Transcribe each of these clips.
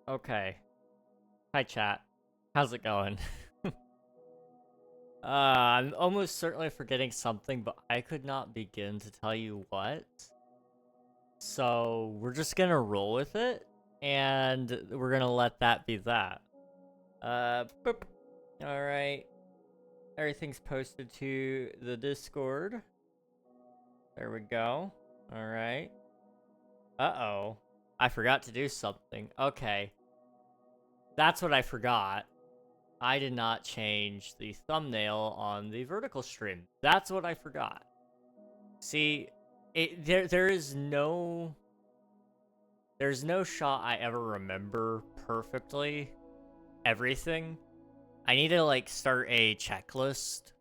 Okay. Hi, chat. How's it going? I'm almost certainly forgetting something, but I could not begin to tell you what. So, we're just gonna roll with it, and we're gonna let that be that. Boop. Alright. Everything's posted to the Discord. There we go. Alright. Uh-oh. I forgot to do something. Okay. That's what I forgot. I did not change the thumbnail on the vertical stream. That's what I forgot. See, there's no shot I ever remember perfectly everything. I need to like start a checklist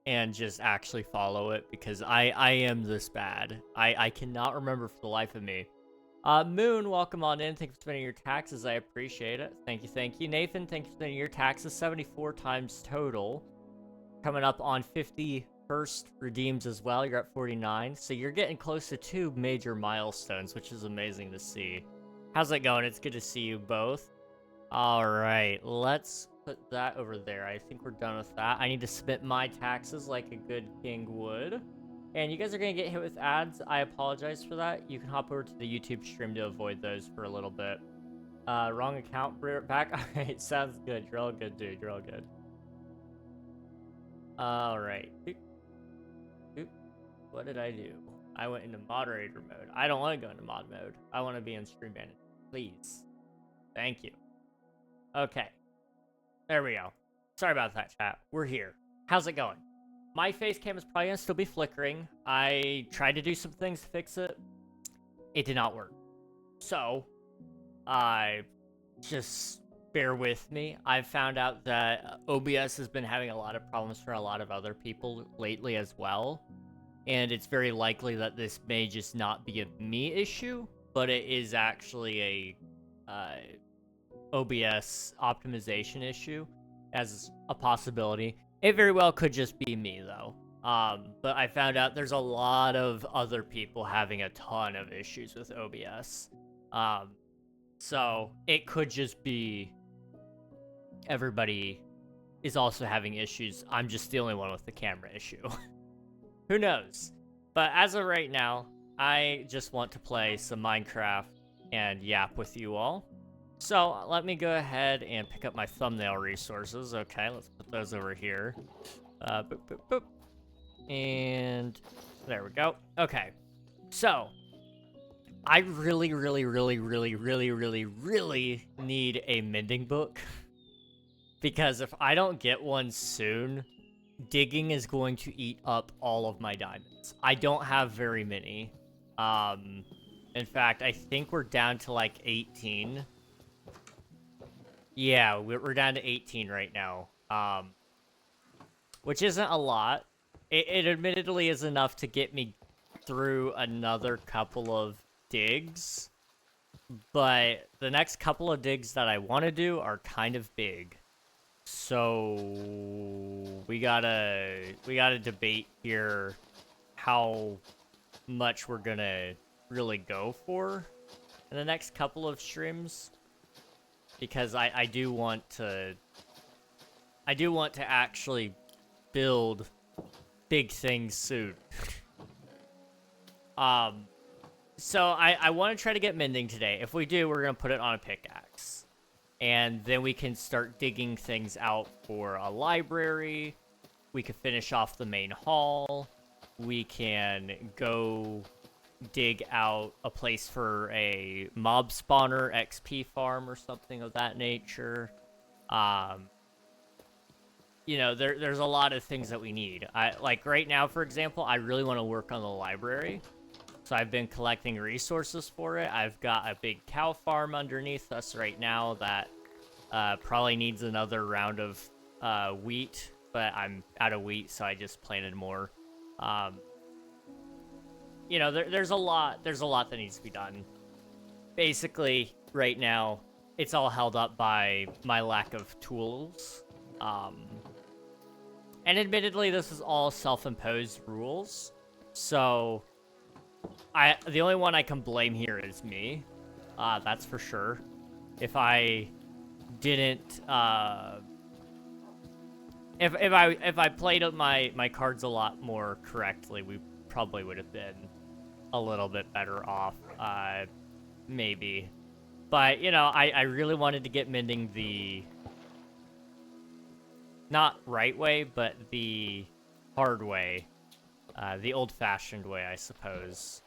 and just actually follow it because I am this bad. I cannot remember for the life of me. Moon, welcome on in. Thank you for spending your taxes. I appreciate it. Thank you, thank you. Nathan, thank you for spending your taxes. 74 times total. Coming up on 51st redeems as well. You're at 49. So you're getting close to 2 major milestones, which is amazing to see. How's it going? It's good to see you both. All right, let's put that over there. I think we're done with that. I need to submit my taxes like a good king would. And you guys are going to get hit with ads. I apologize for that. You can hop over to the YouTube stream to avoid those for a little bit. Wrong account, bring it back. Alright, sounds good. You're all good, dude. You're all good. Alright. What did I do? I went into moderator mode. I don't want to go into mod mode. I want to be in stream manager. Please. Thank you. Okay. There we go. Sorry about that, chat. We're here. How's it going? My face cam is probably going to still be flickering. I tried to do some things to fix it. It did not work. So, just bear with me. I've found out that OBS has been having a lot of problems for a lot of other people lately as well. And it's very likely that this may just not be a me issue, but it is actually a OBS optimization issue as a possibility. It very well could just be me, though. But I found out there's a lot of other people having a ton of issues with OBS. So it could just be everybody is also having issues. I'm just the only one with the camera issue. Who knows? But as of right now, I just want to play some Minecraft and yap with you all. So, let me go ahead and pick up my thumbnail resources. Okay, let's put those over here. Boop, boop, boop. And there we go. Okay, so I really need a mending book. Because if I don't get one soon, digging is going to eat up all of my diamonds. I don't have very many. In fact, I think we're down to like 18. Yeah, we're down to 18 right now, which isn't a lot. It admittedly is enough to get me through another couple of digs, but the next couple of digs that I want to do are kind of big. So we gotta debate here how much we're gonna really go for in the next couple of streams. Because I do want to actually build big things soon. So I want to try to get mending today. If we do, we're gonna put it on a pickaxe, and then we can start digging things out for a library. We can finish off the main hall. We can go dig out a place for a mob spawner XP farm or something of that nature. You know, there's a lot of things that we need. Like right now, for example, I really want to work on the library. So I've been collecting resources for it. I've got a big cow farm underneath us right now that probably needs another round of wheat, but I'm out of wheat, so I just planted more. You know, there's a lot that needs to be done. Basically, right now, it's all held up by my lack of tools. And admittedly, this is all self-imposed rules. So, the only one I can blame here is me. That's for sure. if I didn't, if I played my cards a lot more correctly, we probably would have been a little bit better off, maybe. But, you know, I really wanted to get mending the, not right way, but the hard way. The old-fashioned way, I suppose.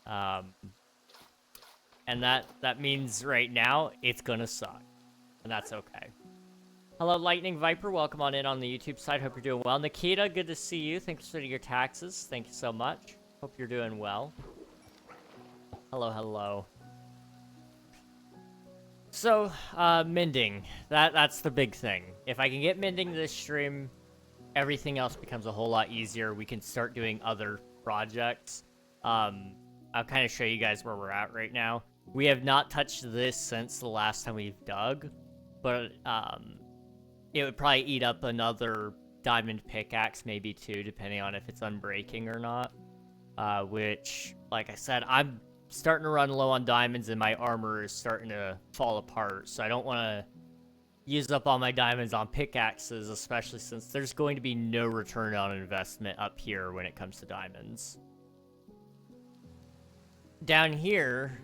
And that means right now, it's gonna suck. And that's okay. Hello, Lightning Viper. Welcome on in on the YouTube side. Hope you're doing well. Nikita, good to see you. Thanks for sending your taxes. Thank you so much. Hope you're doing well. Hello, hello. So, mending. That's the big thing. If I can get mending this stream, everything else becomes a whole lot easier. We can start doing other projects. I'll kind of show you guys where we're at right now. We have not touched this since the last time we've dug, but it would probably eat up another diamond pickaxe, maybe two, depending on if it's unbreaking or not. Which, like I said, I'm starting to run low on diamonds and my armor is starting to fall apart, so I don't want to use up all my diamonds on pickaxes, especially since there's going to be no return on investment up here when it comes to diamonds. Down here,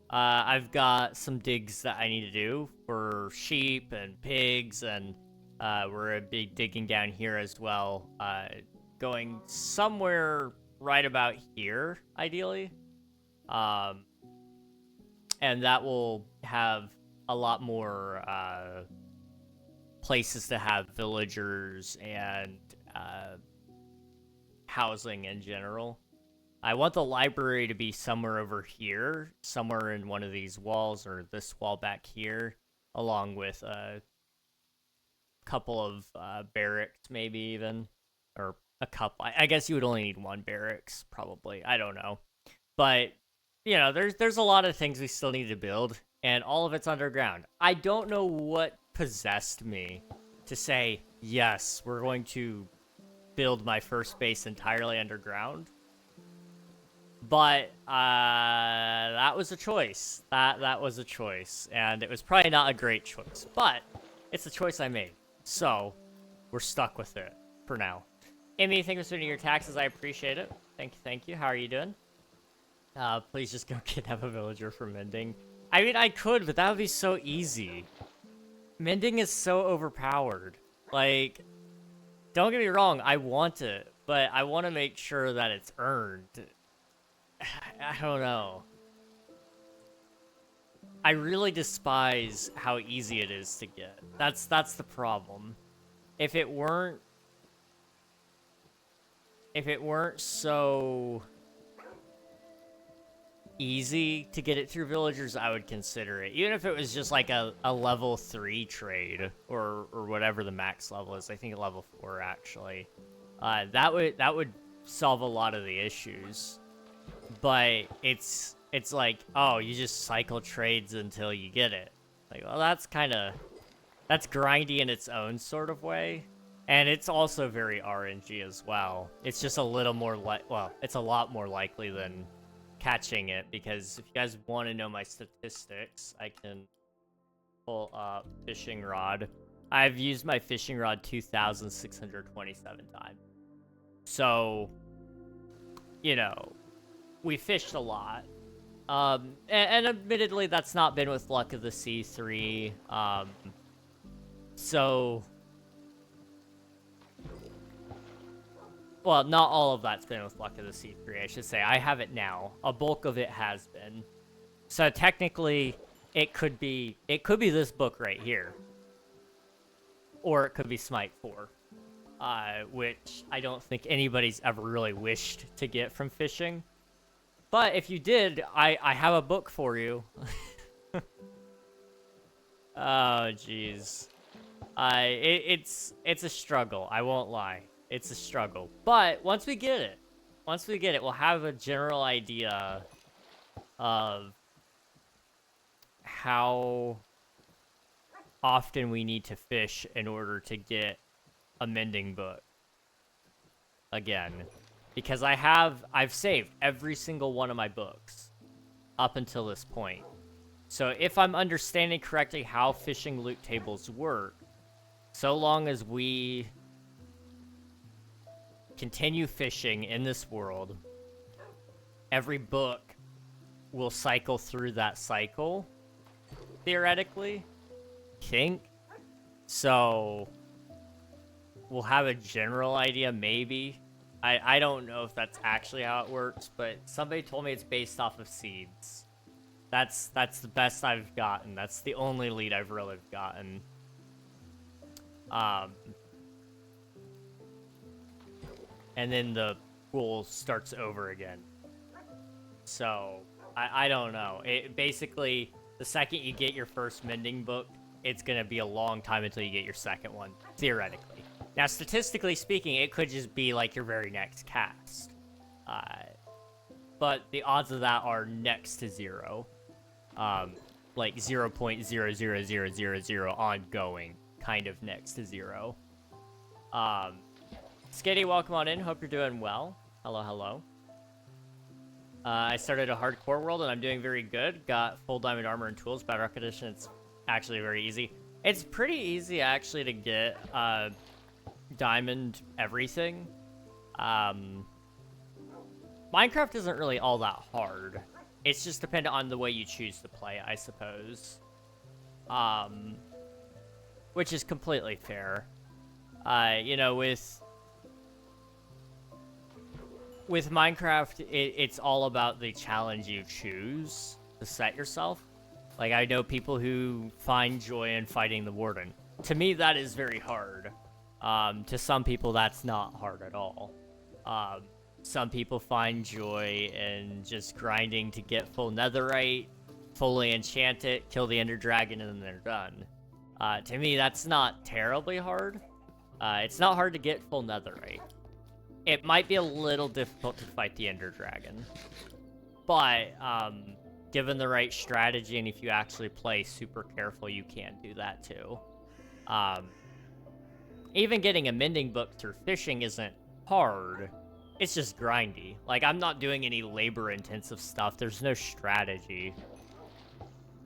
I've got some digs that I need to do for sheep and pigs, and we're a big digging down here as well, going somewhere right about here, ideally. And that will have a lot more places to have villagers and housing in general. I want the library to be somewhere over here, somewhere in one of these walls, or this wall back here, along with a couple of barracks, maybe even, or a couple. I guess you would only need one barracks, probably. I don't know. But, you know, there's a lot of things we still need to build, and all of it's underground. I don't know what possessed me to say, yes, we're going to build my first base entirely underground. But that was a choice. That was a choice, and it was probably not a great choice, but it's a choice I made. So we're stuck with it for now. Amy, thank you for sending your taxes. I appreciate it. Thank you. How are you doing? Please just go kidnap a villager for mending. I mean, I could, but that would be so easy. Mending is so overpowered. Like, don't get me wrong, I want it, but I want to make sure that it's earned. I don't know. I really despise how easy it is to get. That's the problem. If it weren't so easy to get it through villagers, I would consider it. Even if it was just like a level 3 trade or whatever the max level is. I think level 4 actually. That would solve a lot of the issues. But it's like, oh, you just cycle trades until you get it. Like, well, that's grindy in its own sort of way. And it's also very RNG as well. It's just a little more it's a lot more likely than catching it, because if you guys want to know my statistics, I can pull up fishing rod. I've used my fishing rod 2,627 times. So, you know, we fished a lot. And admittedly, that's not been with luck of the C3. So, well, not all of that's been with luck of the C3, I should say. I have it now. A bulk of it has been. So technically, it could be this book right here. Or it could be Smite 4. Which I don't think anybody's ever really wished to get from fishing. But if you did, I have a book for you. Oh, jeez. It's a struggle, I won't lie. It's a struggle. But once we get it, we'll have a general idea of how often we need to fish in order to get a mending book. Again. Because I've saved every single one of my books up until this point. So if I'm understanding correctly how fishing loot tables work, so long as we continue fishing in this world, every book will cycle through that cycle, theoretically. Think. So we'll have a general idea, maybe. I don't know if that's actually how it works, but somebody told me it's based off of seeds. That's the best I've gotten. That's the only lead I've really gotten. And then the pool starts over again. So I don't know. It basically, the second you get your first mending book, it's gonna be a long time until you get your second one, theoretically. Now, statistically speaking, it could just be like your very next cast. But the odds of that are next to 0. Like 0.00000 ongoing, kind of next to 0. Skitty, welcome on in. Hope you're doing well. Hello, hello. I started a hardcore world and I'm doing very good. Got full diamond armor and tools. Bedrock edition, it's actually very easy. It's pretty easy actually to get diamond everything. Minecraft isn't really all that hard. It's just dependent on the way you choose to play, I suppose. Which is completely fair. You know, with Minecraft, it's all about the challenge you choose to set yourself. Like, I know people who find joy in fighting the warden. To me, that is very hard. To some people, that's not hard at all. Some people find joy in just grinding to get full netherite, fully enchant it, kill the ender dragon, and then they're done. To me, that's not terribly hard. It's not hard to get full netherite. It might be a little difficult to fight the ender dragon. But, given the right strategy, and if you actually play super careful, you can do that too. Even getting a mending book through fishing isn't hard. It's just grindy. Like, I'm not doing any labor-intensive stuff. There's no strategy.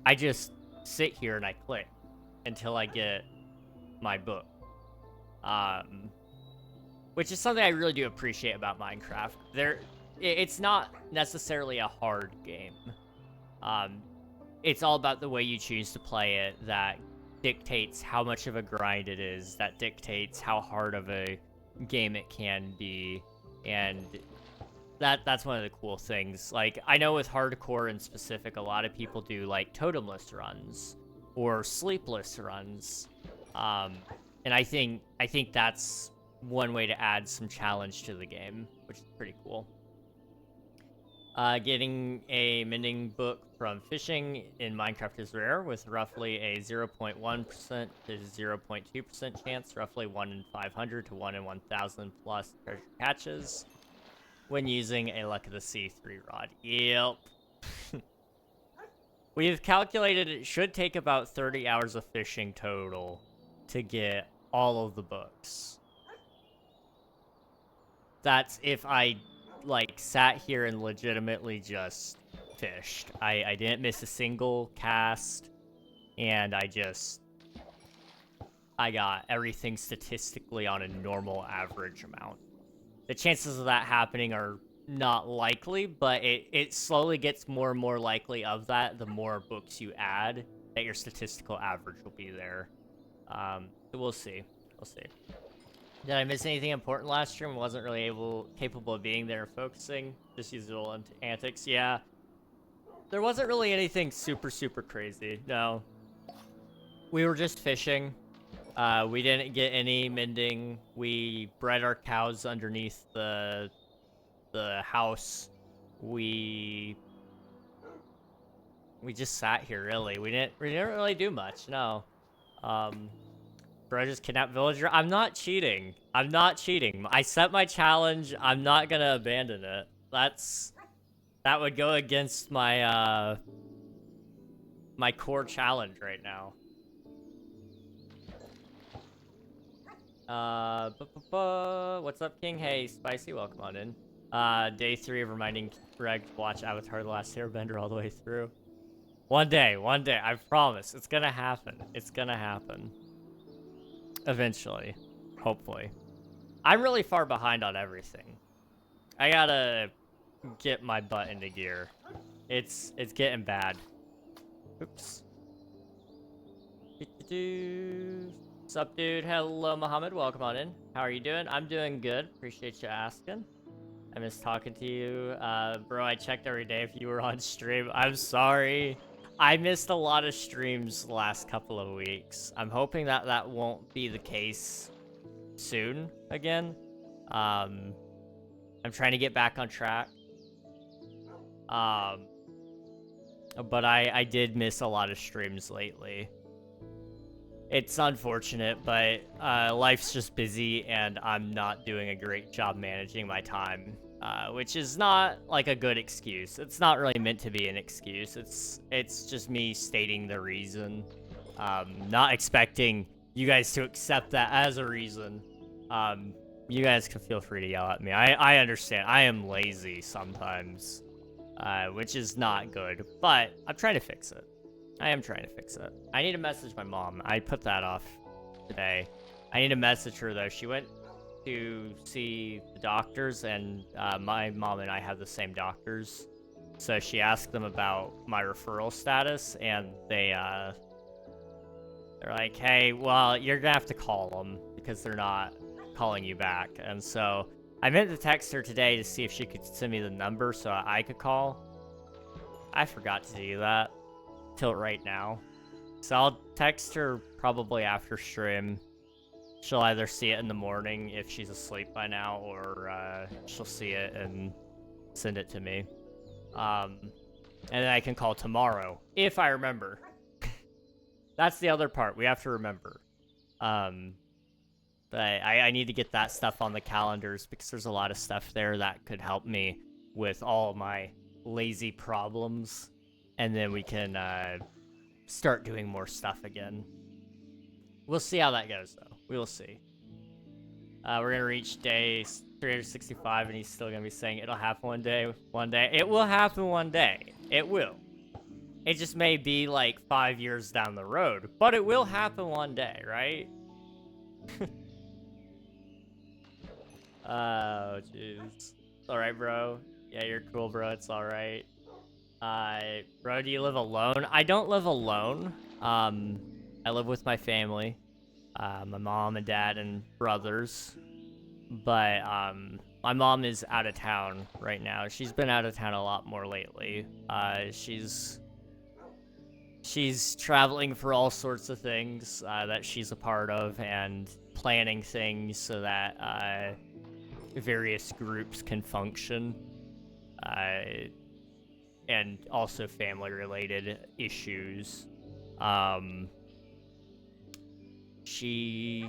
I just sit here and I click until I get my book. Which is something I really do appreciate about Minecraft. It's not necessarily a hard game. It's all about the way you choose to play it that dictates how much of a grind it is, that dictates how hard of a game it can be, and that's one of the cool things. Like, I know with hardcore in specific, a lot of people do, like, totemless runs, or sleepless runs, and I think that's one way to add some challenge to the game, which is pretty cool. Getting a mending book from fishing in Minecraft is rare, with roughly a 0.1% to 0.2% chance, roughly 1 in 500 to 1 in 1,000 plus treasure catches, when using a Luck of the Sea 3 rod. Yep. We've calculated it should take about 30 hours of fishing total to get all of the books. That's if I, like, sat here and legitimately just fished. I didn't miss a single cast, and I got everything statistically on a normal average amount. The chances of that happening are not likely, but it slowly gets more and more likely of that the more books you add, that your statistical average will be there. So we'll see. We'll see. Did I miss anything important last stream? Wasn't really capable of being there and focusing. Just usual antics. Yeah. There wasn't really anything super, super crazy. No. We were just fishing. We didn't get any mending. We bred our cows underneath the house. We just sat here, really. We didn't really do much, no. Bro just kidnapped villager. I'm not cheating. I'm not cheating. I set my challenge. I'm not gonna abandon it. That would go against my my core challenge right now. What's up, King? Hey, Spicy, welcome on in. Day 3 of reminding Greg to watch Avatar: The Last Airbender all the way through. One day, I promise. It's gonna happen. It's gonna happen. Eventually. Hopefully. I'm really far behind on everything. I gotta get my butt into gear. It's getting bad. Oops. What's up, dude? Hello, Muhammad. Welcome on in. How are you doing? I'm doing good. Appreciate you asking. I miss talking to you. Bro, I checked every day if you were on stream. I'm sorry. I missed a lot of streams the last couple of weeks. I'm hoping that that won't be the case soon again. I'm trying to get back on track. But I did miss a lot of streams lately. It's unfortunate, but life's just busy, and I'm not doing a great job managing my time, which is not like a good excuse. It's not really meant to be an excuse. It's just me stating the reason. Not expecting you guys to accept that as a reason. You guys can feel free to yell at me. I understand. I am lazy sometimes, which is not good, but I'm trying to fix it. I am trying to fix it. I need to message my mom. I put that off today. I need to message her, though. She went to see the doctors, and my mom and I have the same doctors. So she asked them about my referral status, and they're like, hey, well, you're going to have to call them because they're not calling you back. And so I meant to text her today to see if she could send me the number so I could call. I forgot to do that till right now. So I'll text her probably after stream. She'll either see it in the morning if she's asleep by now, or she'll see it and send it to me. And then I can call tomorrow, if I remember. That's the other part. We have to remember. But I need to get that stuff on the calendars because there's a lot of stuff there that could help me with all my lazy problems. And then we can start doing more stuff again. We'll see how that goes, though. We will see. We're going to reach day 365, and he's still going to be saying it'll happen one day. One day. It will happen one day. It will. It just may be like 5 years down the road, but it will happen one day, right? Oh, jeez. Alright, bro. Yeah, you're cool, bro. It's alright. Bro, do you live alone? I don't live alone. I live with my family. My mom and dad and brothers. But, my mom is out of town right now. She's been out of town a lot more lately. She's traveling for all sorts of things, that she's a part of, and planning things so that, various groups can function. And also family-related issues. She's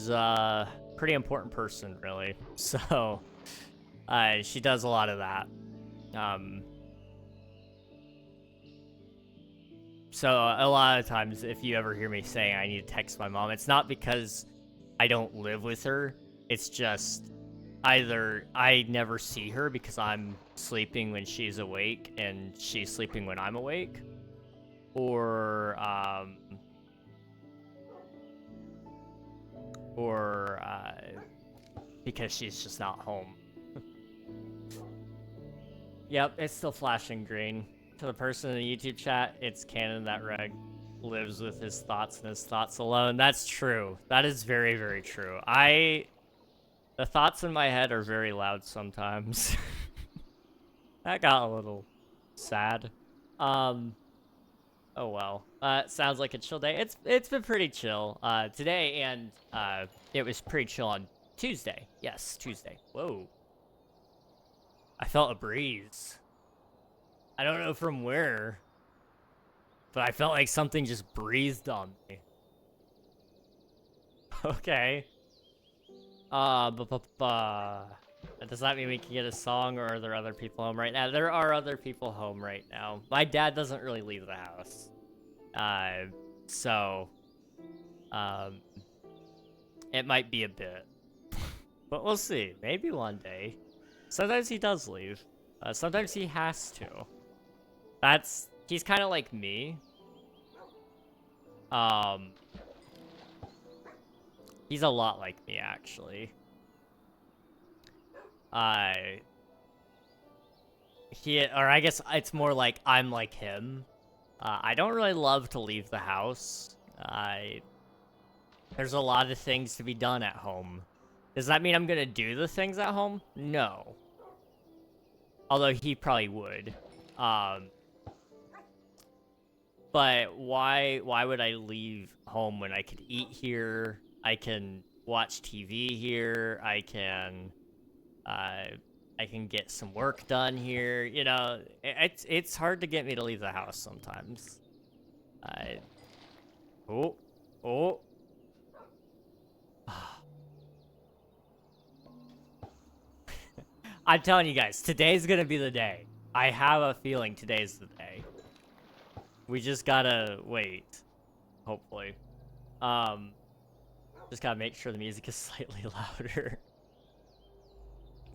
a pretty important person, really. So, she does a lot of that. So a lot of times, if you ever hear me saying I need to text my mom, it's not because I don't live with her. It's just either I never see her because I'm sleeping when she's awake and she's sleeping when I'm awake, or because she's just not home. Yep, it's still flashing green. To the person in the YouTube chat, it's canon that Reg lives with his thoughts and his thoughts alone. That's true. That is very, very true. The thoughts in my head are very loud sometimes. That got a little sad. Oh well. Sounds like a chill day. It's been pretty chill today, and it was pretty chill on Tuesday. Yes, Tuesday. Whoa. I felt a breeze. I don't know from where, but I felt like something just breathed on me. Okay. Does that mean we can get a song, or are there other people home right now? There are other people home right now. My dad doesn't really leave the house. So, it might be a bit. But we'll see. Maybe one day. Sometimes he does leave. Sometimes he has to. That's He's kind of like me. He's a lot like me, actually. I guess it's more like I'm like him. I don't really love to leave the house. There's a lot of things to be done at home. Does that mean I'm gonna do the things at home? No. Although he probably would. But why would I leave home when I could eat here? I can watch TV here. I can get some work done here. You know, it's hard to get me to leave the house sometimes. Oh. I'm telling you guys, today's gonna be the day. I have a feeling today's the day. We just gotta wait. Hopefully. Just gotta make sure the music is slightly louder.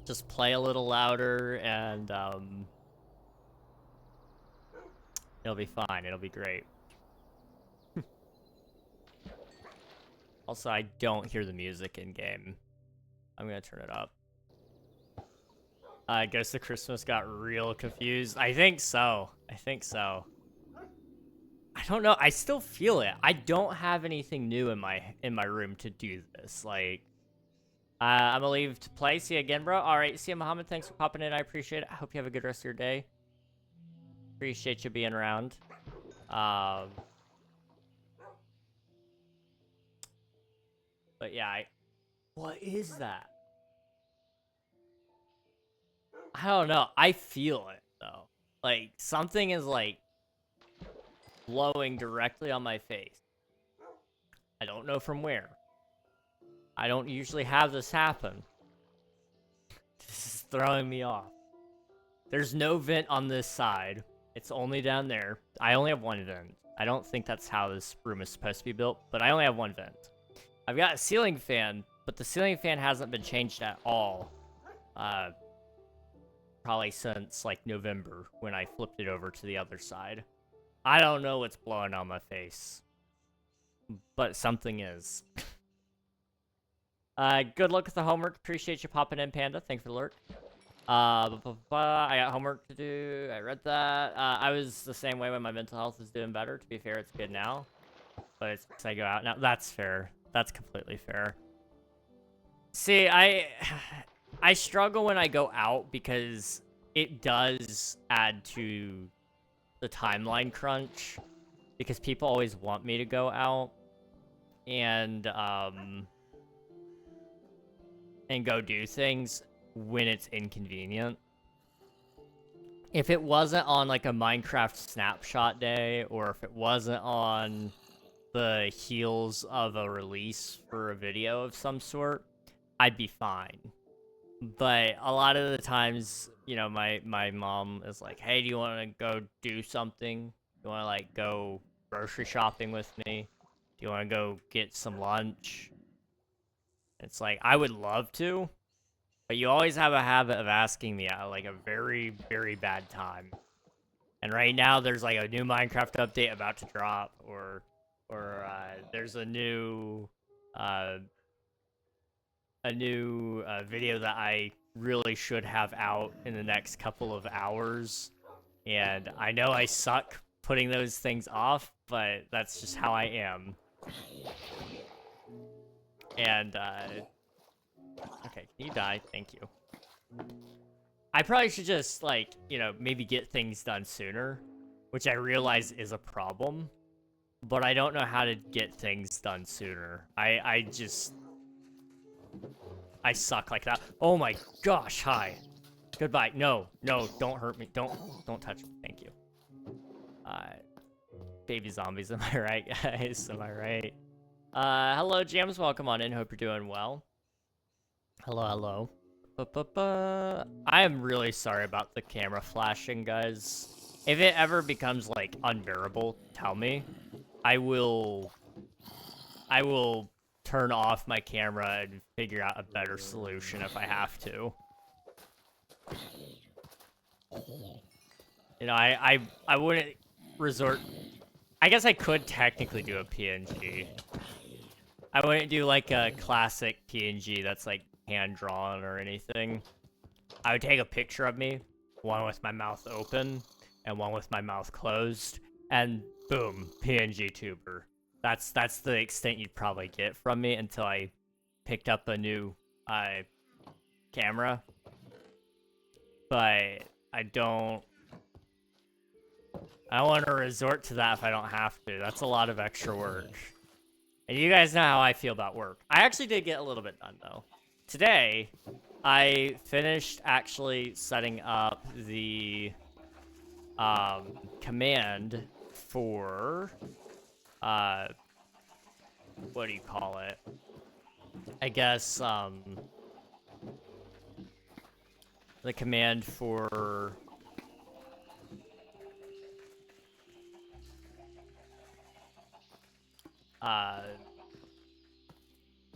Just play a little louder and, it'll be fine. It'll be great. Also, I don't hear the music in game. I'm gonna turn it up. Ghost of Christmas got real confused. I think so. I don't know. I still feel it. I don't have anything new in my room to do this. Like, I'm gonna leave to play. See you again, bro. All right. See you, Muhammad. Thanks for popping in. I appreciate it. I hope you have a good rest of your day. Appreciate you being around. But yeah, what is that? I don't know. I feel it, though. Like, something is, like, blowing directly on my face. I don't know from where. I don't usually have this happen. This is throwing me off. There's no vent on this side. It's only down there. I only have one vent. I don't think that's how this room is supposed to be built, but I only have one vent. I've got a ceiling fan, but the ceiling fan hasn't been changed at all. Probably since, like, November, when I flipped it over to the other side. I don't know what's blowing on my face. But something is. Good luck with the homework. Appreciate you popping in, Panda. Thanks for the lurk. I got homework to do. I read that. I was the same way when my mental health is doing better. To be fair, it's good now. But it's because I go out now. That's fair. That's completely fair. See, I struggle when I go out because it does add to the timeline crunch. Because people always want me to go out. And go do things when it's inconvenient. If it wasn't on, like, a Minecraft snapshot day, or if it wasn't on the heels of a release for a video of some sort, I'd be fine. But a lot of the times, you know, my mom is like, hey, do you want to go do something? You want to, like, go grocery shopping with me? Do you want to go get some lunch? It's like, I would love to, but you always have a habit of asking me at, like, a very, very bad time. And right now, there's, like, a new Minecraft update about to drop, or there's a new video that I really should have out in the next couple of hours. And I know I suck putting those things off, but that's just how I am. And, okay, can you die? Thank you. I probably should just, like, you know, maybe get things done sooner, which I realize is a problem, but I don't know how to get things done sooner. I suck like that. Oh my gosh, hi. Goodbye. No, don't hurt me. Don't touch me. Thank you. Baby zombies, am I right, guys? Am I right? Hello, Jams. Welcome on in. Hope you're doing well. Hello. I am really sorry about the camera flashing, guys. If it ever becomes, like, unbearable, tell me. I will turn off my camera and figure out a better solution if I have to. You know, I wouldn't resort. I guess I could technically do a PNG. I wouldn't do like a classic PNG that's like hand drawn or anything. I would take a picture of me, one with my mouth open and one with my mouth closed, and boom, PNG tuber. That's the extent you'd probably get from me until I picked up a new camera. But I don't want to resort to that if I don't have to. That's a lot of extra work. And you guys know how I feel about work. I actually did get a little bit done, though. Today, I finished actually setting up the command for, what do you call it? I guess, the command for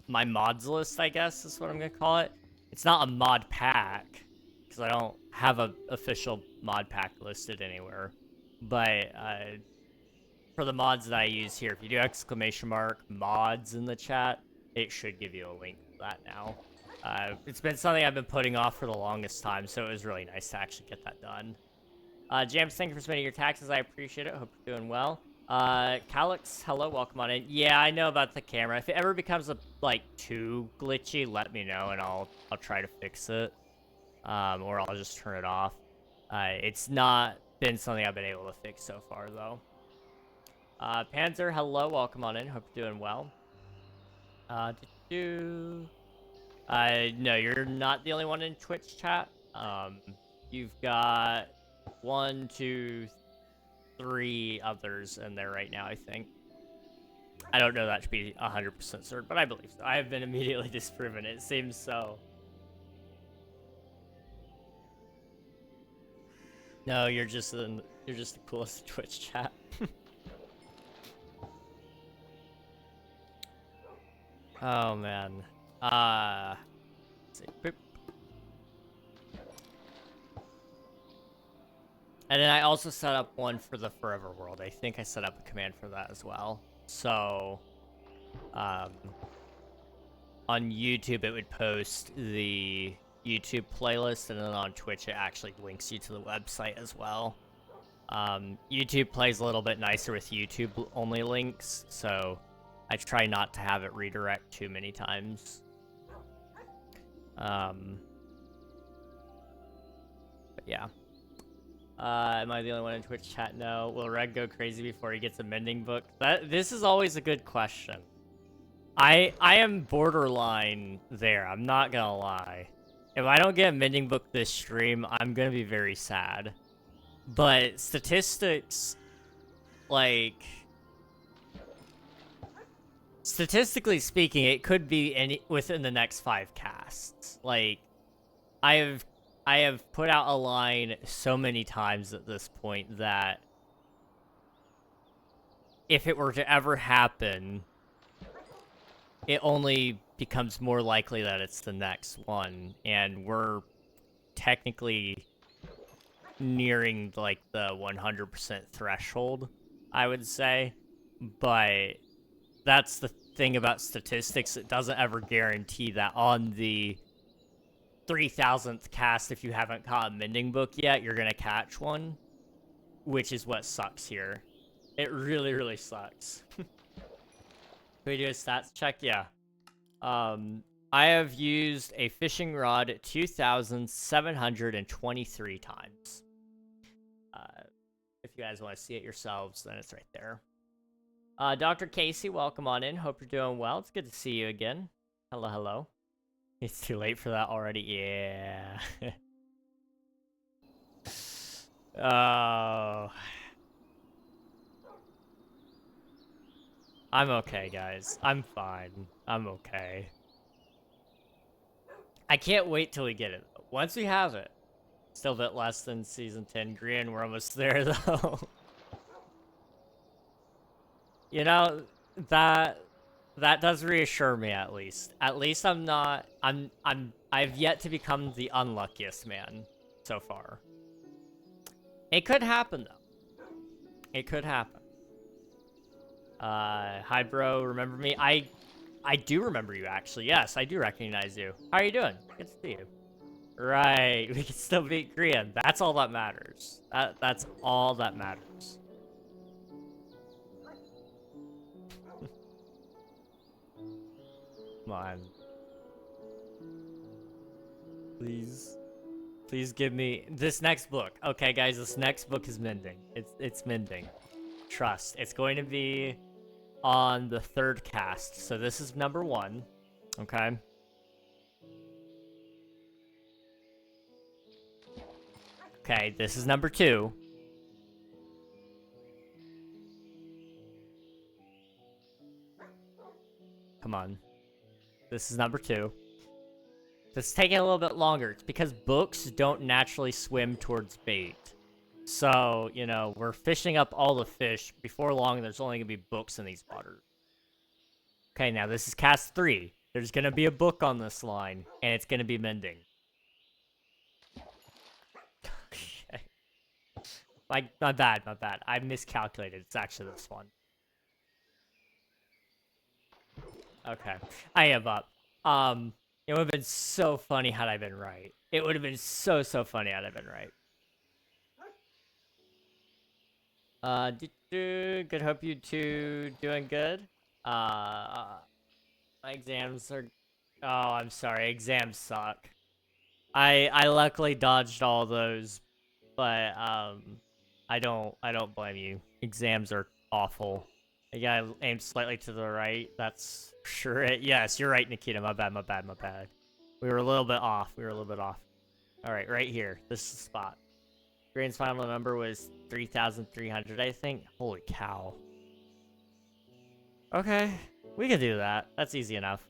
my mods list, I guess is what I'm gonna call it. It's not a mod pack because I don't have an official mod pack listed anywhere, but for the mods that I use here, if you do ! mods in the chat, it should give you a link to that now. It's been something I've been putting off for the longest time, so it was really nice to actually get that done. Jams, thank you for submitting your taxes. I appreciate it. Hope you're doing well. Calix, hello, welcome on in. Yeah, I know about the camera. If it ever becomes like too glitchy, let me know and I'll try to fix it. Or I'll just turn it off. It's not been something I've been able to fix so far though. Panzer, hello, welcome on in. Hope you're doing well. No, you're not the only one in Twitch chat. You've got 1, 2, 3 others in there right now, I think. I don't know that to be 100% certain, but I believe so. I have been immediately disproven. It seems so. No, you're just the coolest Twitch chat. Oh man. Let's see. Boop. And then I also set up one for the Forever World. I think I set up a command for that as well. So, on YouTube, it would post the YouTube playlist, and then on Twitch, it actually links you to the website as well. YouTube plays a little bit nicer with YouTube-only links, so I try not to have it redirect too many times. But yeah. Am I the only one in Twitch chat? No. Will Reg go crazy before he gets a mending book? This is always a good question. I am borderline there. I'm not gonna lie. If I don't get a mending book this stream, I'm gonna be very sad. But statistics, like, statistically speaking, it could be within the next 5 casts. Like, I have put out a line so many times at this point that if it were to ever happen, it only becomes more likely that it's the next one, and we're technically nearing like the 100% threshold, I would say. But that's the thing about statistics, it doesn't ever guarantee that on the 3000th cast, if you haven't caught a mending book yet, you're gonna catch one, which is what sucks here. It really, really sucks. Can we do a stats check? Yeah. I have used a fishing rod 2,723 times. If you guys want to see it yourselves, then it's right there. Dr. Casey, welcome on in. Hope you're doing well. It's good to see you again. Hello, hello. It's too late for that already. Yeah. Oh. I'm okay, guys. I'm fine. I'm okay. I can't wait till we get it. Once we have it. Still a bit less than Season 10 Green. We're almost there, though. You know, that does reassure me, at least. At least I'm not... I've yet to become the unluckiest man so far. It could happen, though. It could happen. Hi, bro. Remember me? I do remember you, actually. Yes, I do recognize you. How are you doing? Good to see you. Right. We can still beat Korean. That's all that matters. That's all that matters. Come on. Please. Please give me this next book. Okay, guys, this next book is Mending. It's Mending. Trust. It's going to be on the third cast. So this is number 1. Okay. Okay, this is number 2. Come on. This is number 2. This is taking a little bit longer. It's because books don't naturally swim towards bait. So, you know, we're fishing up all the fish. Before long, there's only going to be books in these waters. Okay, now this is cast 3. There's going to be a book on this line, and it's going to be Mending. Okay. My bad. I miscalculated. It's actually this one. Okay. I am up. It would have been so funny had I been right. It would have been so funny had I been right. Good. Hope you two doing good. My exams are. Oh, I'm sorry. Exams suck. I luckily dodged all those, but I don't blame you. Exams are awful. Yeah, I aimed slightly to the right. That's sure it. Yes, you're right, Nikita. My bad. We were a little bit off. All right, right here. This is the spot. Green's final number was 3,300, I think. Holy cow. Okay, we can do that. That's easy enough.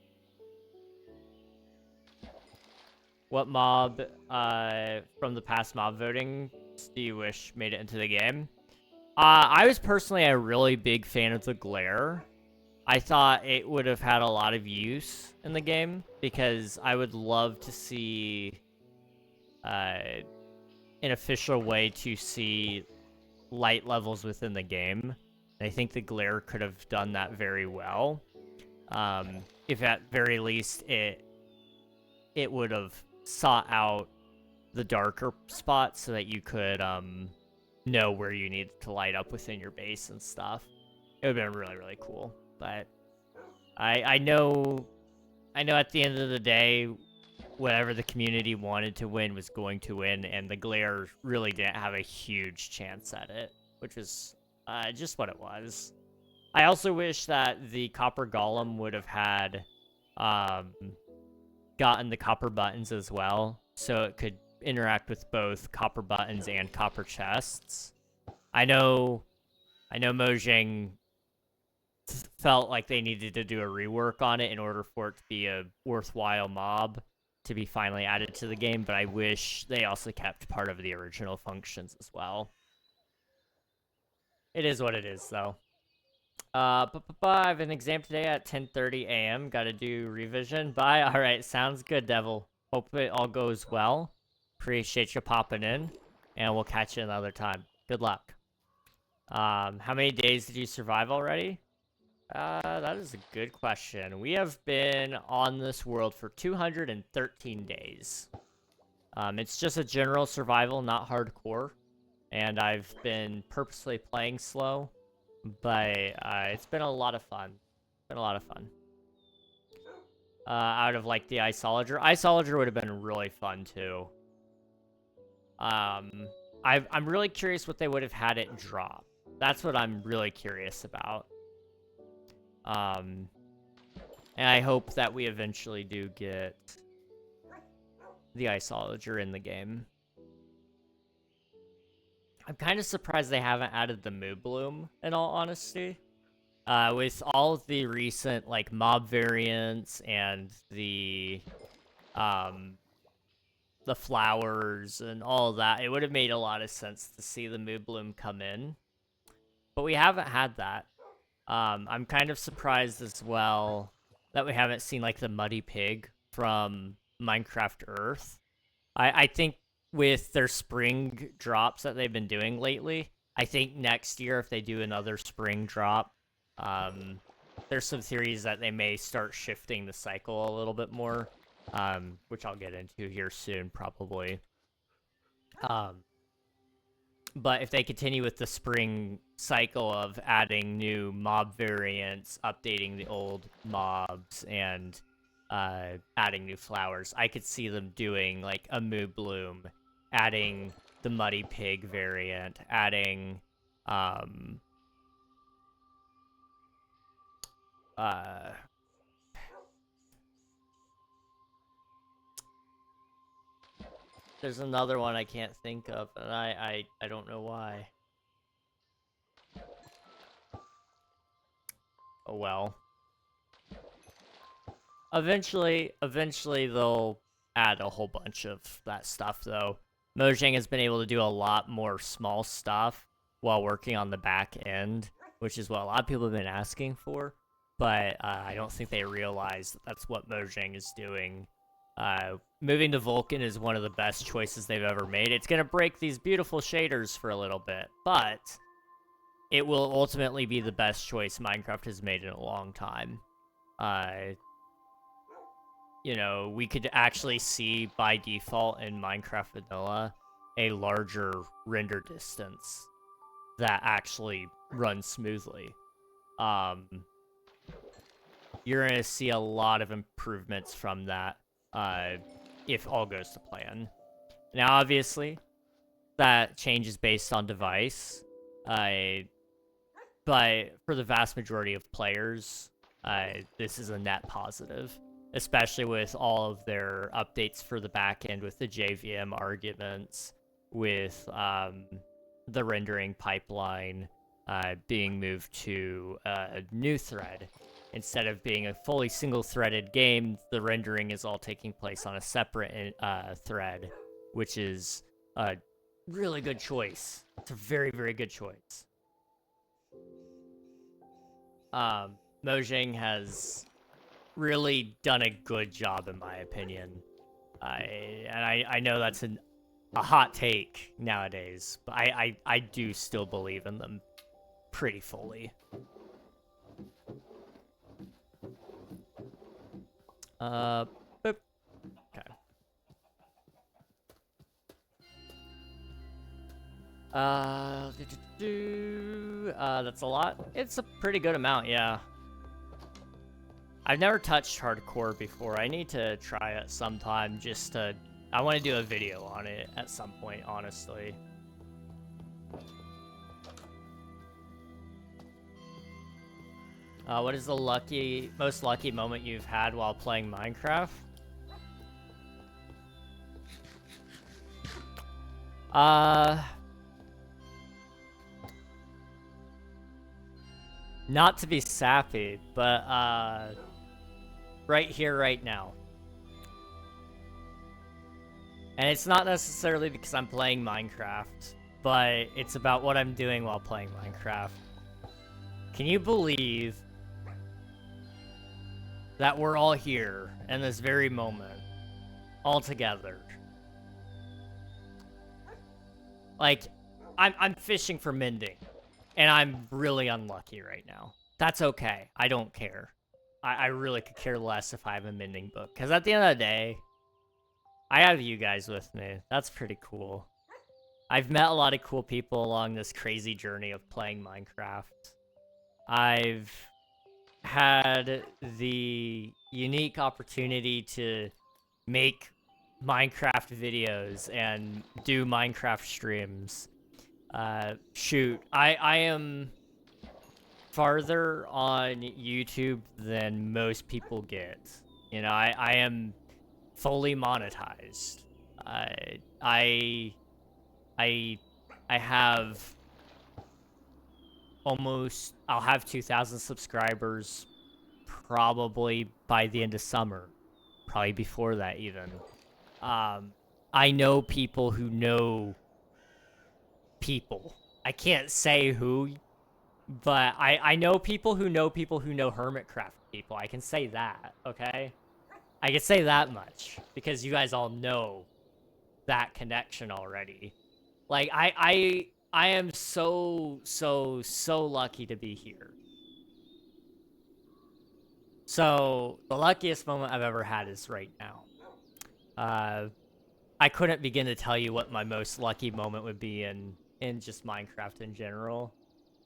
What mob from the past mob voting do you wish made it into the game? I was personally a really big fan of the glare. I thought it would have had a lot of use in the game because I would love to see an official way to see light levels within the game. And I think the glare could have done that very well. If at very least it would have sought out the darker spots so that you could know where you needed to light up within your base and stuff. It would have been really cool. But I know at the end of the day, whatever the community wanted to win was going to win, and the glare really didn't have a huge chance at it, which was just what it was. I also wish that the copper golem would have had gotten the copper buttons as well, so it could interact with both copper buttons and copper chests. I know Mojang felt like they needed to do a rework on it in order for it to be a worthwhile mob to be finally added to the game, but I wish they also kept part of the original functions as well. It is what it is, though. I have an exam today at 10:30 a.m. Gotta do revision. Bye. All right, sounds good, Devil. Hope it all goes well. Appreciate you popping in, and we'll catch you another time. Good luck. How many days did you survive already? That is a good question. We have been on this world for 213 days. It's just a general survival, not hardcore. And I've been purposely playing slow, but it's been a lot of fun. Out of like the Isolager would have been really fun too. I'm really curious what they would have had it drop. That's what I'm really curious about. And I hope that we eventually do get the Isolager in the game. I'm kind of surprised they haven't added the Moo Bloom, in all honesty. With all of the recent, like, mob variants and the flowers and all of that, it would have made a lot of sense to see the Moo Bloom come in. But we haven't had that. I'm kind of surprised as well that we haven't seen, like, the Muddy Pig from Minecraft Earth. I think with their spring drops that they've been doing lately, I think next year, if they do another spring drop, there's some theories that they may start shifting the cycle a little bit more, which I'll get into here soon, probably. But if they continue with the spring cycle of adding new mob variants, updating the old mobs, and adding new flowers, I could see them doing like a Moo Bloom, adding the Muddy Pig variant, adding there's another one I can't think of, and I don't know why. Oh well. Eventually they'll add a whole bunch of that stuff, though. Mojang has been able to do a lot more small stuff while working on the back end, which is what a lot of people have been asking for, but I don't think they realize that that's what Mojang is doing. Moving to Vulkan is one of the best choices they've ever made. It's going to break these beautiful shaders for a little bit, but it will ultimately be the best choice Minecraft has made in a long time. You know, we could actually see by default in Minecraft Vanilla a larger render distance that actually runs smoothly. You're going to see a lot of improvements from that if all goes to plan. Now, obviously, that changes based on device, but for the vast majority of players, this is a net positive, especially with all of their updates for the backend with the JVM arguments, with the rendering pipeline being moved to a new thread. Instead of being a fully single-threaded game, the rendering is all taking place on a separate thread, which is a really good choice. It's a very, very good choice. Mojang has really done a good job, in my opinion. I know that's a hot take nowadays, but I do still believe in them pretty fully. Boop. Okay. That's a lot. It's a pretty good amount, yeah. I've never touched hardcore before. I need to try it sometime just to... I want to do a video on it at some point, honestly. What is the most lucky moment you've had while playing Minecraft? Not to be sappy, but right here, right now. And it's not necessarily because I'm playing Minecraft, but it's about what I'm doing while playing Minecraft. Can you believe that we're all here in this very moment, all together? Like, I'm fishing for mending, and I'm really unlucky right now. That's okay. I don't care. I really could care less if I have a mending book, because at the end of the day, I have you guys with me. That's pretty cool. I've met a lot of cool people along this crazy journey of playing Minecraft. I've had the unique opportunity to make Minecraft videos and do Minecraft streams. Shoot, I am farther on YouTube than most people get. You know, I am fully monetized. I have almost, I'll have 2,000 subscribers probably by the end of summer, probably before that even. I know people who know people. I can't say who, but I know people who know people who know Hermitcraft people. I can say that, okay? I can say that much, because you guys all know that connection already. Like, I am so lucky to be here. So the luckiest moment I've ever had is right now. I couldn't begin to tell you what my most lucky moment would be in just Minecraft in general.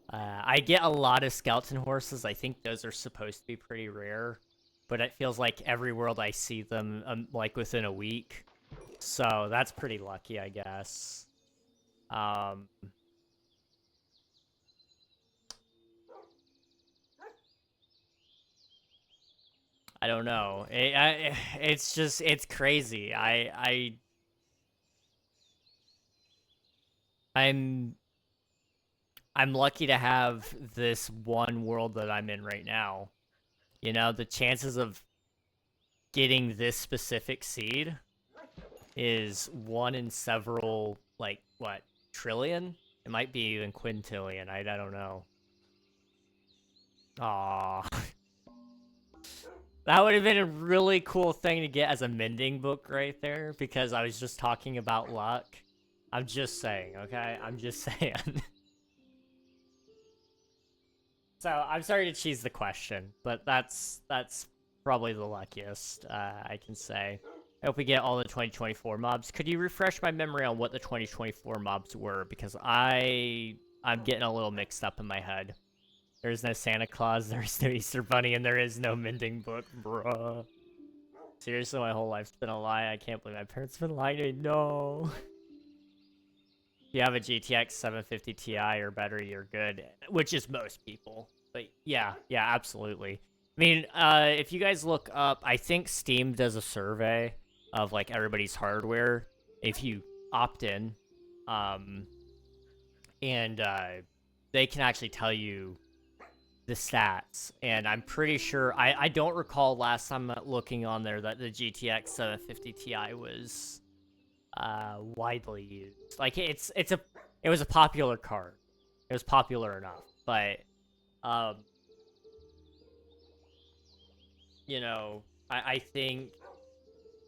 I get a lot of skeleton horses. I think those are supposed to be pretty rare, but it feels like every world I see them like within a week. So that's pretty lucky, I guess. Um, I don't know. It's just it's crazy. I'm I'm lucky to have this one world that I'm in right now. You know, the chances of getting this specific seed is one in several, like, what, trillion? It might be even quintillion. I don't know. Aw. That would have been a really cool thing to get as a mending book right there, because I was just talking about luck. I'm just saying, okay? I'm just saying. So, I'm sorry to cheese the question, but that's probably the luckiest I can say. I hope we get all the 2024 mobs. Could you refresh my memory on what the 2024 mobs were? Because I'm getting a little mixed up in my head. There's no Santa Claus, there's no Easter Bunny, and there is no mending book, bruh. Seriously, my whole life's been a lie. I can't believe my parents have been lying to me. No. If you have a GTX 750 Ti or better, you're good. Which is most people. But yeah, absolutely. I mean, if you guys look up, I think Steam does a survey of like everybody's hardware if you opt in. Um, and they can actually tell you the stats, and I'm pretty sure I don't recall last time looking on there that the GTX 750 Ti was widely used. Like it was a popular card. It was popular enough, but um you know, I think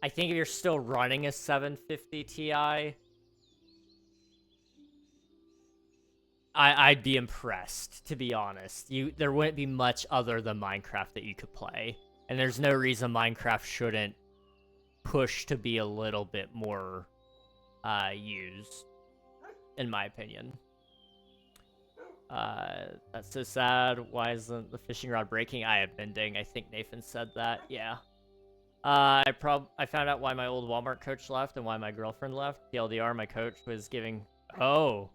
if you're still running a 750 Ti, I'd be impressed, to be honest. There wouldn't be much other than Minecraft that you could play. And there's no reason Minecraft shouldn't push to be a little bit more used, in my opinion. That's so sad. Why isn't the fishing rod breaking? I have mending. I think Nathan said that. Yeah. I found out why my old Walmart coach left and why my girlfriend left. TLDR, my coach was giving... Oh.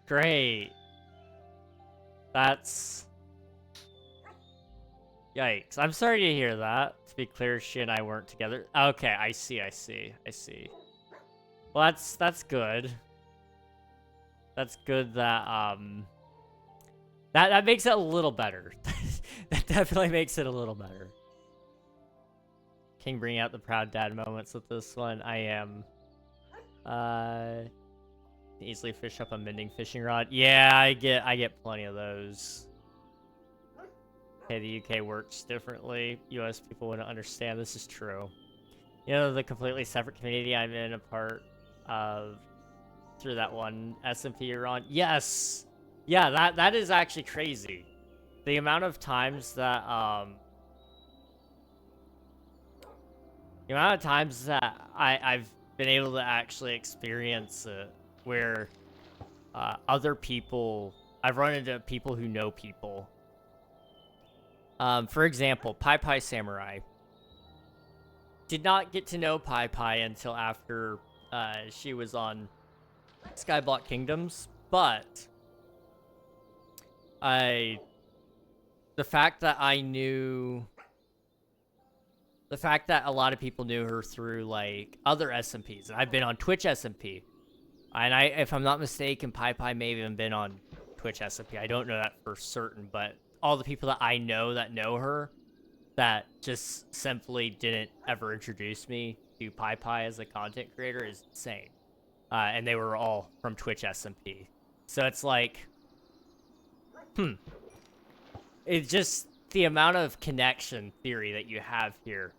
Great. That's... Yikes. I'm sorry to hear that. To be clear, she and I weren't together. Okay, I see. Well, that's good. That's good that, That makes it a little better. That definitely makes it a little better. King bringing out the proud dad moments with this one. I am. Easily fish up a mending fishing rod. Yeah, I get plenty of those. Okay, the UK works differently. US people wouldn't understand. This is true. You know, the completely separate community I'm in a part of through that one SMP you're on. Yes! Yeah, that is actually crazy. The amount of times that, the amount of times that I've been able to actually experience it, where other people, I've run into people who know people. For example, Pai Pai Samurai. Did not get to know Pai Pai until after she was on Skyblock Kingdoms, but the fact that a lot of people knew her through like other SMPs, and I've been on Twitch SMP, and if I'm not mistaken, Pai Pai may have even been on Twitch SMP. I don't know that for certain, but all the people that I know that know her, that just simply didn't ever introduce me to Pai Pai as a content creator is insane. And they were all from Twitch SMP. So it's like, it's just the amount of connection theory that you have here.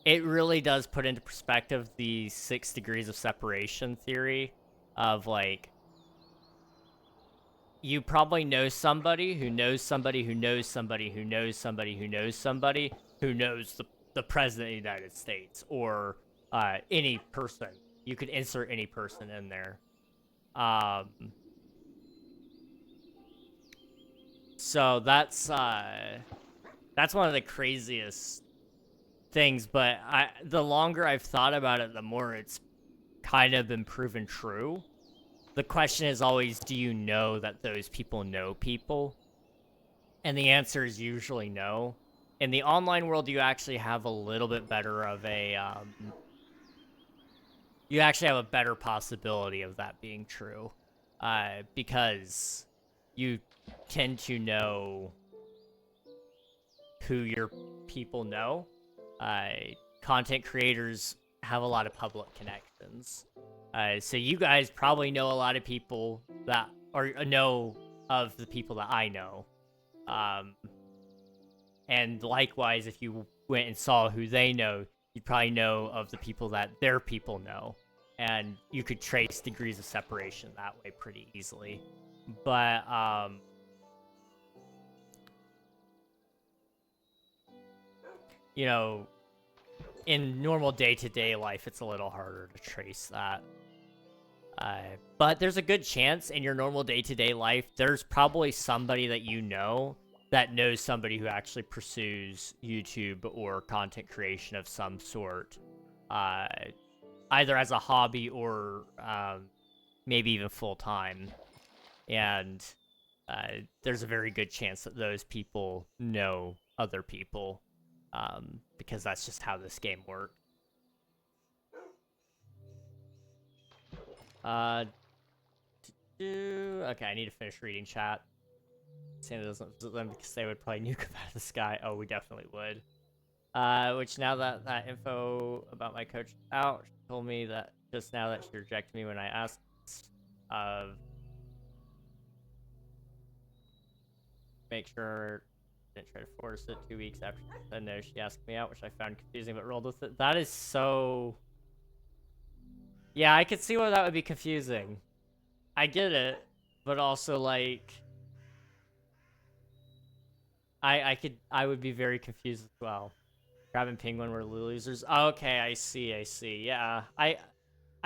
it really does put into perspective the 6 degrees of separation theory of, like, you probably know somebody who knows somebody who knows somebody who knows somebody who knows somebody who knows the president of the United States, or any person. You could insert any person in there. So that's one of the craziest things, but the longer I've thought about it, the more it's kind of been proven true. The question is always, do you know that those people know people? And the answer is usually no. In the online world, you actually have a little bit better of a, you actually have a better possibility of that being true, because you tend to know who your people know. Content creators have a lot of public connections. So you guys probably know a lot of people that, or know of the people that I know. And likewise, if you went and saw who they know, you'd probably know of the people that their people know. And you could trace degrees of separation that way pretty easily. But, you know, in normal day-to-day life, it's a little harder to trace that. But there's a good chance in your normal day-to-day life, there's probably somebody that you know that knows somebody who actually pursues YouTube or content creation of some sort, either as a hobby or maybe even full-time. And there's a very good chance that those people know other people, because that's just how this game works. Okay, I need to finish reading chat. Santa doesn't visit them because they would probably nuke him out of the sky. Oh, we definitely would. Which now that info about my coach out, she told me that just now that she rejected me when I asked. Make sure I didn't try to force it 2 weeks after she said no. She asked me out, which I found confusing, but rolled with it. That is so. Yeah, I could see why that would be confusing. I get it, but also, like, I would be very confused as well. Crab and Penguin were losers. Okay, I see. Yeah, I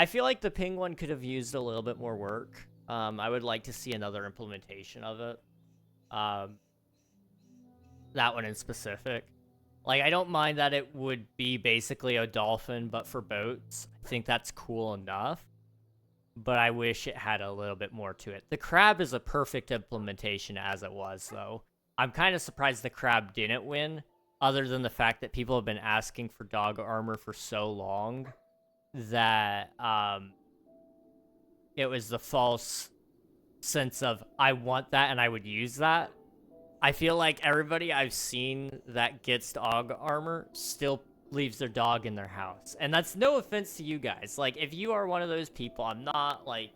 feel like the Penguin could have used a little bit more work. I would like to see another implementation of it. That one in specific. Like, I don't mind that it would be basically a dolphin, but for boats. I think that's cool enough. But I wish it had a little bit more to it. The crab is a perfect implementation as it was, though. I'm kind of surprised the crab didn't win, other than the fact that people have been asking for dog armor for so long that it was the false sense of, I want that and I would use that. I feel like everybody I've seen that gets dog armor still leaves their dog in their house. And that's no offense to you guys. Like, if you are one of those people, I'm not, like,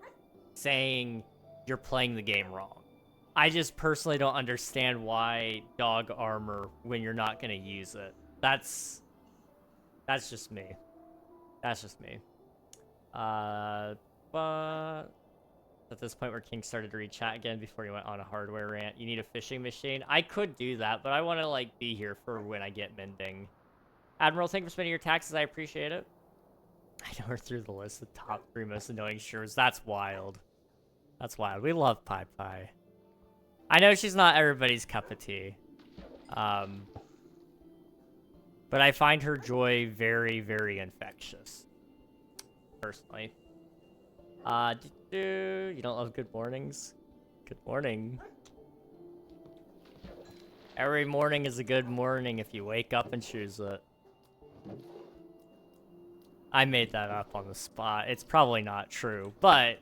saying you're playing the game wrong. I just personally don't understand why dog armor when you're not going to use it. That's just me. That's just me. But at this point where King started to read chat again before he went on a hardware rant. You need a fishing machine? I could do that, but I want to, like, be here for when I get mending. Admiral, thank you for spending your taxes. I appreciate it. I know we're through the list of top 3 most annoying shrews. That's wild. That's wild. We love Pie Pie. I know she's not everybody's cup of tea. But I find her joy very, very infectious. Personally. You don't love good mornings? Good morning. Every morning is a good morning if you wake up and choose it. I made that up on the spot. It's probably not true, but,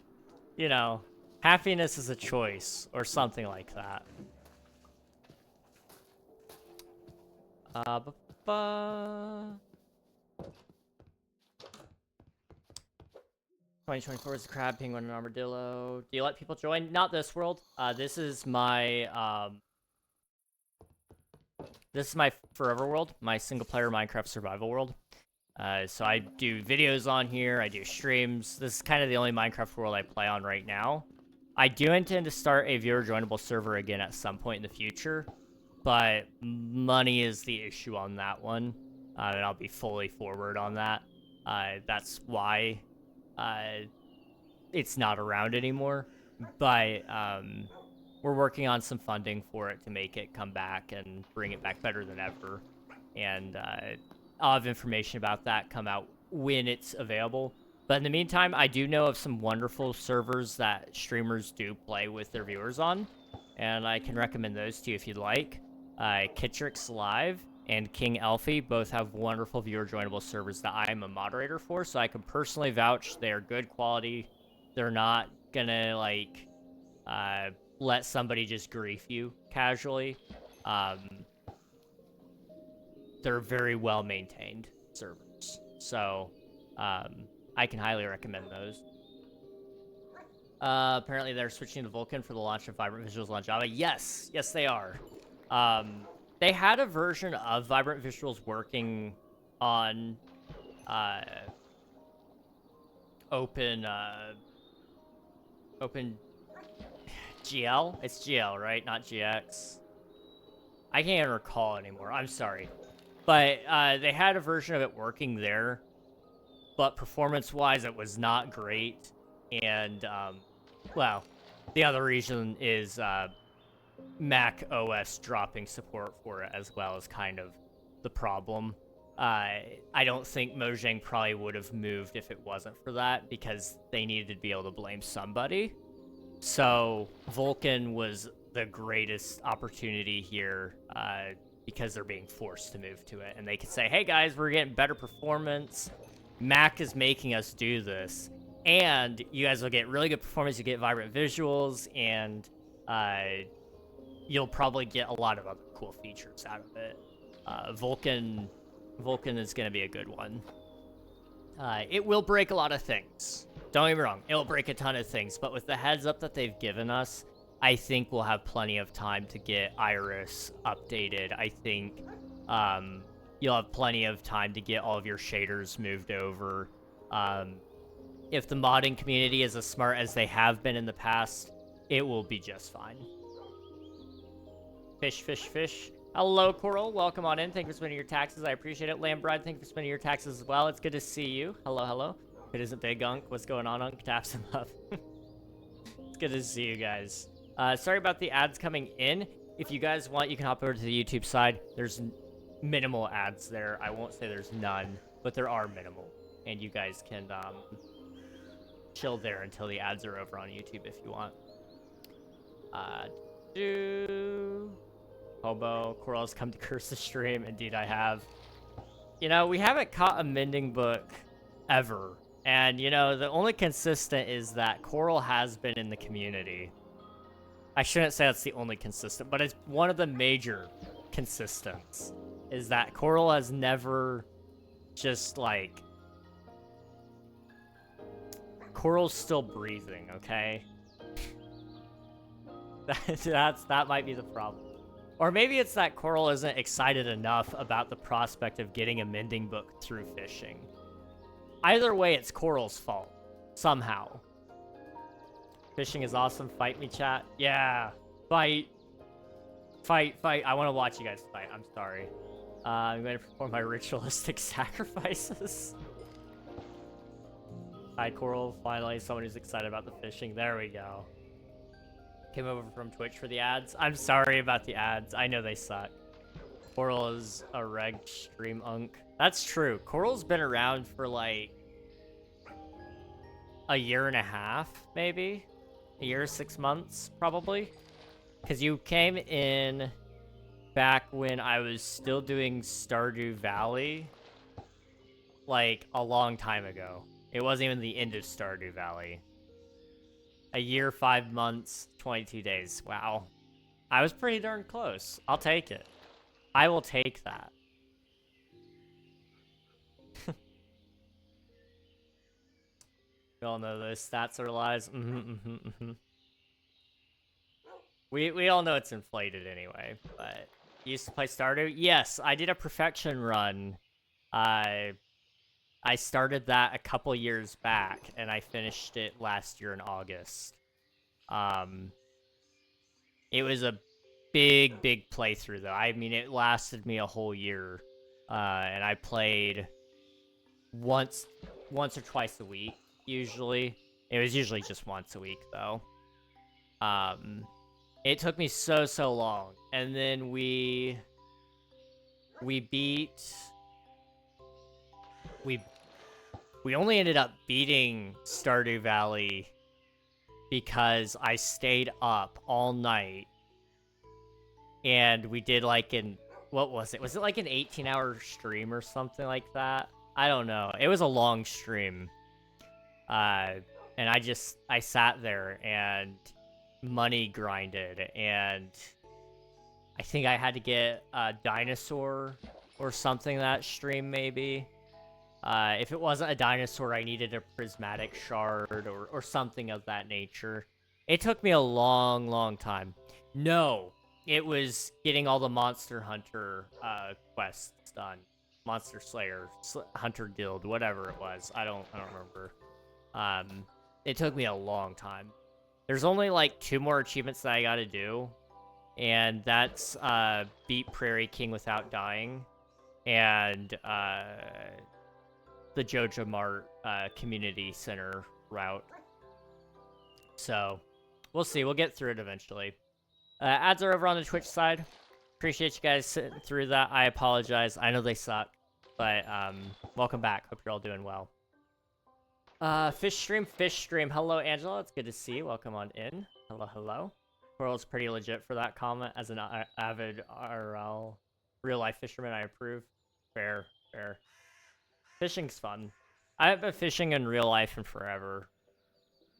you know, happiness is a choice, or something like that. 2024 is a crab, penguin, and armadillo. Do you let people join? Not this world. This is my forever world, my single-player Minecraft survival world. So I do videos on here, I do streams. This is kind of the only Minecraft world I play on right now. I do intend to start a viewer joinable server again at some point in the future, but money is the issue on that one, and I'll be fully forward on that. That's why it's not around anymore, but we're working on some funding for it to make it come back and bring it back better than ever, and I'll have information about that come out when it's available. But in the meantime, I do know of some wonderful servers that streamers do play with their viewers on, and I can recommend those to you if you'd like. Kitrix Live and King Elfie both have wonderful viewer joinable servers that I'm a moderator for, so I can personally vouch they are good quality. They're not gonna, like, let somebody just grief you casually. They're very well maintained servers, so I can highly recommend those. Apparently they're switching to Vulkan for the launch of Vibrant Visuals on Java. Yes, they are. They had a version of Vibrant Visuals working on Open GL. It's GL, right? Not GX. I can't even recall anymore. I'm sorry. But they had a version of it working there, but performance-wise, it was not great. And, well, the other reason is Mac OS dropping support for it as well is kind of the problem. I don't think Mojang probably would have moved if it wasn't for that, because they needed to be able to blame somebody. So Vulkan was the greatest opportunity here, because they're being forced to move to it. And they could say, hey guys, we're getting better performance. Mac is making us do this. And you guys will get really good performance, you get vibrant visuals, and you'll probably get a lot of other cool features out of it. Vulkan is going to be a good one. It will break a lot of things. Don't get me wrong, it'll break a ton of things, but with the heads up that they've given us, I think we'll have plenty of time to get Iris updated. I think you'll have plenty of time to get all of your shaders moved over. If the modding community is as smart as they have been in the past, it will be just fine. Fish. Hello, Coral. Welcome on in. Thank you for spending your taxes. I appreciate it. Lambride, thank you for spending your taxes as well. It's good to see you. Hello. If it isn't Big Unk, what's going on, Unk? Taps him up. It's good to see you guys. Sorry about the ads coming in. If you guys want, you can hop over to the YouTube side. There's minimal ads there. I won't say there's none, but there are minimal. And you guys can chill there until the ads are over on YouTube if you want. Hobo, Coral's come to curse the stream. Indeed, I have. You know, we haven't caught a mending book ever. And, you know, the only consistent is that Coral has been in the community. I shouldn't say that's the only consistent, but it's one of the major consistents. Is that Coral has never just, like... Coral's still breathing, okay? That might be the problem. Or maybe it's that Coral isn't excited enough about the prospect of getting a mending book through fishing. Either way, it's Coral's fault. Somehow. Fishing is awesome. Fight me, chat. Yeah. Fight. I want to watch you guys fight. I'm sorry. I'm going to perform my ritualistic sacrifices. Hi, Coral. Finally, someone who's excited about the fishing. There we go. Came over from Twitch for the ads. I'm sorry about the ads. I know they suck. Coral is a reg stream unk. That's true. Coral's been around for like a year and a half, maybe? A year, 6 months, probably? Because you came in back when I was still doing Stardew Valley, like a long time ago. It wasn't even the end of Stardew Valley. A year, 5 months, 22 days. Wow. I was pretty darn close. I'll take it. I will take that. We all know those stats are lies. We all know it's inflated anyway, but you used to play Stardew? Yes, I did a perfection run I started that a couple years back, and I finished it last year in August. It was a big playthrough, though. I mean, it lasted me a whole year, and I played once or twice a week, usually. It was usually just once a week, though. It took me so long, and then we beat... We only ended up beating Stardew Valley because I stayed up all night, and we did like what was it? Was it like an 18-hour stream or something like that? I don't know. It was a long stream. And I sat there and money grinded, and I think I had to get a dinosaur or something that stream, maybe. If it wasn't a dinosaur, I needed a prismatic shard or something of that nature. It took me a long time. No, it was getting all the Monster Hunter quests done. Monster Slayer, Hunter Guild, whatever it was. I don't remember. It took me a long time. There's only like 2 more achievements that I gotta do, and that's beat Prairie King without dying, and the Jojo Mart community center route. So we'll see. We'll get through it eventually. Ads are over on the Twitch side. Appreciate you guys sitting through that. I apologize. I know they suck, but welcome back. Hope you're all doing well. Fish stream. Hello, Angela. It's good to see you. Welcome on in. Hello. Coral's pretty legit for that comment. As an avid RL real life fisherman, I approve. Fair. Fishing's fun. I haven't been fishing in real life in forever.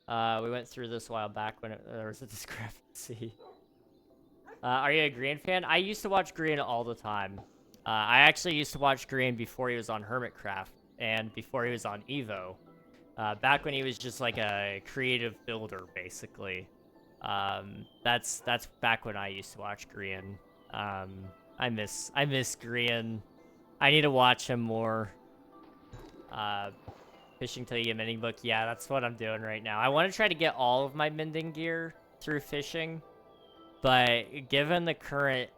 We went through this a while back when there was a discrepancy. Are you a Green fan? I used to watch Green all the time. I actually used to watch Green before he was on Hermitcraft and before he was on Evo. Back when he was just like a creative builder, basically. That's back when I used to watch Green. I miss Green. I need to watch him more. Fishing till you get mending book. Yeah, that's what I'm doing right now. I want to try to get all of my mending gear through fishing, but given the current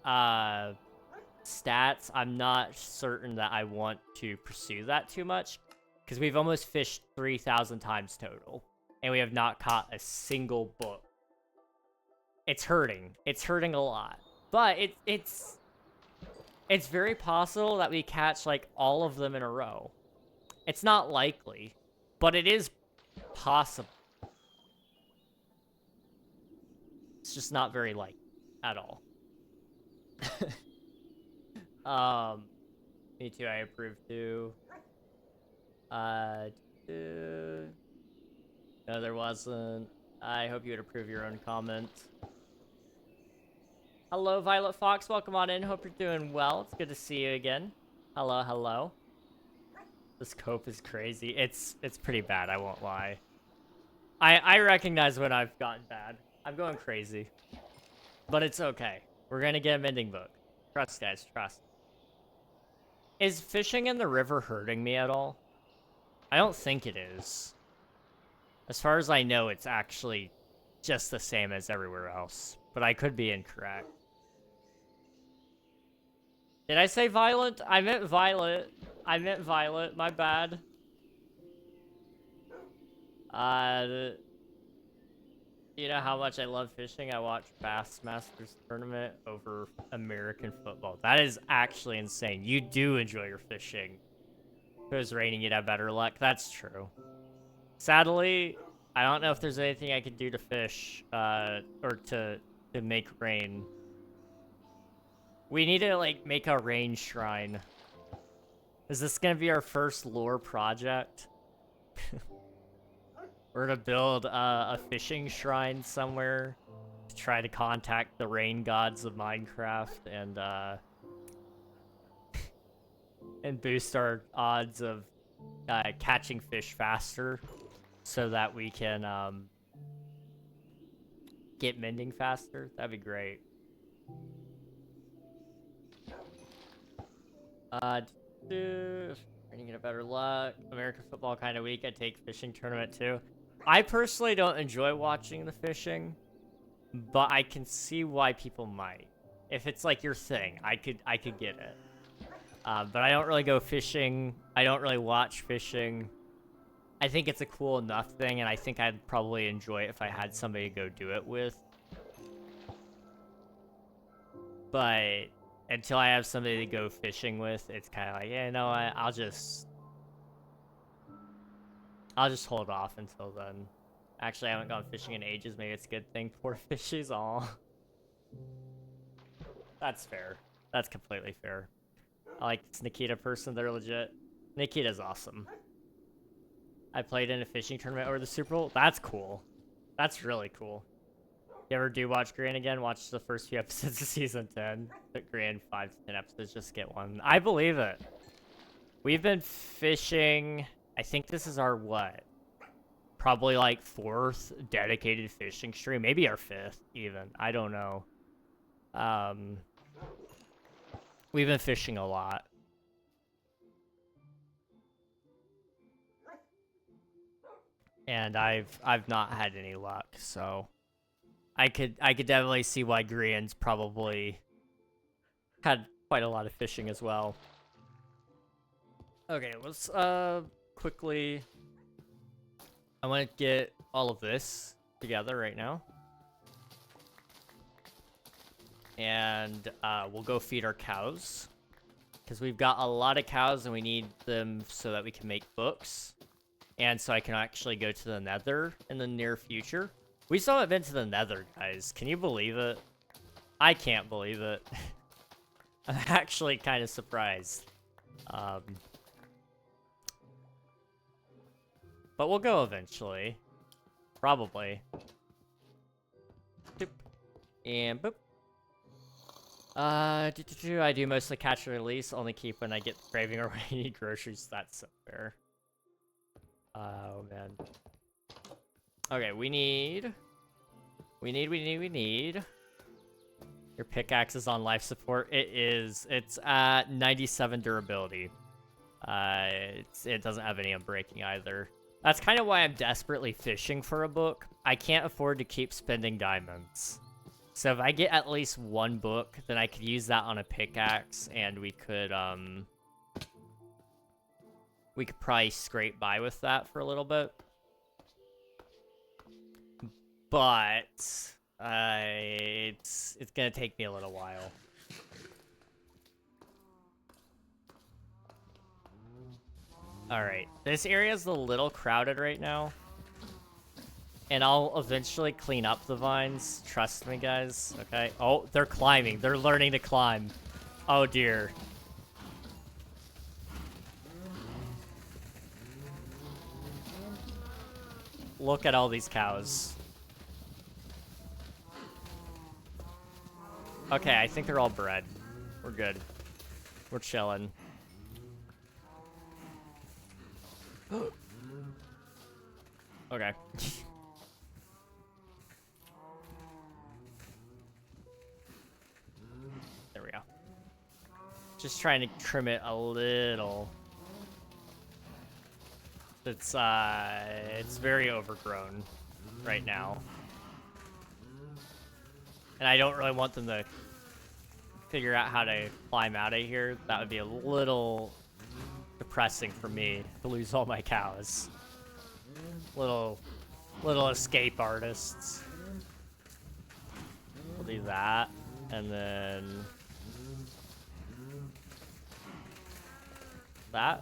stats, I'm not certain that I want to pursue that too much, because we've almost fished 3,000 times total, and we have not caught a single book. It's hurting. It's hurting a lot, but it's very possible that we catch, like, all of them in a row. It's not likely, but it is possible. It's just not very likely at all. Me too, I approve too. No, there wasn't. I hope you would approve your own comment. Hello, Violet Fox. Welcome on in. Hope you're doing well. It's good to see you again. Hello. The scope is crazy. It's pretty bad, I won't lie. I recognize when I've gotten bad. I'm going crazy. But it's okay. We're gonna get a mending book. Trust, guys. Trust. Is fishing in the river hurting me at all? I don't think it is. As far as I know, it's actually just the same as everywhere else. But I could be incorrect. Did I say violent? I meant violet. My bad. You know how much I love fishing? I watch Bassmasters Tournament over American football. That is actually insane. You do enjoy your fishing. If it was raining, you'd have better luck. That's true. Sadly, I don't know if there's anything I could do to fish, or to make rain. We need to, like, make a rain shrine. Is this gonna be our first lore project? We're gonna build a fishing shrine somewhere to try to contact the rain gods of Minecraft and boost our odds of catching fish faster so that we can get mending faster. That'd be great. Trying to get a better luck. American football kind of weak. I take fishing tournament too. I personally don't enjoy watching the fishing, but I can see why people might. If it's like your thing, I could get it. But I don't really go fishing. I don't really watch fishing. I think it's a cool enough thing, and I think I'd probably enjoy it if I had somebody to go do it with. But until I have somebody to go fishing with, it's kind of like, yeah, no, I'll just hold off until then. Actually, I haven't gone fishing in ages. Maybe it's a good thing. Poor fishies all. That's fair. That's completely fair. I like this Nikita person. They're legit. Nikita's awesome. I played in a fishing tournament over the Super Bowl. That's cool. That's really cool. You ever do watch Grand again? Watch the first few episodes of season 10. But Grand 5 to 10 episodes, just get one. I believe it. We've been fishing. I think this is our what? Probably like 4th dedicated fishing stream. Maybe our 5th even. I don't know. We've been fishing a lot. And I've not had any luck, so I could definitely see why Grian's probably had quite a lot of fishing as well. Okay, let's quickly, I want to get all of this together right now. And we'll go feed our cows, because we've got a lot of cows and we need them so that we can make books. And so I can actually go to the Nether in the near future. We still haven't been to the Nether, guys. Can you believe it? I can't believe it. I'm actually kind of surprised. But we'll go eventually. Probably. Boop. And boop. I do mostly catch and release. Only keep when I get craving or when I need groceries. That's so fair. Oh, man. Okay, we need... Your pickaxe is on life support. It is. It's at 97 durability. It doesn't have any unbreaking either. That's kind of why I'm desperately fishing for a book. I can't afford to keep spending diamonds. So if I get at least one book, then I could use that on a pickaxe, and we could probably scrape by with that for a little bit. But it's gonna take me a little while. All right, this area is a little crowded right now, and I'll eventually clean up the vines. Trust me, guys. Okay. Oh, they're climbing. They're learning to climb. Oh dear. Look at all these cows. Okay, I think they're all bred. We're good. We're chilling. Okay. There we go. Just trying to trim it a little. It's very overgrown right now. And I don't really want them to figure out how to climb out of here. That would be a little depressing for me to lose all my cows. Little escape artists. We'll do that, and then that.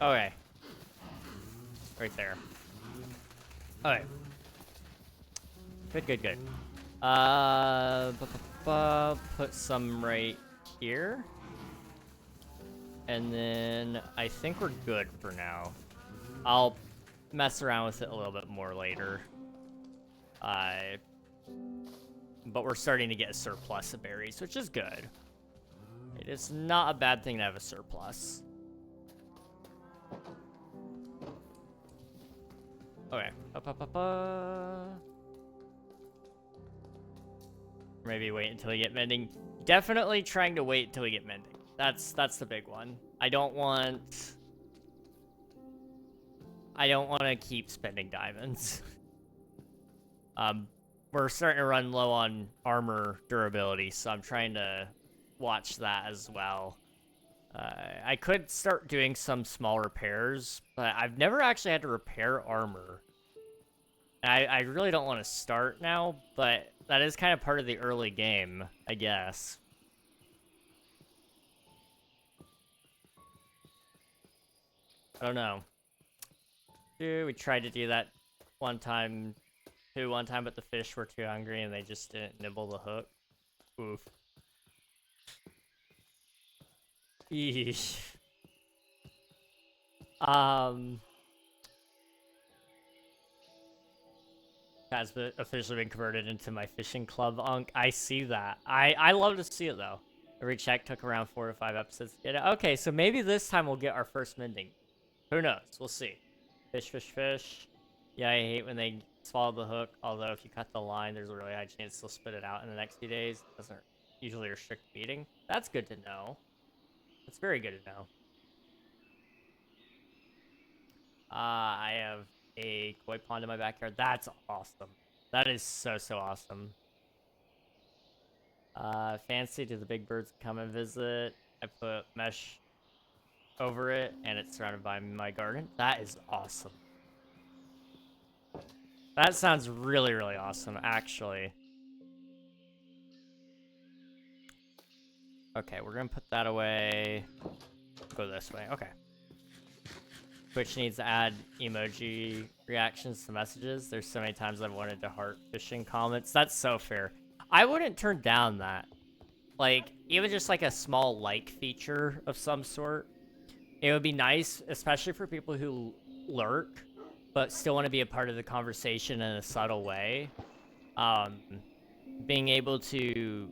Okay. Right there. Okay. Good. Put some right here. And then I think we're good for now. I'll mess around with it a little bit more later. But we're starting to get a surplus of berries, which is good. It is not a bad thing to have a surplus. Okay. Maybe wait until we get mending. Definitely trying to wait until we get mending. That's the big one. I don't want to keep spending diamonds. We're starting to run low on armor durability, so I'm trying to watch that as well. I could start doing some small repairs, but I've never actually had to repair armor. I really don't want to start now, but that is kind of part of the early game, I guess. I don't know. Dude, we tried to do that one time, but the fish were too hungry and they just didn't nibble the hook. Oof. Eesh. Has officially been converted into my fishing club, Unk. I see that. I love to see it, though. Every check took around 4 to 5 episodes to get it. Okay, so maybe this time we'll get our first mending. Who knows? We'll see. Fish, fish, fish. Yeah, I hate when they swallow the hook, although if you cut the line, there's a really high chance they'll spit it out in the next few days. It doesn't usually restrict feeding. That's good to know. That's very good to know. I have a koi pond in my backyard. That's awesome. That is so awesome. Fancy do the big birds come and visit. I put mesh over it and it's surrounded by my garden. That is awesome. That sounds really awesome, actually. Okay, we're gonna put that away. Go this way. Okay. Twitch needs to add emoji reactions to messages. There's so many times I've wanted to heart fishing comments. That's so fair. I wouldn't turn down that. Like, even just like a small like feature of some sort. It would be nice, especially for people who lurk, but still want to be a part of the conversation in a subtle way. Being able to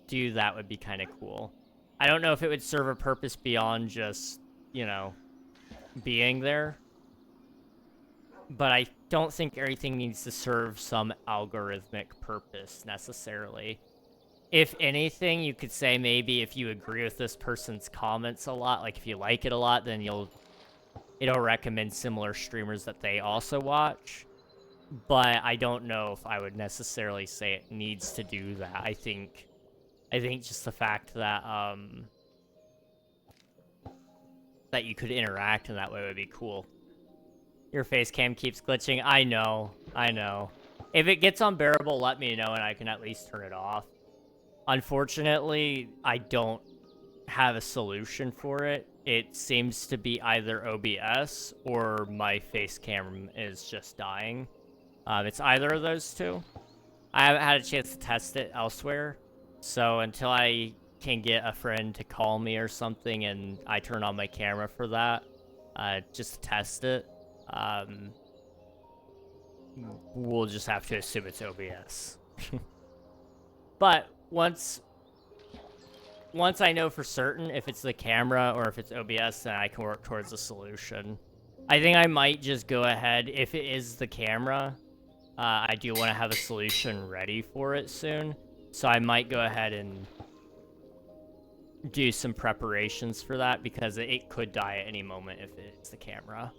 do that would be kind of cool. I don't know if it would serve a purpose beyond just, you know, being there, but I don't think everything needs to serve some algorithmic purpose necessarily. If anything, you could say maybe if you agree with this person's comments a lot, like if you like it a lot, then it'll recommend similar streamers that they also watch. But I don't know if I would necessarily say it needs to do that. I think just the fact that that you could interact in that way would be cool. Your face cam keeps glitching. I know. If it gets unbearable, let me know and I can at least turn it off. Unfortunately, I don't have a solution for it. It seems to be either OBS or my face cam is just dying. It's either of those two. I haven't had a chance to test it elsewhere. So until I can get a friend to call me or something and I turn on my camera for that, just to test it, we'll just have to assume it's OBS. But once I know for certain if it's the camera or if it's OBS, then I can work towards a solution. I think I might just go ahead, if it is the camera, I do want to have a solution ready for it soon. So I might go ahead and do some preparations for that because it could die at any moment if it's the camera.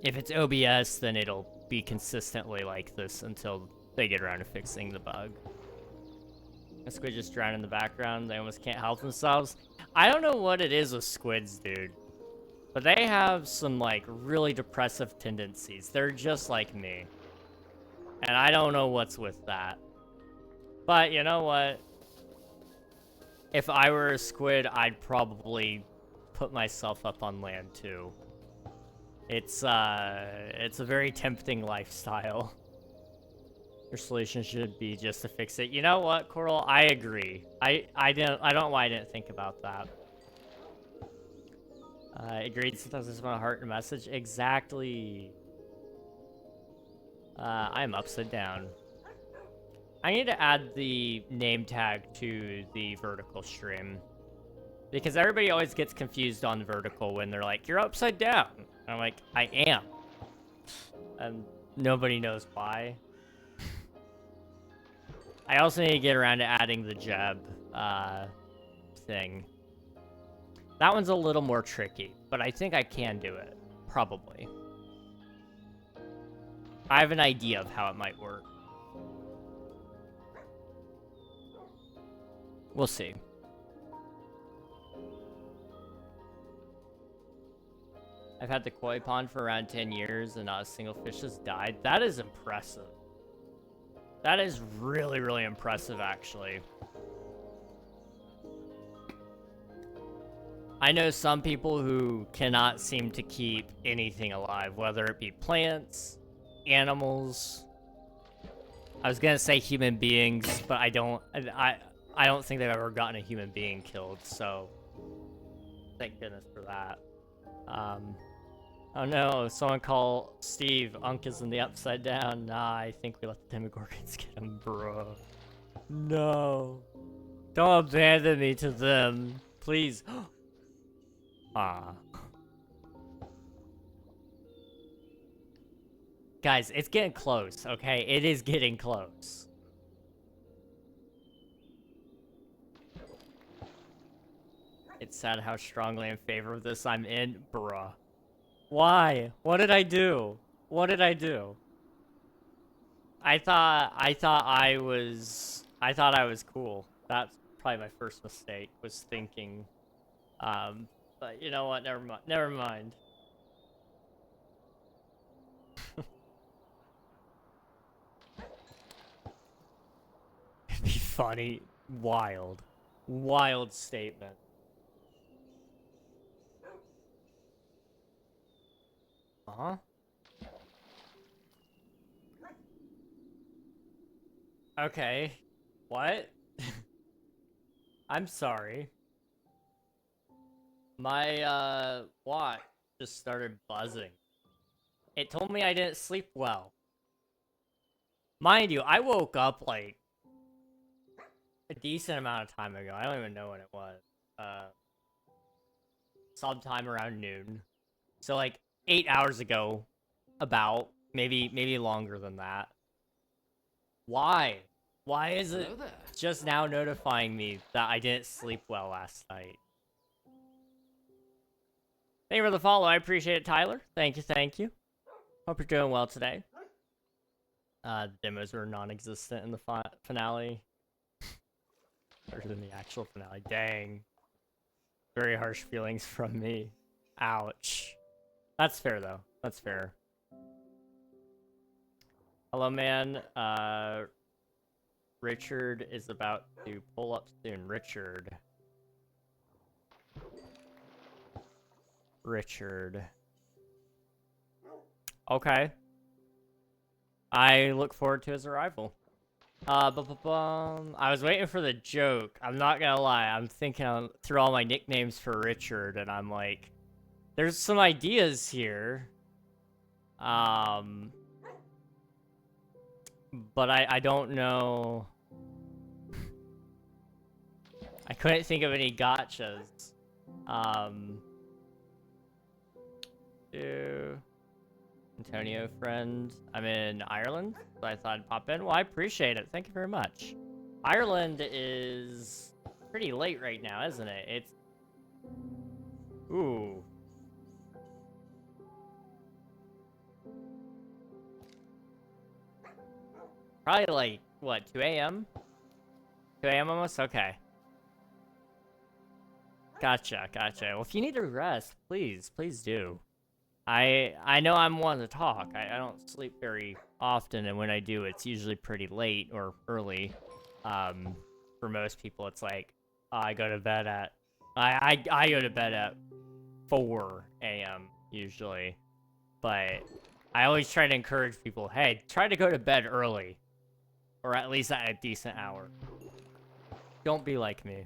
If it's OBS, then it'll be consistently like this until they get around to fixing the bug. A squid just drowned in the background. They almost can't help themselves. I don't know what it is with squids, dude. But they have some, like, really depressive tendencies. They're just like me. And I don't know what's with that. But you know what? If I were a squid, I'd probably put myself up on land too. It's a very tempting lifestyle. Your solution should be just to fix it. You know what, Coral? I agree. I don't know why I didn't think about that. Agreed. Sometimes I just want to heart a message. Exactly. I'm upside down. I need to add the name tag to the vertical stream. Because everybody always gets confused on vertical when they're like, you're upside down. And I'm like, I am. And nobody knows why. I also need to get around to adding the Jeb thing. That one's a little more tricky, but I think I can do it. Probably. I have an idea of how it might work. We'll see. I've had the koi pond for around 10 years and not a single fish has died. That is impressive. That is really, really impressive, actually. I know some people who cannot seem to keep anything alive, whether it be plants, animals. I was gonna say human beings, but I don't think they've ever gotten a human being killed, so thank goodness for that. Oh no, someone call Steve. Unk is in the upside down. Nah, I think we let the Demogorgons get him, bro. No. Don't abandon me to them. Please. Ah. Guys, it's getting close, okay? It is getting close. It's sad how strongly in favor of this I'm in. Bruh. Why? What did I do? What did I do? I thought I was cool. That's probably my first mistake, was thinking. But you know what? Never mind. It'd be funny. Wild. Wild statement. Huh? Okay. What? I'm sorry. My, watch just started buzzing. It told me I didn't sleep well. Mind you, I woke up, like, a decent amount of time ago. I don't even know when it was. Sometime around noon. So, like, 8 hours ago. About. Maybe longer than that. Why? Why is it just now notifying me that I didn't sleep well last night? Thank you for the follow. I appreciate it, Tyler. Thank you. Hope you're doing well today. Demos were non-existent in the finale. Better than the actual finale. Dang. Very harsh feelings from me. Ouch. That's fair, though. That's fair. Hello, man. Richard is about to pull up soon. Richard. Okay. I look forward to his arrival. I was waiting for the joke. I'm not gonna lie. I'm thinking through all my nicknames for Richard, and I'm like, there's some ideas here. But I don't know. I couldn't think of any gotchas. Antonio, friend. I'm in Ireland, so I thought I'd pop in. Well, I appreciate it. Thank you very much. Ireland is pretty late right now, isn't it? It's... Ooh. Probably like, what, 2 a.m.? 2 a.m. almost? Okay. Gotcha. Well, if you need to rest, please do. I know I'm one to talk. I don't sleep very often, and when I do, it's usually pretty late or early. For most people, it's like, I go to bed at... I go to bed at 4 a.m. usually. But I always try to encourage people, hey, try to go to bed early. Or at least at a decent hour. Don't be like me.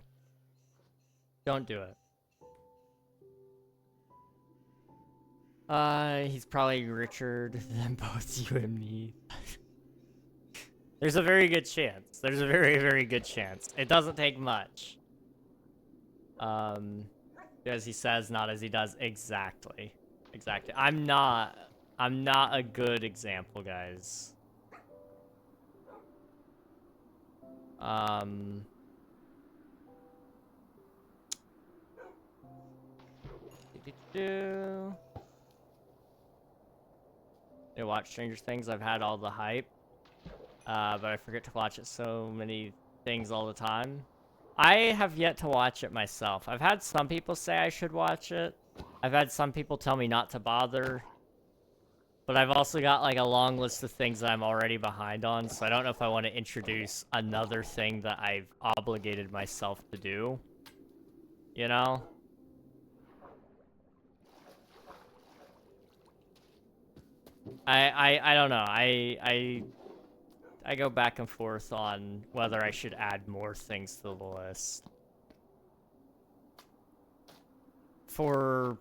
Don't do it. He's probably richer than both you and me. There's a very good chance. There's a very, very good chance. It doesn't take much. As he says, not as he does. Exactly. I'm not a good example, guys. Um... I watch Stranger Things. I've had all the hype, but I forget to watch it so many things all the time. I have yet to watch it myself. I've had some people say I should watch it. I've had some people tell me not to bother. But I've also got like a long list of things that I'm already behind on, so I don't know if I want to introduce another thing that I've obligated myself to do. You know? I don't know. I go back and forth on whether I should add more things to the list. For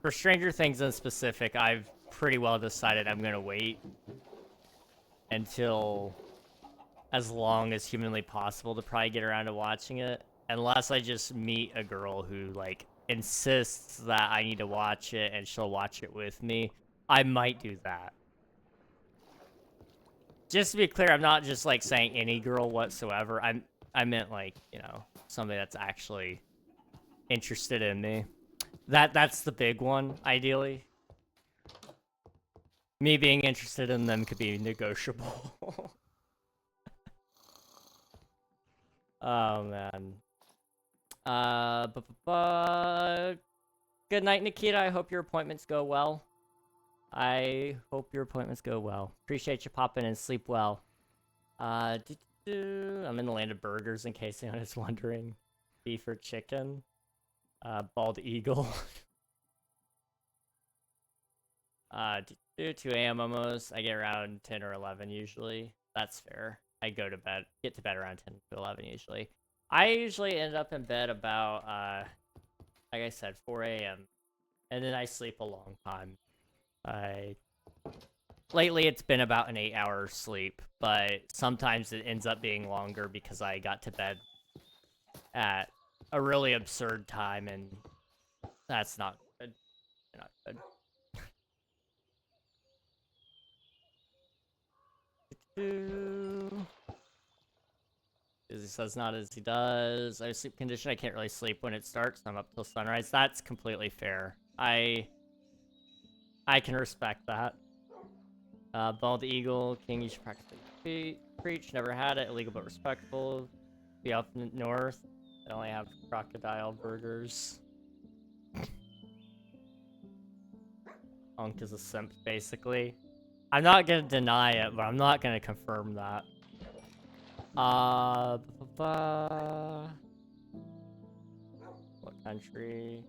Stranger Things in specific, I've pretty well decided I'm gonna wait until as long as humanly possible to probably get around to watching it. Unless I just meet a girl who, like, insists that I need to watch it and she'll watch it with me, I might do that. Just to be clear, I'm not just, like, saying any girl whatsoever. I meant, like, you know, somebody that's actually interested in me. That's the big one, ideally. Me being interested in them could be negotiable. Oh, man. Good night, Nikita. I hope your appointments go well. I hope your appointments go well. Appreciate you popping in. Sleep well. I'm in the land of burgers, in case anyone is wondering. Beef or chicken? Bald eagle. 2 a.m. almost. I get around 10 or 11 usually. That's fair. I go to bed, get to bed around 10 to 11 usually. I usually end up in bed about, like I said, 4 a.m. And then I sleep a long time. Lately it's been about an 8-hour sleep, but sometimes it ends up being longer because I got to bed at a really absurd time, and that's not good. Not good. He says not as he does. I have sleep condition. I can't really sleep when it starts. I'm up till sunrise. That's completely fair. I can respect that. Bald eagle, king, you should practice preach. Never had it. Illegal but respectable. Be up north. I only have crocodile burgers. Unk is a simp, basically. I'm not gonna deny it, but I'm not gonna confirm that. What country?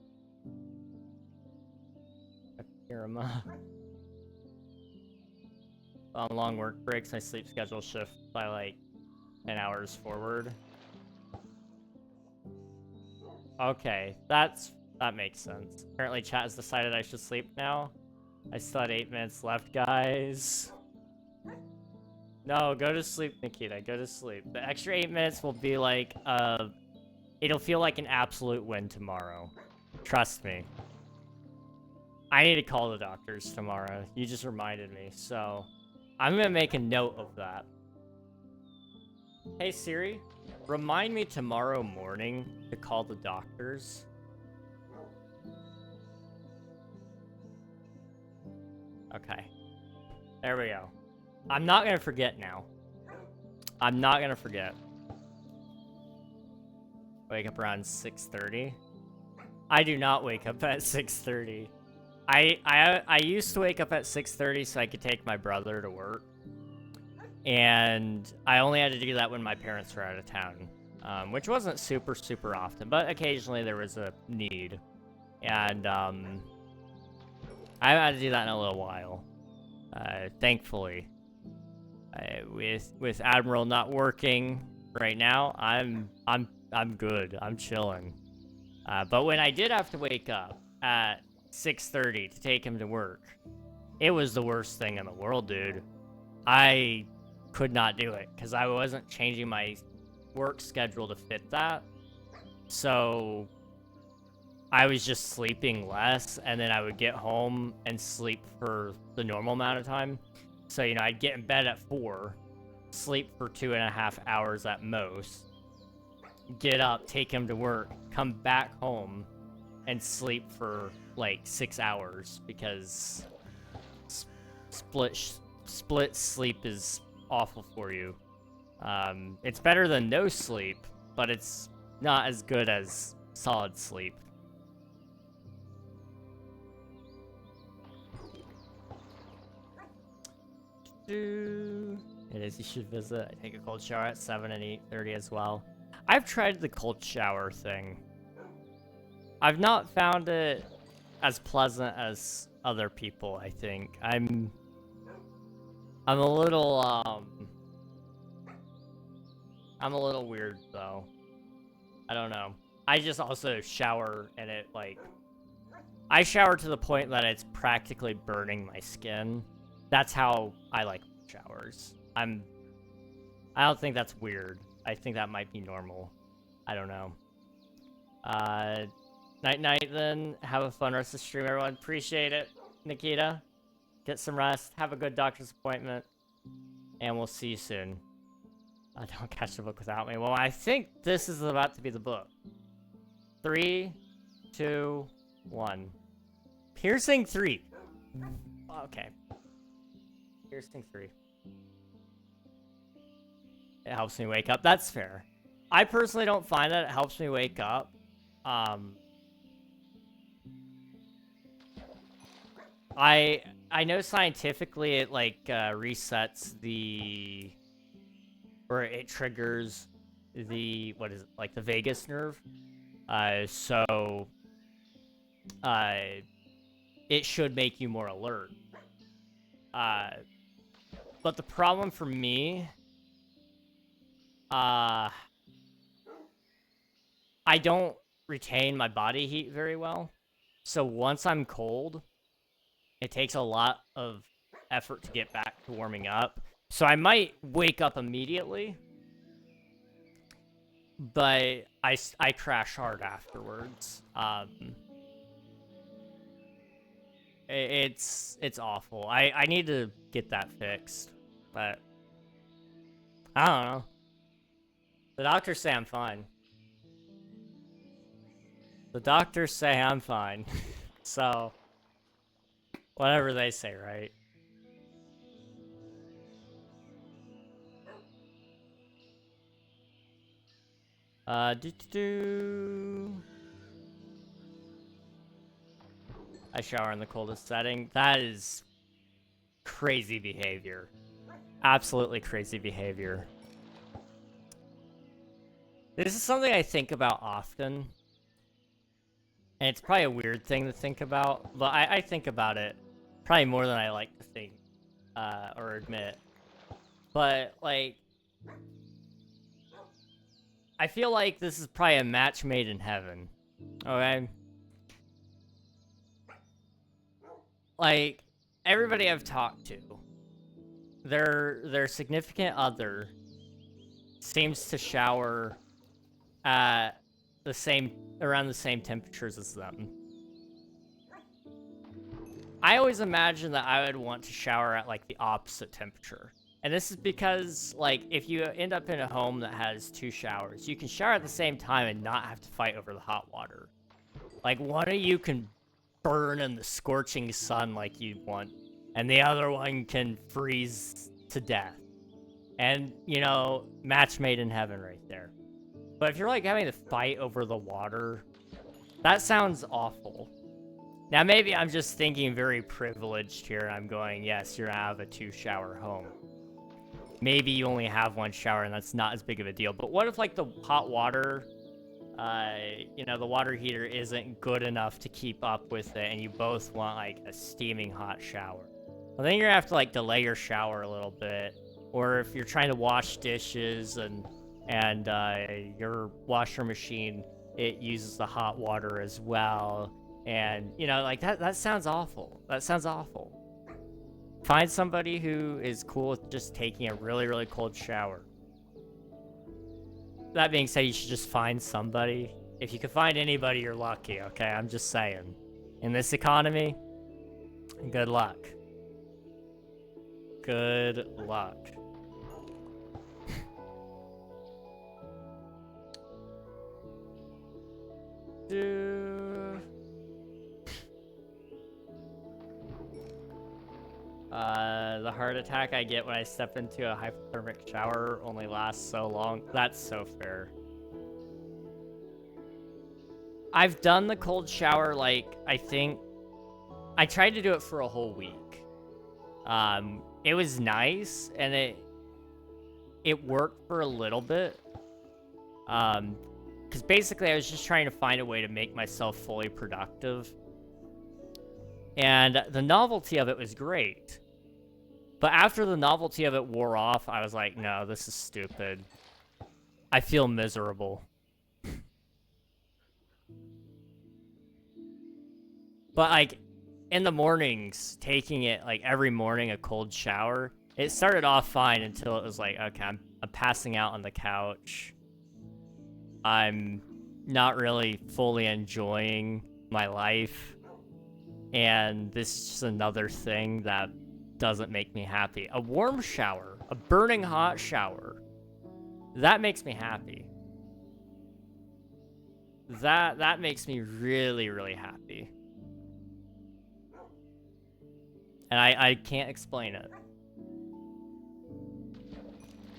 Irma. On long work breaks, my sleep schedule shifts by like 10 hours forward. Okay, that makes sense. Apparently chat has decided I should sleep now. I still had 8 minutes left, guys. No, go to sleep, Nikita. Go to sleep. The extra 8 minutes will be like, it'll feel like an absolute win tomorrow. Trust me. I need to call the doctors tomorrow. You just reminded me, so I'm gonna make a note of that. Hey, Siri, remind me tomorrow morning to call the doctors. Okay. There we go. I'm not gonna forget now. I'm not gonna forget. Wake up around 6:30. I do not wake up at 6:30. I used to wake up at 6:30 so I could take my brother to work. And I only had to do that when my parents were out of town. Which wasn't super, super often, but occasionally there was a need. And, I haven't had to do that in a little while. Thankfully. With Admiral not working right now, I'm good. I'm chilling. But when I did have to wake up at 6:30 to take him to work, it was the worst thing in the world, dude. I could not do it because I wasn't changing my work schedule to fit that. So I was just sleeping less, and then I would get home and sleep for the normal amount of time. So, you know, I'd get in bed at 4, sleep for 2.5 hours at most, get up, take him to work, come back home, and sleep for like 6 hours because split sleep is awful for you. It's better than no sleep, but it's not as good as solid sleep. It is, you should visit. I take a cold shower at 7 and 8:30 as well. I've tried the cold shower thing. I've not found it as pleasant as other people, I think. I'm a little, I'm a little weird, though. I don't know. I just also shower, and it, like... I shower to the point that it's practically burning my skin. That's how I like showers. I don't think that's weird. I think that might be normal. I don't know. Night-night, then. Have a fun rest of the stream, everyone. Appreciate it, Nikita. Get some rest. Have a good doctor's appointment. And we'll see you soon. Don't catch the book without me. Well, I think this is about to be the book. 3, 2, 1. Piercing 3. Okay. Piercing 3. It helps me wake up. That's fair. I personally don't find that it helps me wake up. I know scientifically it like resets the, or it triggers the, what is it, like the vagus nerve. So it should make you more alert. But the problem for me, I don't retain my body heat very well. So once I'm cold, it takes a lot of effort to get back to warming up. So I might wake up immediately, but I crash hard afterwards. It's awful. I need to get that fixed, but I don't know. The doctors say I'm fine. The doctors say I'm fine. So, whatever they say, right? I shower in the coldest setting. That is crazy behavior. Absolutely crazy behavior. This is something I think about often. And it's probably a weird thing to think about, but I think about it probably more than I like to think, or admit. But, like, I feel like this is probably a match made in heaven, okay? Like, everybody I've talked to, their significant other seems to shower at around the same temperatures as them. I always imagine that I would want to shower at like the opposite temperature. And this is because, like, if you end up in a home that has 2 showers, you can shower at the same time and not have to fight over the hot water. Like, one of you can burn in the scorching sun like you'd want, and the other one can freeze to death. And, you know, match made in heaven right there. But if you're, like, having to fight over the water, that sounds awful. Now, maybe I'm just thinking very privileged here, and I'm going, yes, you're gonna have a 2-shower home. Maybe you only have 1 shower, and that's not as big of a deal. But what if, like, the hot water, you know, the water heater isn't good enough to keep up with it, and you both want, like, a steaming hot shower? Well, then you're gonna have to, like, delay your shower a little bit. Or if you're trying to wash dishes and your washer machine, it uses the hot water as well. And, you know, like, that sounds awful. That sounds awful. Find somebody who is cool with just taking a really, really cold shower. That being said, you should just find somebody. If you can find anybody, you're lucky, okay? I'm just saying. In this economy, good luck. Good luck. The heart attack I get when I step into a hypothermic shower only lasts so long. That's so fair. I've done the cold shower, like, I think... I tried to do it for a whole week. It was nice, and it worked for a little bit. Because basically I was just trying to find a way to make myself fully productive. And the novelty of it was great. But after the novelty of it wore off, I was like, no, this is stupid. I feel miserable. But, like, in the mornings, taking it, like, every morning, a cold shower, it started off fine until it was like, okay, I'm passing out on the couch. I'm not really fully enjoying my life. And this is just another thing that doesn't make me happy. A warm shower, a burning hot shower, that makes me happy. That makes me really, really happy. And I can't explain it.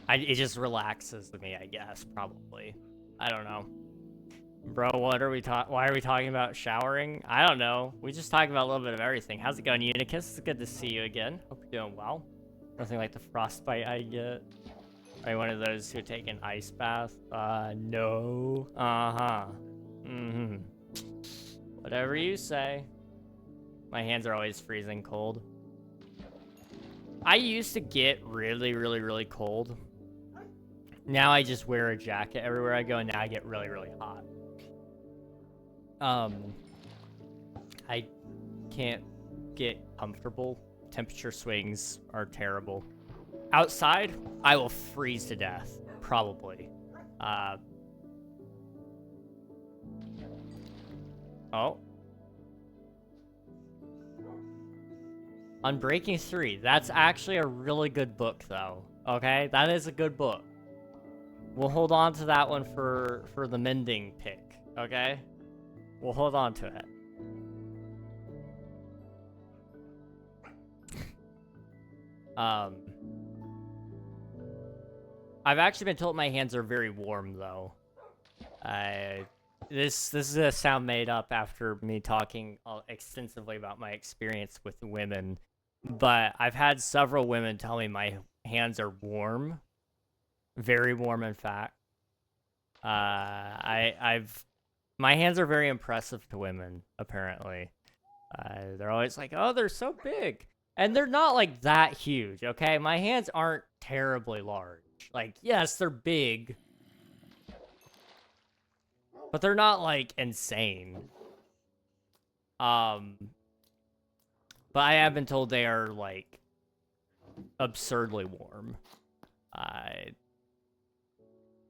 It just relaxes me, I guess, probably. I don't know. Bro, why are we talking about showering? I don't know. We just talking about a little bit of everything. How's it going, Unicus? It's good to see you again. Hope you're doing well. Nothing like the frostbite I get. Are you one of those who take an ice bath? No. Uh-huh. Mm-hmm. Whatever you say. My hands are always freezing cold. I used to get really, really, really cold. Now I just wear a jacket everywhere I go, and now I get really, really hot. I can't get comfortable. Temperature swings are terrible. Outside, I will freeze to death, probably. Oh. Unbreaking 3. That's actually a really good book, though. Okay? That is a good book. We'll hold on to that one for the mending pick. Okay? We'll hold on to it. I've actually been told my hands are very warm, though. This is a sound made up after me talking extensively about my experience with women. But I've had several women tell me my hands are warm. Very warm, in fact. My hands are very impressive to women, apparently. They're always like, oh, they're so big. And they're not, like, that huge, okay? My hands aren't terribly large. Like, yes, they're big. But they're not, like, insane. But I have been told they are, like, absurdly warm.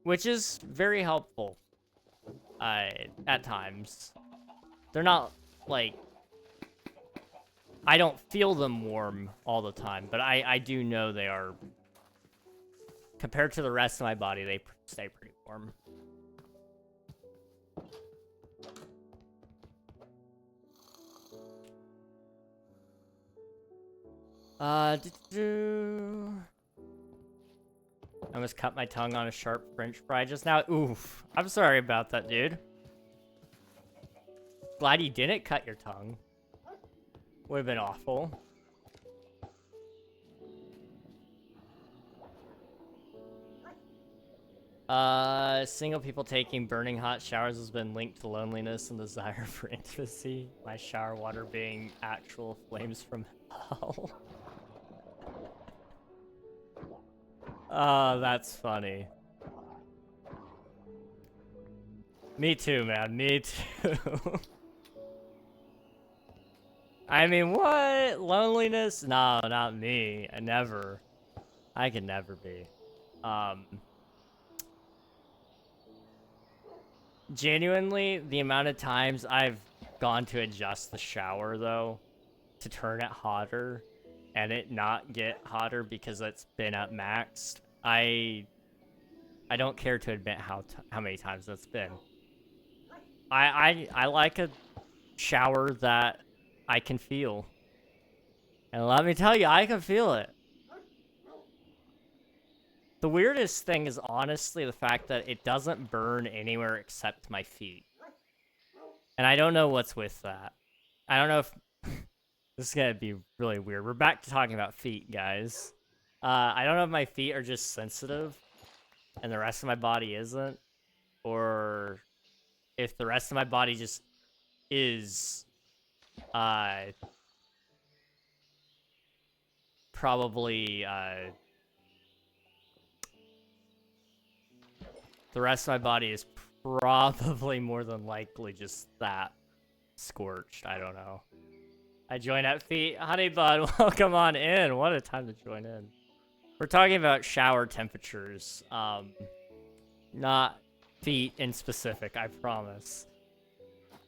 Which is very helpful. At times. They're not, like... I don't feel them warm all the time, but I do know they are... Compared to the rest of my body, they stay pretty warm. I almost cut my tongue on a sharp French fry just now. Oof. I'm sorry about that, dude. Glad you didn't cut your tongue. Would have been awful. Single people taking burning hot showers has been linked to loneliness and desire for intimacy. My shower water being actual flames from hell. Oh, that's funny. Me too, man. Me too. I mean, what? Loneliness? No, not me. I never. I could never be. Genuinely, the amount of times I've gone to adjust the shower, though, to turn it hotter, and it not get hotter because it's been at max, I don't care to admit how many times that's been. I like a shower that I can feel. And let me tell you, I can feel it. The weirdest thing is honestly the fact that it doesn't burn anywhere except my feet. And I don't know what's with that. I don't know if... This is gonna be really weird. We're back to talking about feet, guys. I don't know if my feet are just sensitive and the rest of my body isn't. Or if the rest of my body just is... probably... the rest of my body is probably more than likely just that scorched. I don't know. I join at feet. Honey bud, welcome on in. What a time to join in. We're talking about shower temperatures. Not feet in specific, I promise.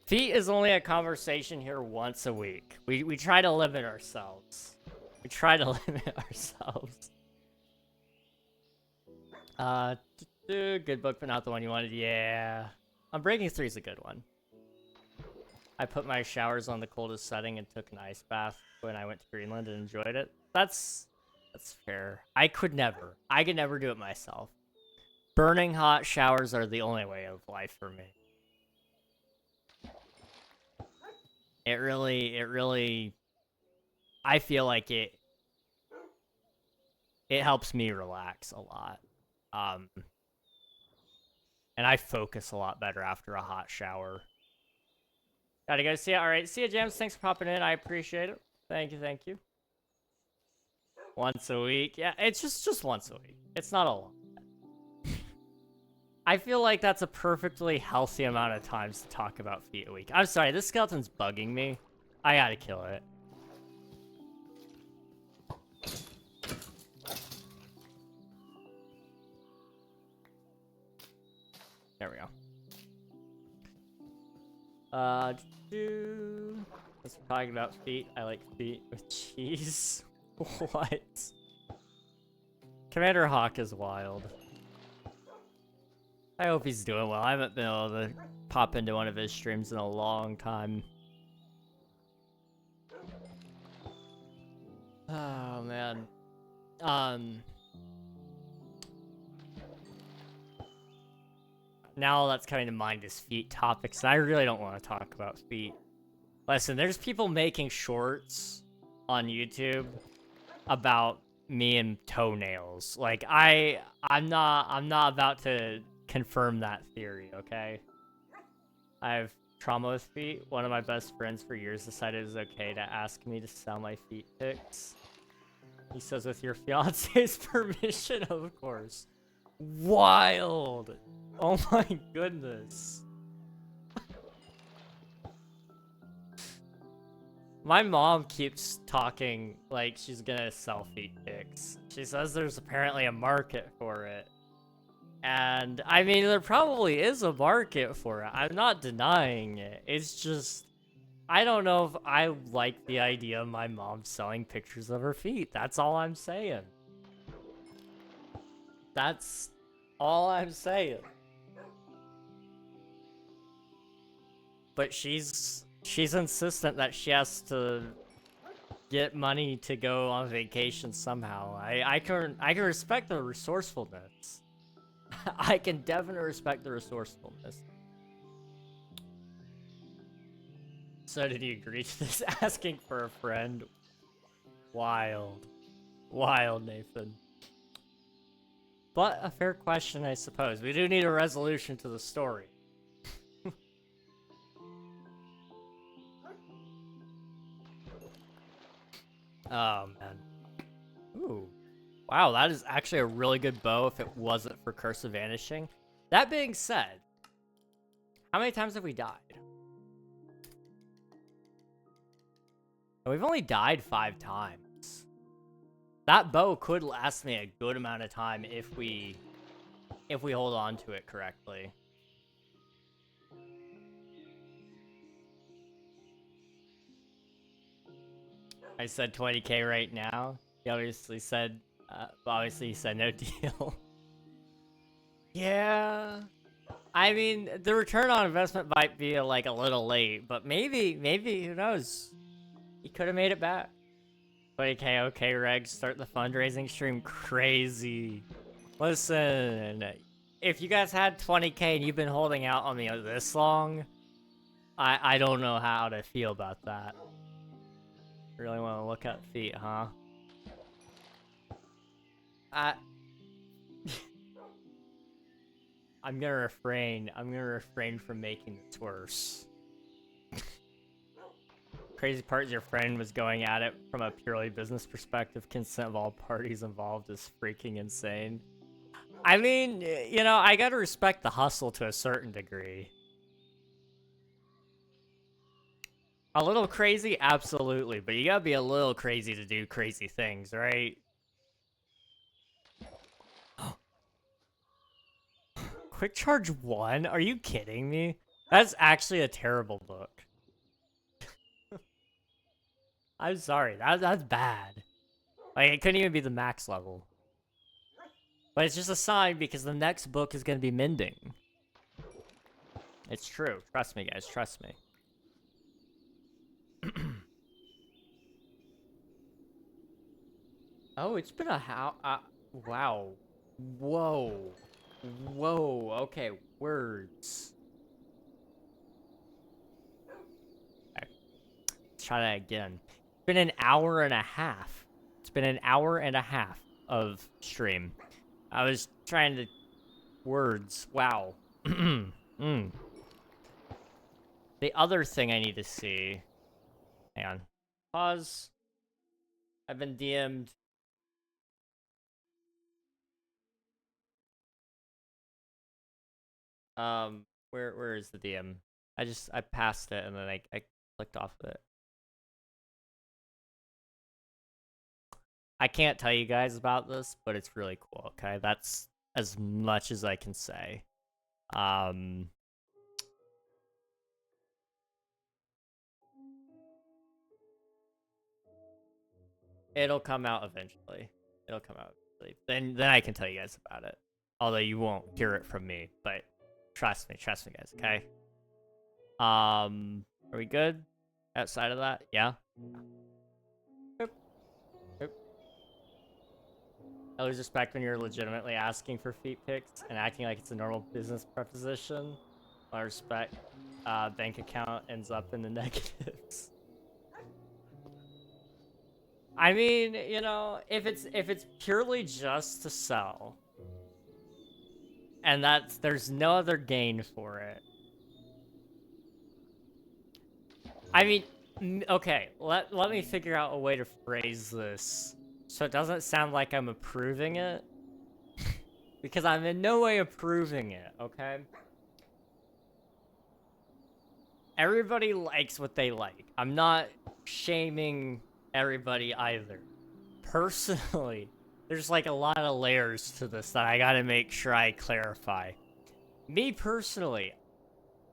Feet is only a conversation here once a week. We try to limit ourselves. We try to limit ourselves. Good book, but not the one you wanted. Yeah. Unbreaking 3 is a good one. I put my showers on the coldest setting and took an ice bath when I went to Greenland and enjoyed it. That's fair. I could never do it myself. Burning hot showers are the only way of life for me. It really, I feel like it helps me relax a lot. And I focus a lot better after a hot shower. Gotta go see it. All right, see ya, Jams. Thanks for popping in. I appreciate it. Thank you. Once a week. Yeah, it's just once a week. It's not a lot. I feel like that's a perfectly healthy amount of times to talk about feet a week. I'm sorry, this skeleton's bugging me. I gotta kill it. There we go. Let's talking about feet. I like feet with cheese. What? Commander Hawk is wild. I hope he's doing well. I haven't been able to pop into one of his streams in a long time. Oh, man. Now all that's coming to mind is feet topics, and I really don't want to talk about feet. Listen, there's people making shorts on YouTube about me and toenails. Like, I'm not about to confirm that theory, okay? I have trauma with feet. One of my best friends for years decided it was okay to ask me to sell my feet pics. He says, with your fiance's permission, of course. Wild! Oh my goodness. My mom keeps talking like she's gonna sell feet pics. She says there's apparently a market for it. And, I mean, there probably is a market for it. I'm not denying it. It's just, I don't know if I like the idea of my mom selling pictures of her feet. That's all I'm saying. That's all I'm saying. But she's insistent that she has to get money to go on vacation somehow. I can respect the resourcefulness. I can definitely respect the resourcefulness. So did he agree to this? Asking for a friend? Wild. Wild, Nathan. But a fair question, I suppose. We do need a resolution to the story. Oh, man. Ooh. Wow, that is actually a really good bow if it wasn't for Curse of Vanishing. That being said, how many times have we died? We've only died 5 times. That bow could last me a good amount of time if we hold on to it correctly. I said 20k right now. He obviously said he said no deal. Yeah. I mean, the return on investment might be like a little late, but maybe, who knows? He could have made it back. But okay, Reg, start the fundraising stream. Crazy. Listen, if you guys had 20K and you've been holding out on me this long, I don't know how to feel about that. Really want to look up feet, huh? I'm gonna refrain from making this worse. Crazy part is your friend was going at it from a purely business perspective. Consent of all parties involved is freaking insane. I mean, you know, I gotta respect the hustle to a certain degree. A little crazy? Absolutely. But you gotta be a little crazy to do crazy things, right? Quick Charge 1? Are you kidding me? That's actually a terrible book. I'm sorry. That's bad. Like, it couldn't even be the max level. But it's just a sign because the next book is going to be Mending. It's true. Trust me, guys. Trust me. Oh, it's been a wow. Whoa. Whoa. Okay, words. Okay. Let's try that again. It's been an hour and a half. It's been an hour and a half of stream. I was trying to... Words. Wow. The other thing I need to see... Hang on. Pause. I've been DM'd. Where is the DM? I passed it and then I clicked off of it. I can't tell you guys about this, but it's really cool, okay? That's as much as I can say. It'll come out eventually. It'll come out eventually. Then I can tell you guys about it. Although you won't hear it from me, but trust me, guys, okay? Are we good? Outside of that? Yeah? Oop. Oop. I lose respect when you're legitimately asking for feet pics and acting like it's a normal business proposition. I respect, bank account ends up in the negatives. I mean, you know, if it's purely just to sell, and there's no other gain for it. I mean, okay, let me figure out a way to phrase this so it doesn't sound like I'm approving it. Because I'm in no way approving it, okay? Everybody likes what they like. I'm not shaming everybody either. Personally, there's like a lot of layers to this that I gotta make sure I clarify. Me personally,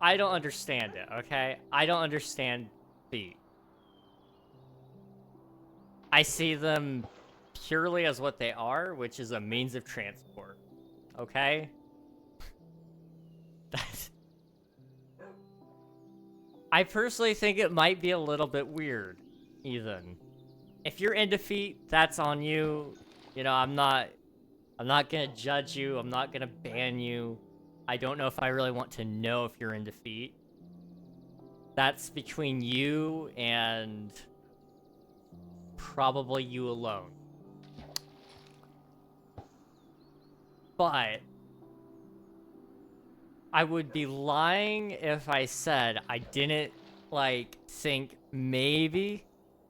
I don't understand it, okay? I don't understand feet. I see them purely as what they are, which is a means of transport, okay? I personally think it might be a little bit weird, even. If you're into feet, that's on you. You know, I'm not gonna judge you. I'm not gonna ban you. I don't know if I really want to know if you're into feet. That's between you and probably you alone. But I would be lying if I said I didn't, like, think maybe,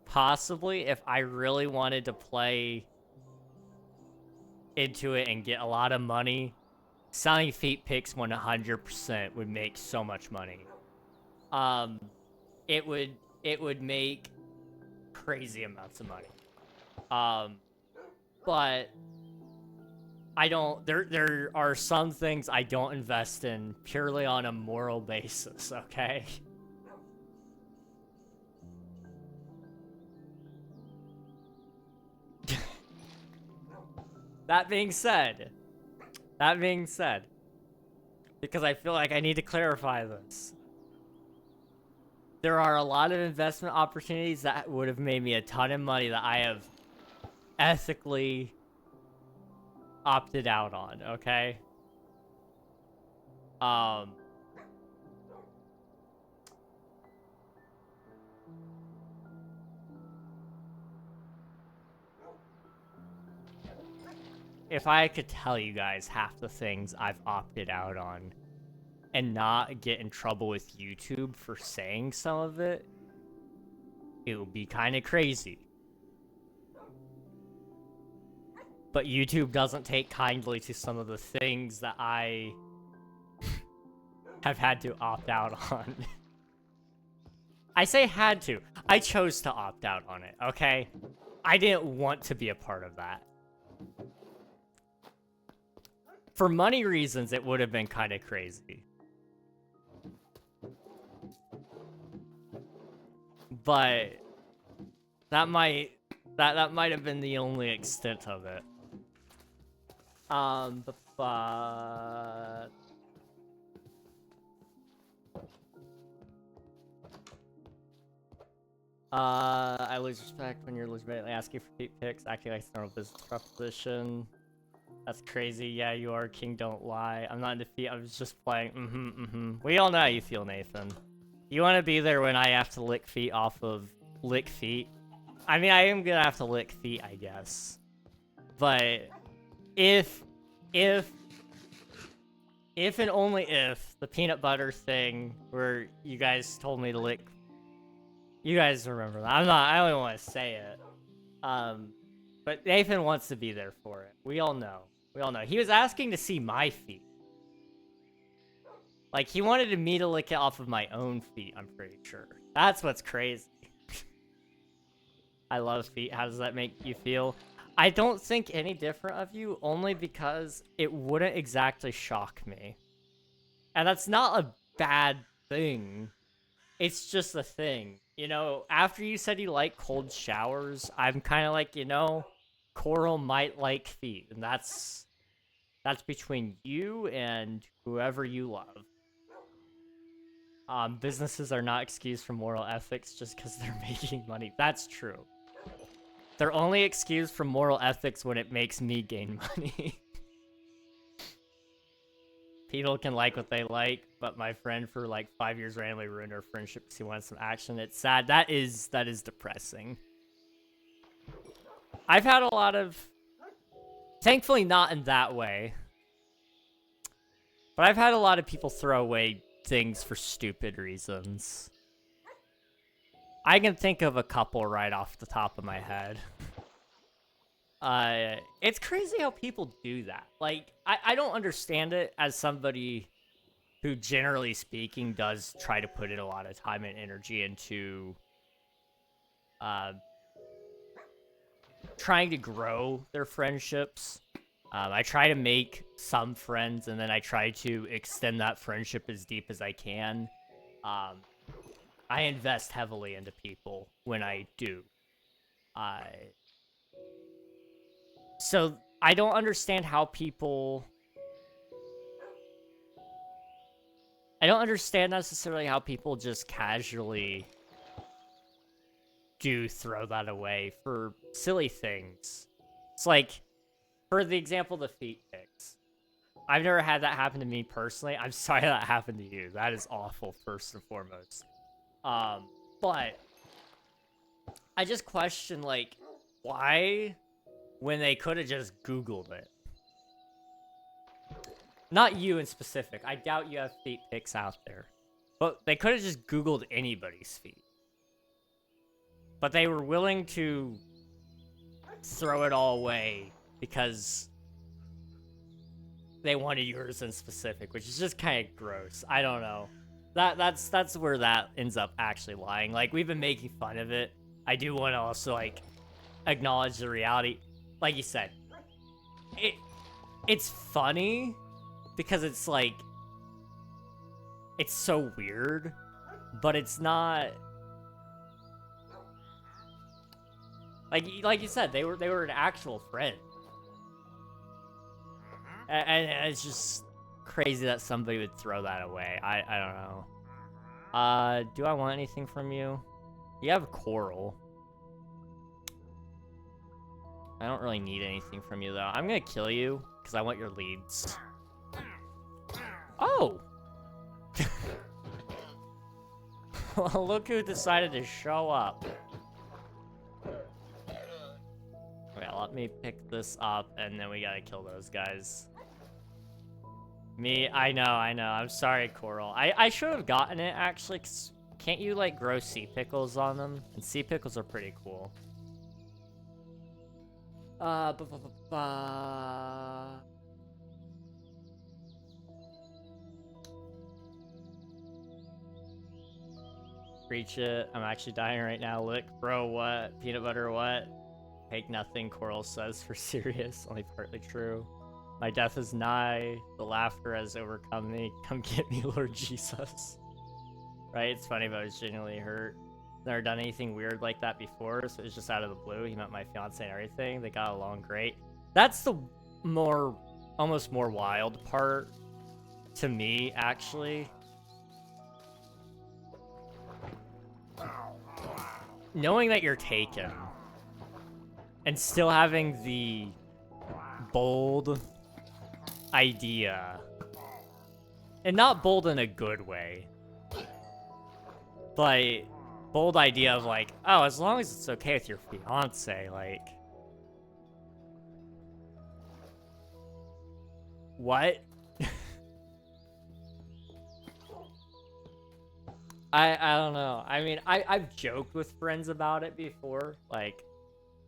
possibly, if I really wanted to play into it and get a lot of money, selling feet pics 100% would make so much money. It would make crazy amounts of money. But I don't, there are some things I don't invest in purely on a moral basis, okay? That being said, because I feel like I need to clarify this. There are a lot of investment opportunities that would have made me a ton of money that I have ethically opted out on, okay? If I could tell you guys half the things I've opted out on and not get in trouble with YouTube for saying some of it, it would be kind of crazy. But YouTube doesn't take kindly to some of the things that I have had to opt out on. I say had to. I chose to opt out on it, okay? I didn't want to be a part of that. For money reasons, it would have been kind of crazy. But that might have been the only extent of it. But I lose respect when you're legitimately asking for feet pics, acting like it's normal business proposition. That's crazy. Yeah, you are king, don't lie. I'm not in defeat, I was just playing. We all know how you feel, Nathan. You want to be there when I have to lick feet off of lick feet? I mean, I am gonna have to lick feet, I guess. But if and only if the peanut butter thing where you guys told me to lick, you guys remember that. I only want to say it. But Nathan wants to be there for it. We all know. He was asking to see my feet. Like, he wanted me to lick it off of my own feet, I'm pretty sure. That's what's crazy. I love feet. How does that make you feel? I don't think any different of you, only because it wouldn't exactly shock me. And that's not a bad thing. It's just a thing. You know, after you said you like cold showers, I'm kind of like, you know, Coral might like feet. And that's between you and whoever you love. Businesses are not excused from moral ethics just because they're making money. That's true. They're only excused from moral ethics when it makes me gain money. People can like what they like, but my friend for like 5 years randomly ruined our friendship because he wanted some action. It's sad. That is depressing. I've had a lot of... Thankfully not in that way. But I've had a lot of people throw away things for stupid reasons. I can think of a couple right off the top of my head. It's crazy how people do that. Like, I don't understand it as somebody who, generally speaking, does try to put in a lot of time and energy into trying to grow their friendships. I try to make some friends, and then I try to extend that friendship as deep as I can. I invest heavily into people when I do. So I don't understand how people... I don't understand necessarily how people just casually do throw that away for silly things. It's like, for the example, the feet pics. I've never had that happen to me personally. I'm sorry that happened to you. That is awful, first and foremost. But I just question, like, why, when they could have just Googled it? Not you in specific. I doubt you have feet pics out there. But they could have just Googled anybody's feet. But they were willing to throw it all away because they wanted yours in specific, which is just kind of gross. I don't know. That's where that ends up actually lying. Like, we've been making fun of it. I do want to also, like, acknowledge the reality. Like you said, it's funny because it's like, it's so weird, but it's not... Like you said, they were an actual friend. And it's just crazy that somebody would throw that away. I don't know. Do I want anything from you? You have coral. I don't really need anything from you, though. I'm gonna kill you, because I want your leads. Oh! Well, look who decided to show up. Okay, let me pick this up, and then we gotta kill those guys. I know. I'm sorry, Coral. I should have gotten it, actually, 'cause can't you, like, grow sea pickles on them? And sea pickles are pretty cool. Reach it. I'm actually dying right now. Lick, bro, what? Peanut butter, what? Take nothing, Coral says, for serious. Only partly true. My death is nigh. The laughter has overcome me. Come get me, Lord Jesus. Right? It's funny, but I was genuinely hurt. Never done anything weird like that before, so it was just out of the blue. He met my fiance and everything. They got along great. That's the almost more wild part to me, actually. Knowing that you're taken and still having the bold idea, and not bold in a good way, but bold idea of like, oh, as long as it's okay with your fiance, like, what? I don't know. I mean, I've joked with friends about it before, like,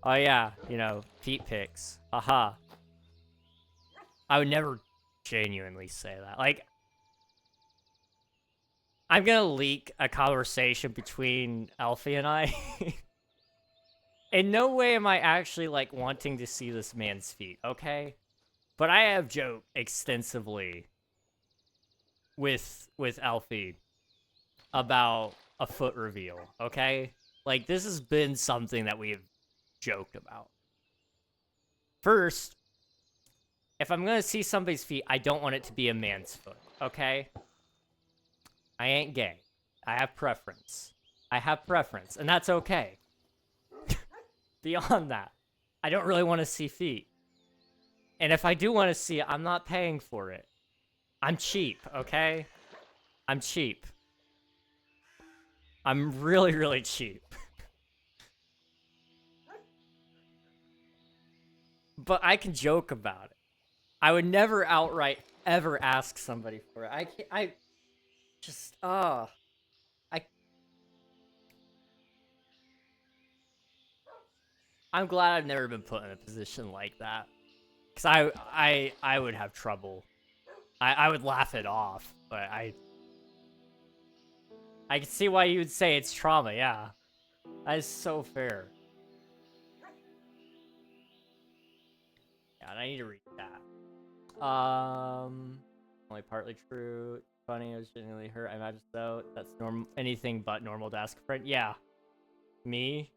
oh yeah, you know, feet pics, haha. I would never genuinely say that. Like, I'm gonna leak a conversation between Alfie and I. In no way am I actually, like, wanting to see this man's feet, okay? But I have joked extensively with Alfie about a foot reveal, okay? Like, this has been something that we've joked about. First, if I'm gonna see somebody's feet, I don't want it to be a man's foot, okay? I ain't gay. I have preference. And that's okay. Beyond that, I don't really want to see feet. And if I do want to see it, I'm not paying for it. I'm cheap, okay? I'm cheap. I'm really, really cheap. But I can joke about it. I would never outright ever ask somebody for it. I'm glad I've never been put in a position like that. Because I would have trouble. I would laugh it off, but I can see why you would say it's trauma, yeah. That is so fair. Yeah, and I need to read that. Only partly true. Funny, I was genuinely hurt. I imagine so. That's anything but normal to ask a friend. Yeah. Me?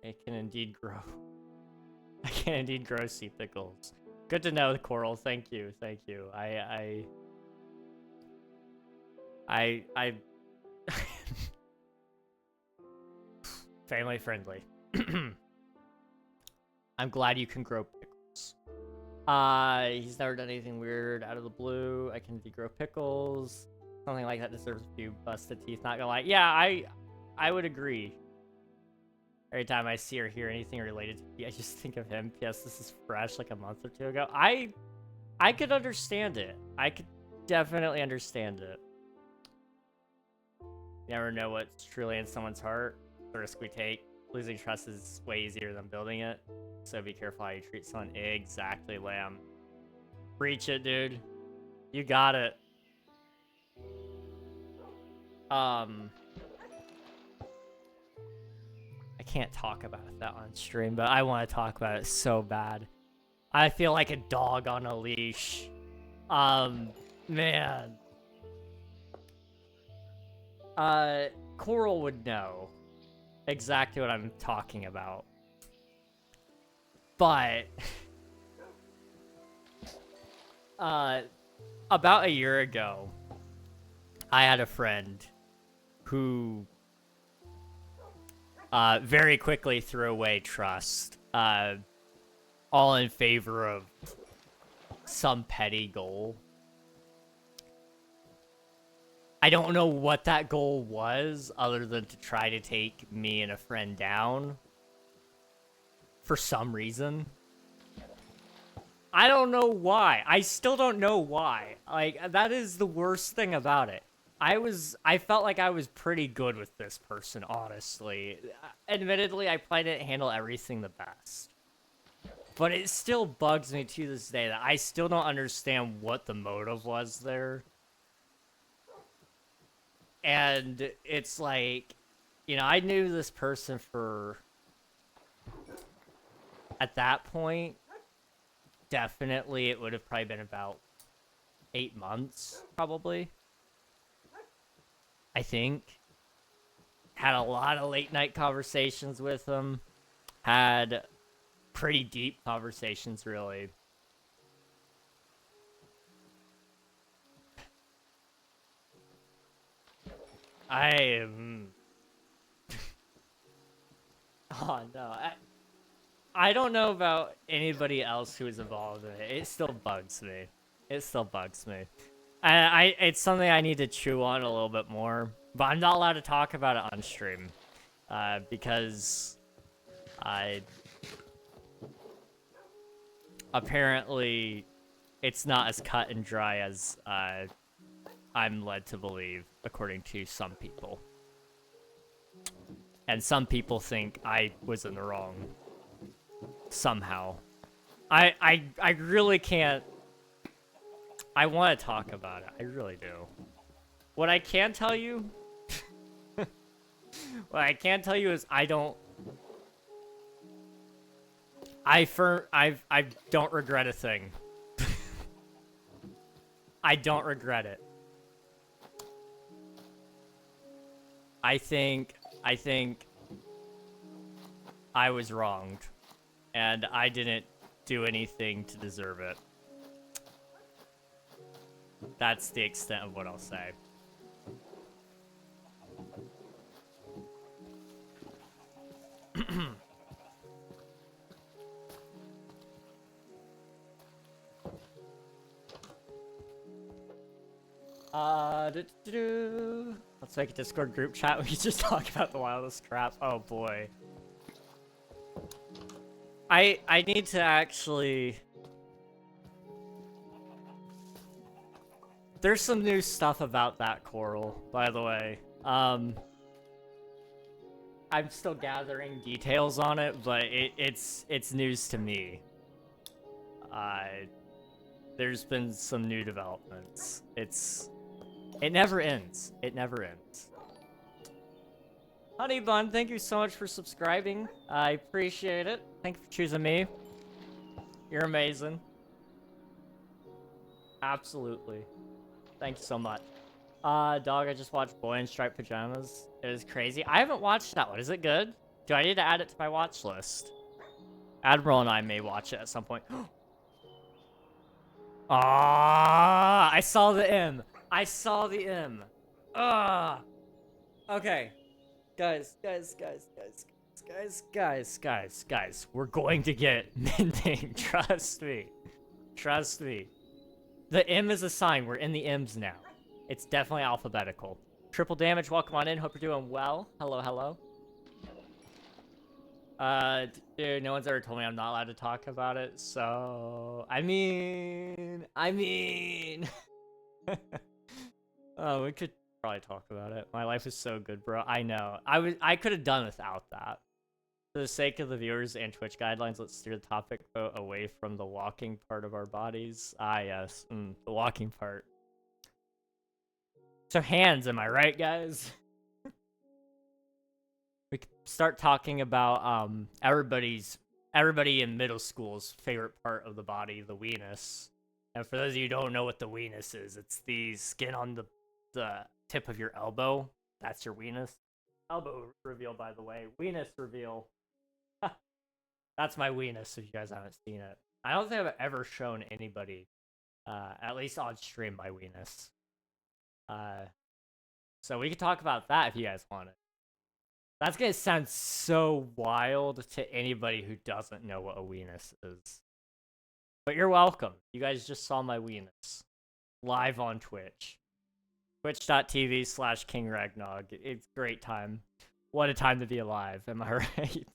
It can indeed grow. I can indeed grow sea pickles. Good to know, Coral. Thank you. Thank you. Family friendly. I'm glad you can grow pickles. He's never done anything weird out of the blue. I can grow pickles. Something like that deserves a few busted teeth, not gonna lie. Yeah, I would agree. Every time I see or hear anything related to me, I just think of him. P.S. This is fresh, like a month or two ago. I could understand it. I could definitely understand it. You never know what's truly in someone's heart. The risk we take. Losing trust is way easier than building it. So be careful how you treat someone. Exactly, Lamb. Preach it, dude. You got it. I can't talk about that on stream, but I want to talk about it so bad. I feel like a dog on a leash. Man. Coral would know exactly what I'm talking about. But about a year ago, I had a friend who very quickly threw away trust, all in favor of some petty goal. I don't know what that goal was, other than to try to take me and a friend down. For some reason. I don't know why. I still don't know why. Like, that is the worst thing about it. I felt like I was pretty good with this person, honestly. Admittedly, I probably didn't handle everything the best. But it still bugs me to this day that I still don't understand what the motive was there. And it's like, you know, I knew this person for, at that point, definitely it would have probably been about 8 months, probably. I think. Had a lot of late night conversations with him. Had pretty deep conversations, really. I am... Oh, no. I don't know about anybody else who is involved in it. It still bugs me. It still bugs me. It's something I need to chew on a little bit more. But I'm not allowed to talk about it on stream. Because I... Apparently, it's not as cut and dry as I'm led to believe, according to some people. And some people think I was in the wrong. Somehow. I really can't... I want to talk about it. I really do. What I can tell you... what I can tell you is I don't... I don't regret a thing. I don't regret it. I think I was wronged, and I didn't do anything to deserve it. That's the extent of what I'll say. Let's make a Discord group chat. We can just talk about the wildest crap. Oh boy. I need to actually... There's some new stuff about that coral, by the way. I'm still gathering details on it, but it's news to me. There's been some new developments. It never ends. It never ends. Honey Bun, thank you so much for subscribing. I appreciate it. Thank you for choosing me. You're amazing. Absolutely. Thank you so much. Dog, I just watched Boy in Striped Pajamas. It was crazy. I haven't watched that one. Is it good? Do I need to add it to my watch list? Admiral and I may watch it at some point. Ah, I saw the M. I saw the M. Ah. Okay. Guys. We're going to get mending. Trust me. Trust me. The M is a sign. We're in the M's now. It's definitely alphabetical. Triple damage. Welcome on in. Hope you're doing well. Hello, hello. Dude, no one's ever told me I'm not allowed to talk about it, so... I mean... Oh, we could probably talk about it. My life is so good, bro. I know. I could have done without that. For the sake of the viewers and Twitch guidelines, let's steer the topic away from the walking part of our bodies. Ah, yes. The walking part. So hands, am I right, guys? We could start talking about everybody in middle school's favorite part of the body, the weenus. And for those of you who don't know what the weenus is, it's the skin on the tip of your elbow. That's your weenus. Elbow reveal, by the way. Weenus reveal. That's my weenus if you guys haven't seen it. I don't think I've ever shown anybody At least on stream by Weenus. So we could talk about that if you guys want it. That's gonna sound so wild to anybody who doesn't know what a weenus is. But you're welcome. You guys just saw my weenus. Live on Twitch. Twitch.tv/King Ragnog. It's a great time. What a time to be alive, am I right?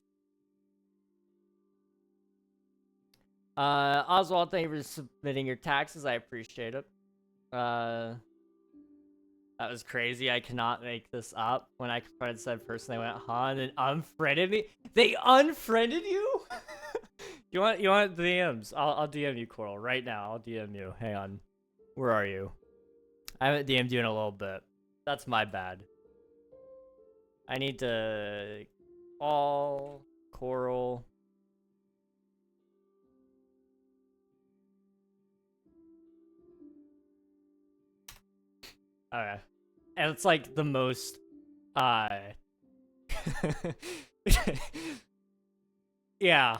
Oswald, thank you for submitting your taxes. I appreciate it. That was crazy. I cannot make this up. When I confronted said person, they went, huh, and then unfriended me. They unfriended you? you want DMs? I'll DM you, Coral, right now. I'll DM you. Hang on. Where are you? I haven't DM'd you in a little bit. That's my bad. I need to all Coral. Okay. And it's like the most yeah,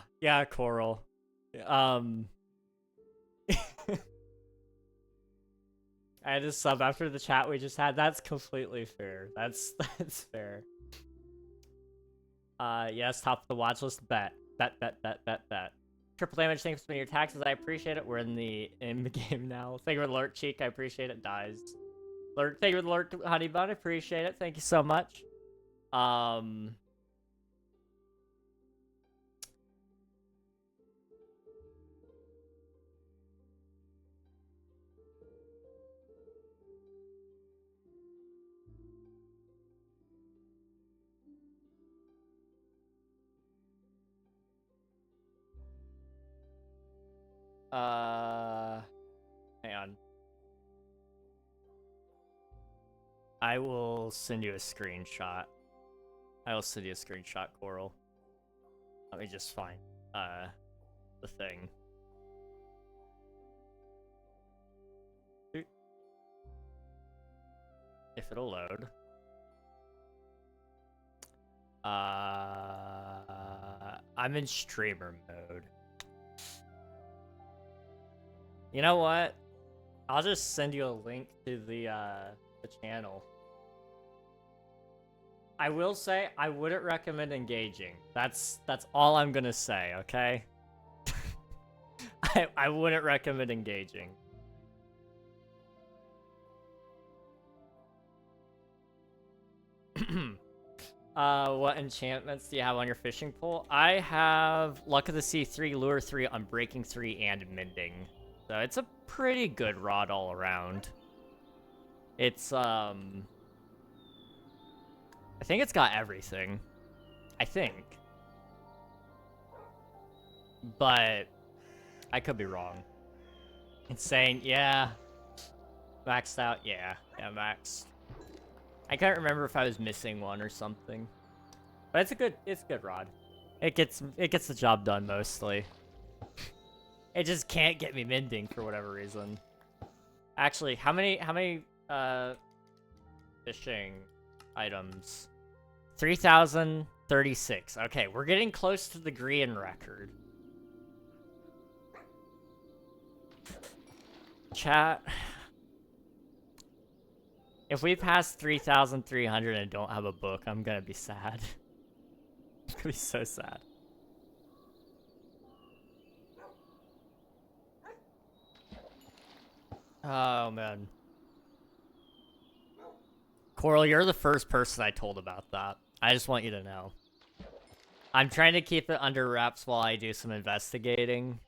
Coral. I had to sub after the chat we just had. That's completely fair. That's fair. Yes, top of the watch list. Bet. Triple damage, thanks for your taxes. I appreciate it. We're in the game now. Thank you for the lurk, Cheek. I appreciate it. Dies. Lurk, thank you for the lurk, Honey Bun. I appreciate it. Thank you so much. Hang on. I will send you a screenshot. Coral. Let me just find, the thing. If it'll load. I'm in streamer mode. You know what? I'll just send you a link to the channel. I will say I wouldn't recommend engaging. That's all I'm gonna say, okay? I wouldn't recommend engaging. What enchantments do you have on your fishing pole? I have Luck of the Sea 3, Lure 3, Unbreaking 3, and Mending. So it's a pretty good rod all around. It's, I think it's got everything. I think. But I could be wrong. It's saying, yeah. Maxed out, yeah. Yeah, maxed. I can't remember if I was missing one or something. But it's a good rod. It gets the job done mostly. It just can't get me mending for whatever reason. Actually, how many fishing items? 3,036. Okay, we're getting close to the green record. Chat. If we pass 3,300 and don't have a book, I'm gonna be sad. I'm gonna be so sad. Oh, man. Coral, you're the first person I told about that. I just want you to know. I'm trying to keep it under wraps while I do some investigating,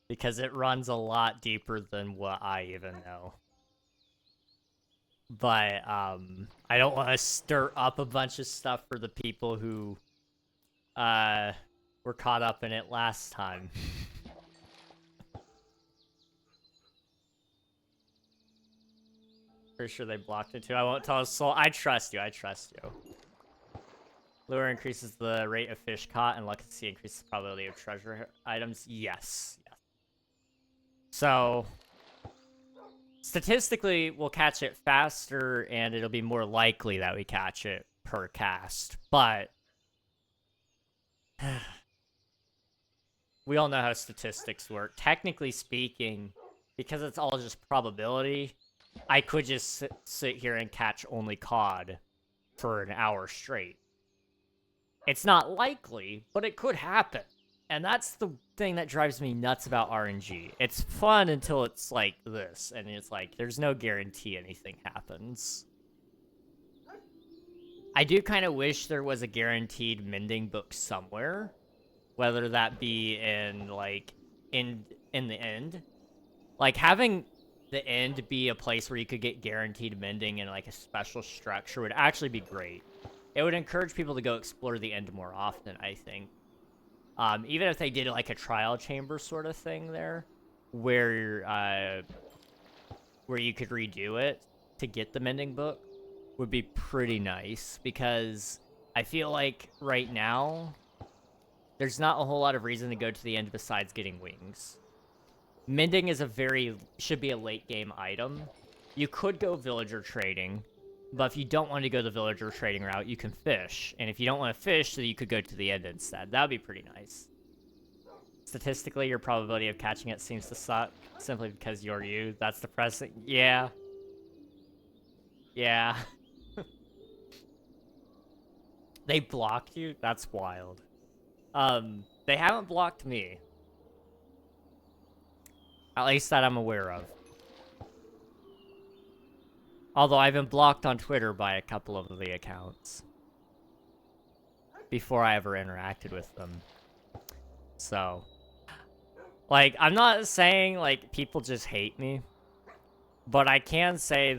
because it runs a lot deeper than what I even know. But, I don't want to stir up a bunch of stuff for the people who, were caught up in it last time. Pretty sure they blocked it too. I won't tell a soul. I trust you. Lure increases the rate of fish caught, and Luck of the Sea increases the probability of treasure items. Yes. So, statistically, we'll catch it faster, and it'll be more likely that we catch it per cast. But we all know how statistics work. Technically speaking, because it's all just probability, I could just sit here and catch only cod for an hour straight. It's not likely, but it could happen. And that's the thing that drives me nuts about RNG. It's fun until it's like this, and it's like, there's no guarantee anything happens. I do kind of wish there was a guaranteed mending book somewhere, whether that be in, like, in the end. Like, having the end be a place where you could get guaranteed mending in, like, a special structure would actually be great. It would encourage people to go explore the end more often, I think. Even if they did, like, a trial chamber sort of thing there, where you could redo it to get the mending book, would be pretty nice, because I feel like right now there's not a whole lot of reason to go to the end besides getting wings. Mending is should be a late game item. You could go villager trading, but if you don't want to go the villager trading route, you can fish. And if you don't want to fish, then you could go to the end instead. That would be pretty nice. Statistically, your probability of catching it seems to suck, simply because you're you. That's depressing. Yeah. Yeah. They blocked you? That's wild. They haven't blocked me. At least that I'm aware of. Although I've been blocked on Twitter by a couple of the accounts before I ever interacted with them. So, like, I'm not saying, like, people just hate me, but I can say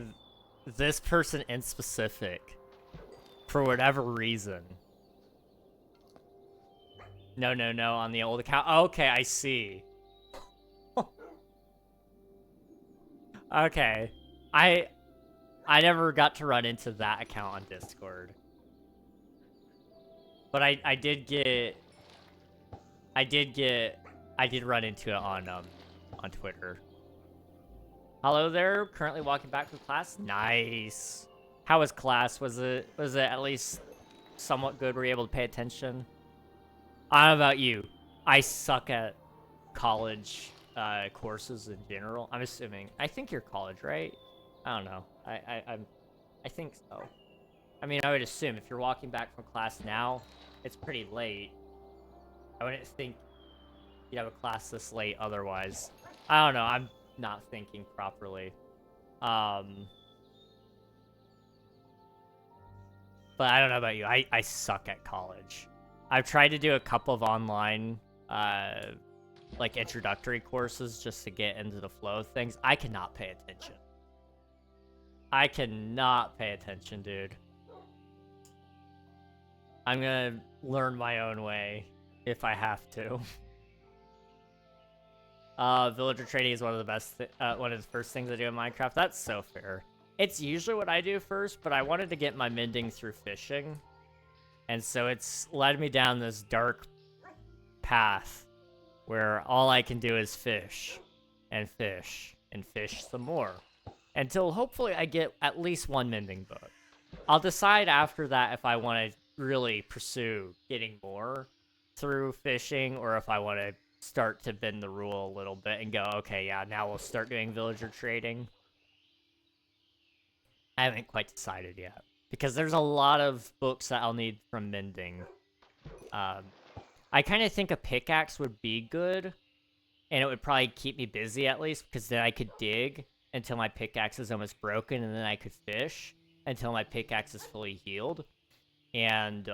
this person in specific, for whatever reason. No, on the old account. Okay, I see. Okay. I never got to run into that account on Discord. But I did run into it on Twitter. Hello there, currently walking back from class. Nice. How was class? Was it at least somewhat good? Were you able to pay attention? I don't know about you. I suck at college courses in general. I'm assuming. I think you're college, right? I don't know. I think so. I mean, I would assume if you're walking back from class now, it's pretty late. I wouldn't think you'd have a class this late otherwise. I don't know. I'm not thinking properly. But I don't know about you. I suck at college. I've tried to do a couple of online, like, introductory courses just to get into the flow of things. I cannot pay attention. I cannot pay attention, dude. I'm gonna learn my own way if I have to. Villager trading is one of the best, one of the first things I do in Minecraft. That's so fair. It's usually what I do first, but I wanted to get my mending through fishing. And so it's led me down this dark path where all I can do is fish and fish and fish some more until hopefully I get at least one mending book. I'll decide after that if I want to really pursue getting more through fishing or if I want to start to bend the rule a little bit and go, okay, yeah, now we'll start doing villager trading. I haven't quite decided yet because there's a lot of books that I'll need from mending. I kind of think a pickaxe would be good, and it would probably keep me busy at least, because then I could dig until my pickaxe is almost broken, and then I could fish until my pickaxe is fully healed, and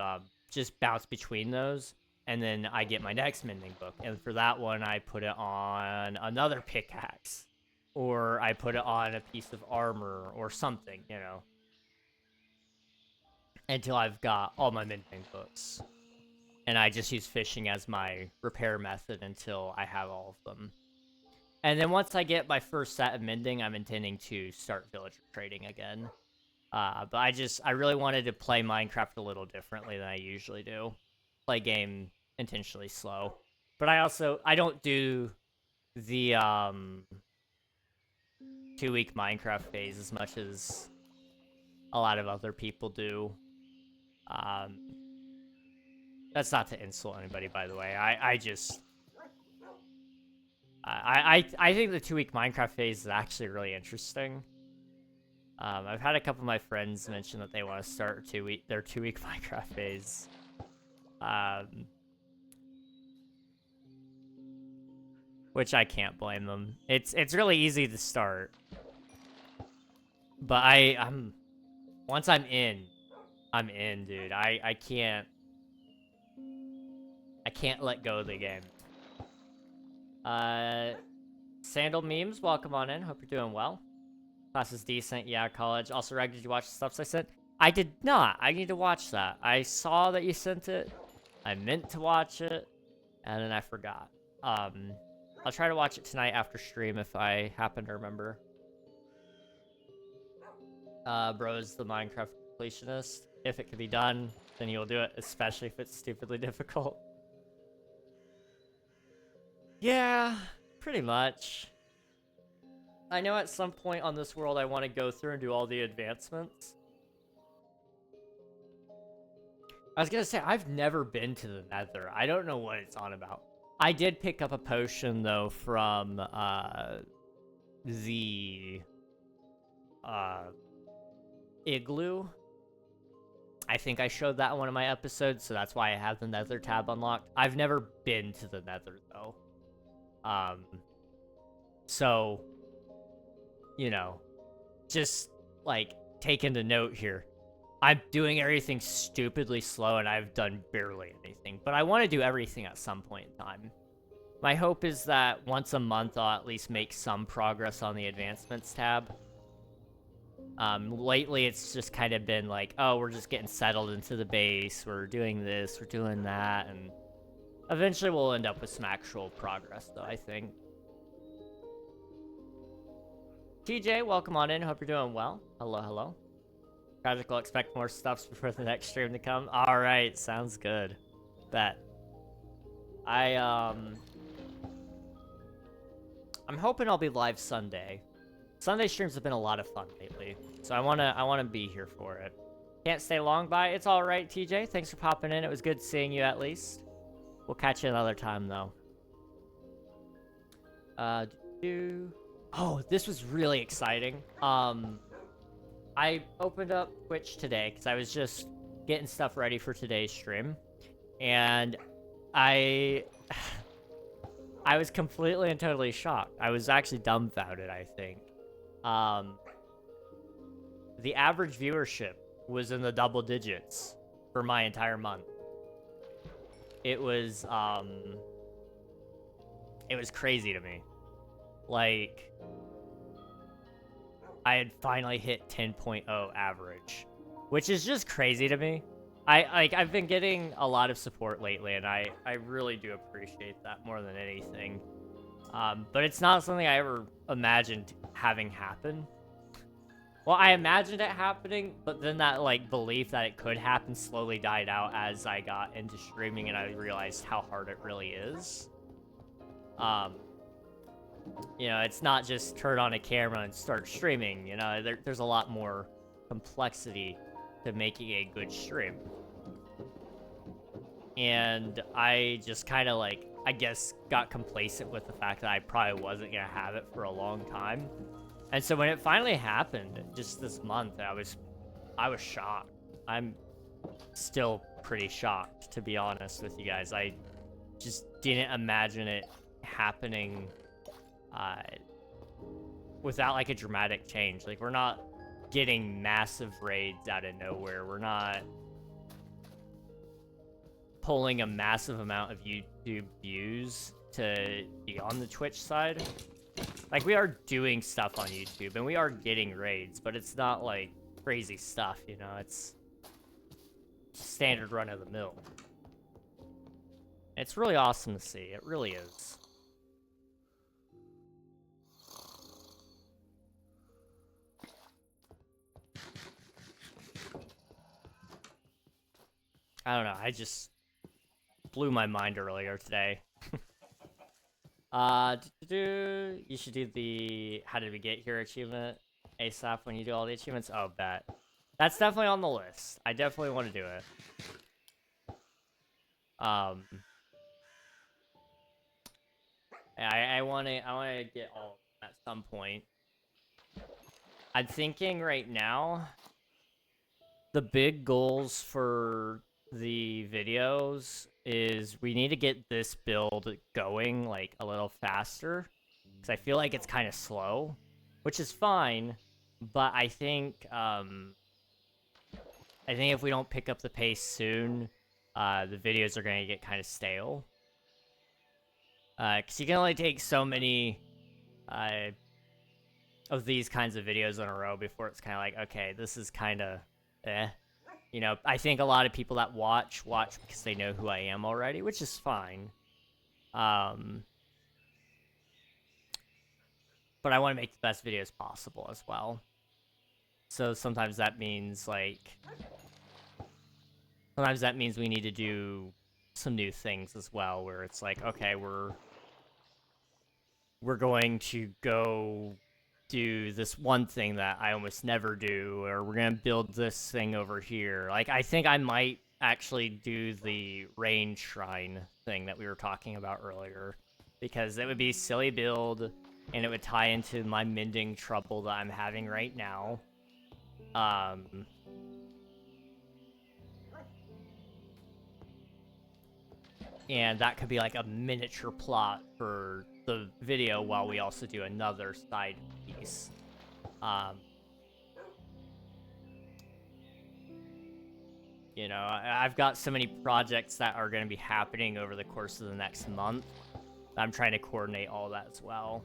just bounce between those, and then I get my next mending book. And for that one, I put it on another pickaxe, or I put it on a piece of armor, or something, you know, until I've got all my mending books. And I just use fishing as my repair method until I have all of them. And then once I get my first set of mending, I'm intending to start villager trading again. But I really wanted to play Minecraft a little differently than I usually do. Play game intentionally slow. But I don't do the 2-week Minecraft phase as much as a lot of other people do. That's not to insult anybody, by the way. I think the 2-week Minecraft phase is actually really interesting. I've had a couple of my friends mention that they want to start their 2-week Minecraft phase. Which I can't blame them. It's really easy to start. But I'm once I'm in, dude. I can't let go of the game. Sandal Memes, welcome on in. Hope you're doing well. Class is decent. Yeah, college. Also, Reg, did you watch the stuff I sent? I did not. I need to watch that. I saw that you sent it. I meant to watch it, and then I forgot. I'll try to watch it tonight after stream if I happen to remember. Bro's the Minecraft completionist. If it can be done, then you'll do it, especially if it's stupidly difficult. Yeah, pretty much. I know at some point on this world I want to go through and do all the advancements. I was gonna say, I've never been to the Nether. I don't know what it's on about. I did pick up a potion, though, from, the, Igloo. I think I showed that in one of my episodes, so that's why I have the Nether tab unlocked. I've never been to the Nether, though. So, you know, just, like, take into note here. I'm doing everything stupidly slow, and I've done barely anything. But I want to do everything at some point in time. My hope is that once a month, I'll at least make some progress on the advancements tab. Lately, it's just kind of been like, oh, we're just getting settled into the base. We're doing this, we're doing that, and eventually we'll end up with some actual progress, though, I think. TJ, welcome on in. Hope you're doing well. Hello, hello. Tragic will expect more stuffs before the next stream to come. All right, sounds good. Bet. I'm hoping I'll be live Sunday. Sunday streams have been a lot of fun lately, so I wanna be here for it. Can't stay long, bye. It's all right, TJ. Thanks for popping in. It was good seeing you at least. We'll catch you another time though. Oh, this was really exciting. I opened up Twitch today because I was just getting stuff ready for today's stream, and I was completely and totally shocked. I was actually dumbfounded, I think. The average viewership was in the double digits for my entire month. It was crazy to me. Like, I had finally hit 10.0 average, which is just crazy to me. I've been getting a lot of support lately, and I really do appreciate that more than anything. But it's not something I ever imagined having happen. Well, I imagined it happening, but then that, like, belief that it could happen slowly died out as I got into streaming and I realized how hard it really is. You know, it's not just turn on a camera and start streaming, you know, there's a lot more complexity to making a good stream. And I just kind of, like, I guess got complacent with the fact that I probably wasn't gonna have it for a long time. And so when it finally happened, just this month, I was shocked. I'm still pretty shocked, to be honest with you guys. I just didn't imagine it happening without, like, a dramatic change. Like, we're not getting massive raids out of nowhere. We're not pulling a massive amount of YouTube views to be on the Twitch side. Like, we are doing stuff on YouTube, and we are getting raids, but it's not, like, crazy stuff, you know? It's standard run-of-the-mill. It's really awesome to see. It really is. I don't know, I just blew my mind earlier today. You should do the how did we get here achievement ASAP when you do all the achievements. Oh, bet. That's definitely on the list. I definitely want to do it. I wanna get all of them at some point. I'm thinking right now, the big goals for the videos is we need to get this build going like a little faster, because I feel like it's kind of slow, which is fine, but I think if we don't pick up the pace soon, the videos are going to get kind of stale. Because you can only take so many of these kinds of videos in a row before it's kind of like, okay, this is kind of eh. You know, I think a lot of people that watch because they know who I am already, which is fine. But I want to make the best videos possible as well. So sometimes that means we need to do some new things as well, where it's like, okay, we're going to go do this one thing that I almost never do, or we're gonna build this thing over here. Like, I think I might actually do the rain shrine thing that we were talking about earlier, because it would be a silly build, and it would tie into my mending trouble that I'm having right now. And that could be like a miniature plot for the video while we also do another side piece. You know, I've got so many projects that are going to be happening over the course of the next month. I'm trying to coordinate all that as well.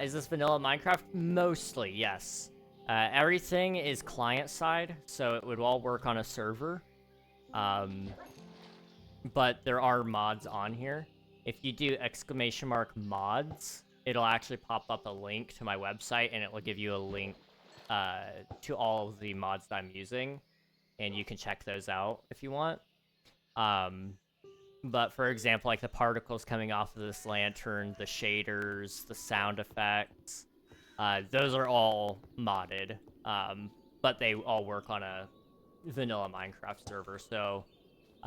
Is this vanilla Minecraft? Mostly, yes. Everything is client side, so it would all work on a server. But there are mods on here. If you do !mods, it'll actually pop up a link to my website, and it will give you a link to all of the mods that I'm using, and you can check those out if you want. But for example, like the particles coming off of this lantern, the shaders, the sound effects, those are all modded, but they all work on a vanilla Minecraft server, so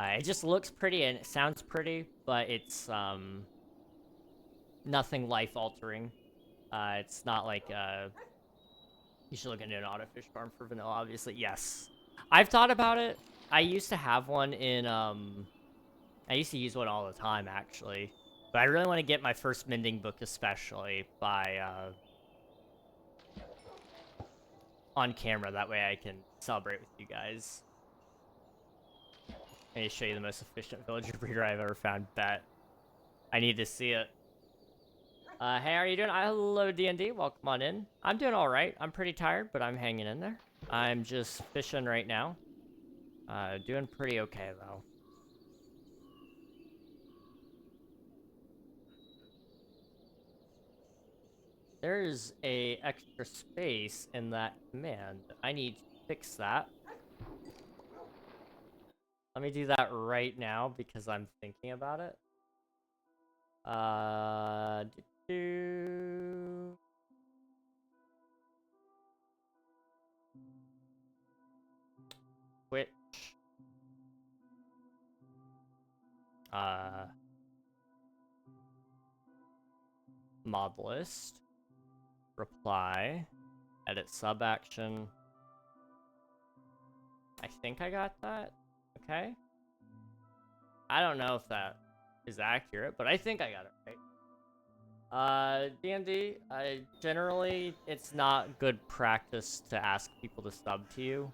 it just looks pretty and it sounds pretty, but it's nothing life-altering. It's not like you should look into an auto fish farm for vanilla, obviously. Yes, I've thought about it. I used to have one in I used to use one all the time, actually. But I really want to get my first mending book, especially, by on camera. That way I can celebrate with you guys. I need to show you the most efficient villager breeder I've ever found. Bet. I need to see it. Hey, how are you doing? Hello, D&D. Welcome on in. I'm doing all right. I'm pretty tired, but I'm hanging in there. I'm just fishing right now. Doing pretty okay, though. There's a extra space in that command. I need to fix that. Let me do that right now because I'm thinking about it. Twitch. Mod list. Reply. Edit sub action. I think I got that. Okay. I don't know if that is accurate, but I think I got it right. D&D, generally, it's not good practice to ask people to sub to you.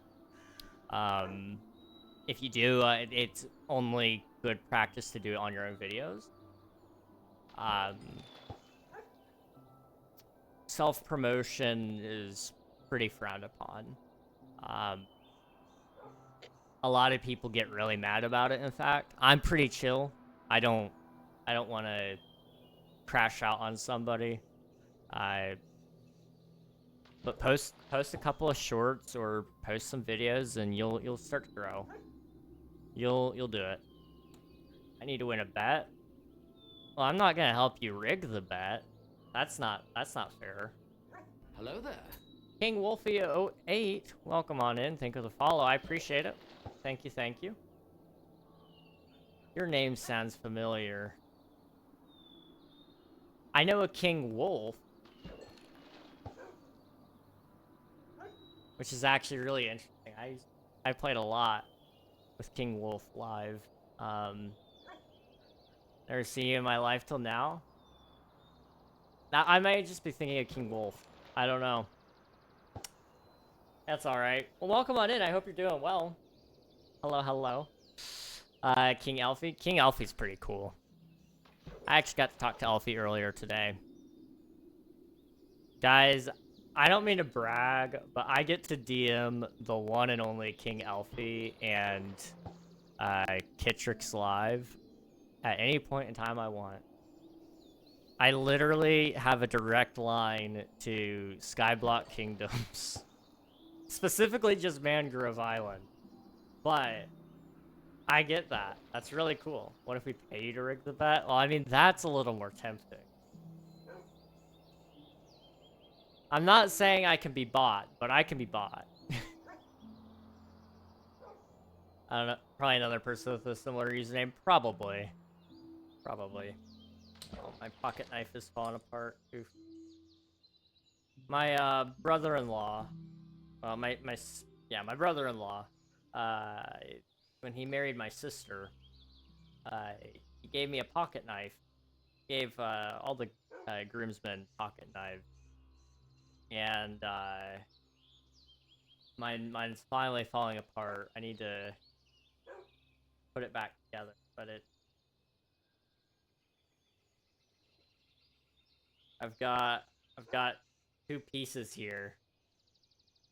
If you do, it's only good practice to do it on your own videos. Self-promotion is pretty frowned upon. A lot of people get really mad about it, in fact. I'm pretty chill. I don't want to crash out on somebody. But post a couple of shorts or post some videos and you'll start to grow. You'll do it. I need to win a bet. Well, I'm not gonna help you rig the bet. That's not fair. Hello there. King Wolfie 08, welcome on in. Thank you for the follow. I appreciate it. Thank you. Your name sounds familiar. I know a King Wolf, which is actually really interesting. I played a lot with King Wolf live. Never seen you in my life till now. Now I might just be thinking of King Wolf. I don't know. That's all right. Well, welcome on in. I hope you're doing well. Hello, hello. King Alfie. King Alfie's pretty cool. I actually got to talk to Alfie earlier today. Guys, I don't mean to brag, but I get to DM the one and only King Alfie and Kitrix Live at any point in time I want. I literally have a direct line to Skyblock Kingdoms. Specifically just Mangrove Island. But I get that. That's really cool. What if we pay you to rig the bet? Well, I mean, that's a little more tempting. I'm not saying I can be bought, but I can be bought. I don't know. Probably another person with a similar username. Probably. Probably. Oh, my pocket knife is falling apart. Oof. My brother-in-law. Well, my brother-in-law. When he married my sister, he gave me a pocket knife. He gave all the groomsmen pocket knives. And mine's finally falling apart. I need to put it back together, but I've got two pieces here,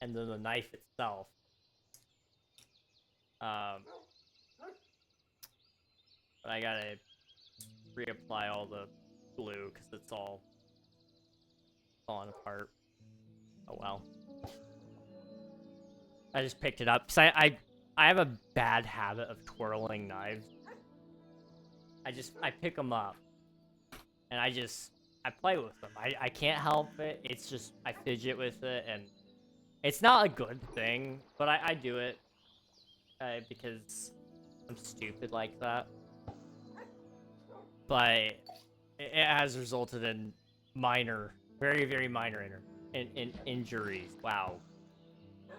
and then the knife itself. But I gotta reapply all the glue because it's all falling apart. Oh well. I just picked it up because I have a bad habit of twirling knives. I pick them up, and I play with them. I can't help it. It's just I fidget with it, and it's not a good thing, but I do it because I'm stupid like that. But it has resulted in minor, very, very minor injuries. Wow.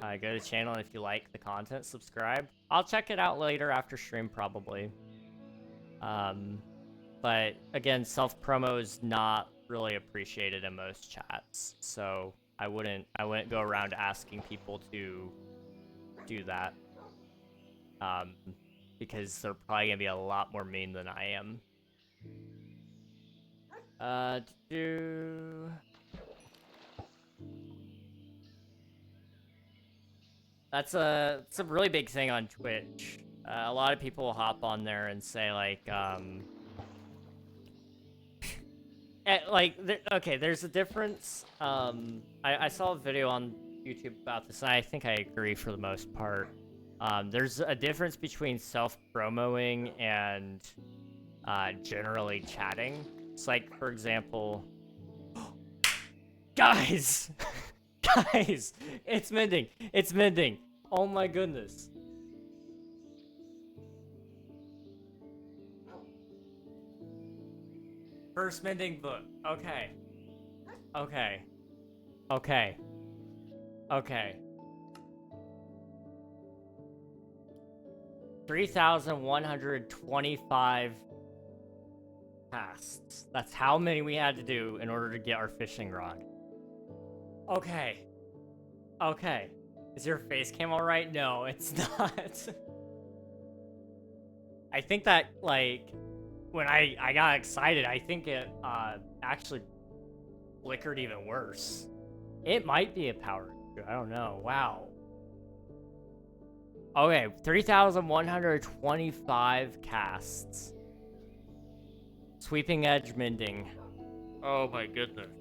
Go to the channel if you like the content, subscribe. I'll check it out later after stream probably. But again, self-promo is not really appreciated in most chats, so I wouldn't go around asking people to do that. Because they're probably gonna be a lot more mean than I am. That's a really big thing on Twitch. A lot of people hop on there and say like, okay, there's a difference. I saw a video on YouTube about this, and I think I agree for the most part. There's a difference between self-promoing and generally chatting. It's like, for example, guys, guys, it's mending. It's mending. Oh my goodness. First mending book. Okay. Okay. Okay. Okay. 3,125 casts. That's how many we had to do in order to get our fishing rod. Okay. Okay. Is your face cam alright? No, it's not. I think that, like, when I got excited, I think it actually flickered even worse. It might be a power issue. I don't know. Wow. Okay, 3,125 casts. Sweeping edge mending. Oh my goodness.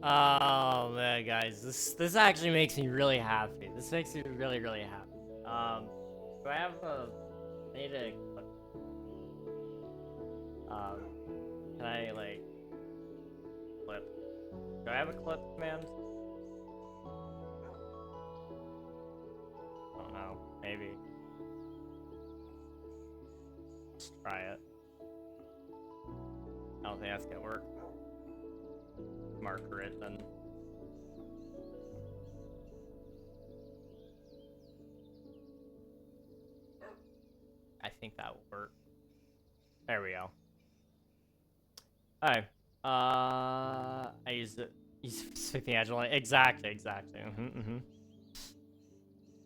Oh man, guys, this actually makes me really happy. This makes me really, really happy. Do I have a... I need to... Um, can I, like, clip? Do I have a clip command? I don't know. Maybe. Let's try it. I don't think that's gonna work. Marker it then. I think that will work. There we go. Alright. I used it. Use Sweeping Agile. Exactly.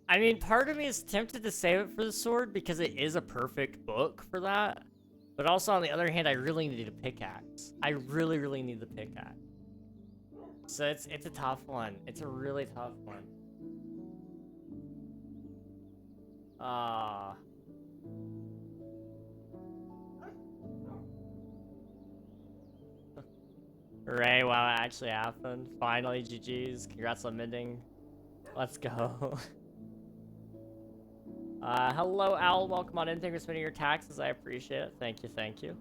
I mean, part of me is tempted to save it for the sword because it is a perfect book for that. But also, on the other hand, I really need a pickaxe. I really need the pickaxe. So it's a tough one. It's a really tough one. Ray, wow, it actually happened. Finally, GG's. Congrats on mending. Let's go. Hello, Owl. Welcome on in. Thank you for spending your taxes. I appreciate it. Thank you.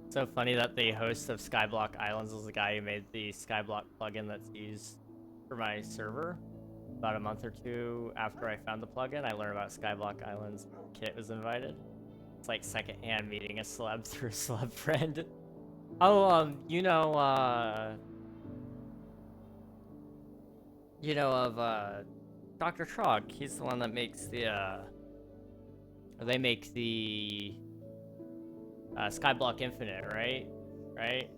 So funny that the host of Skyblock Islands was the guy who made the Skyblock plugin that's used for my server. About a month or two after I found the plugin, I learned about Skyblock Islands. Kit was invited. It's like secondhand meeting a celeb through a celeb friend. Oh, you know of, Dr. Trog. He's the one that makes the, they make the, Skyblock Infinite, right? Right?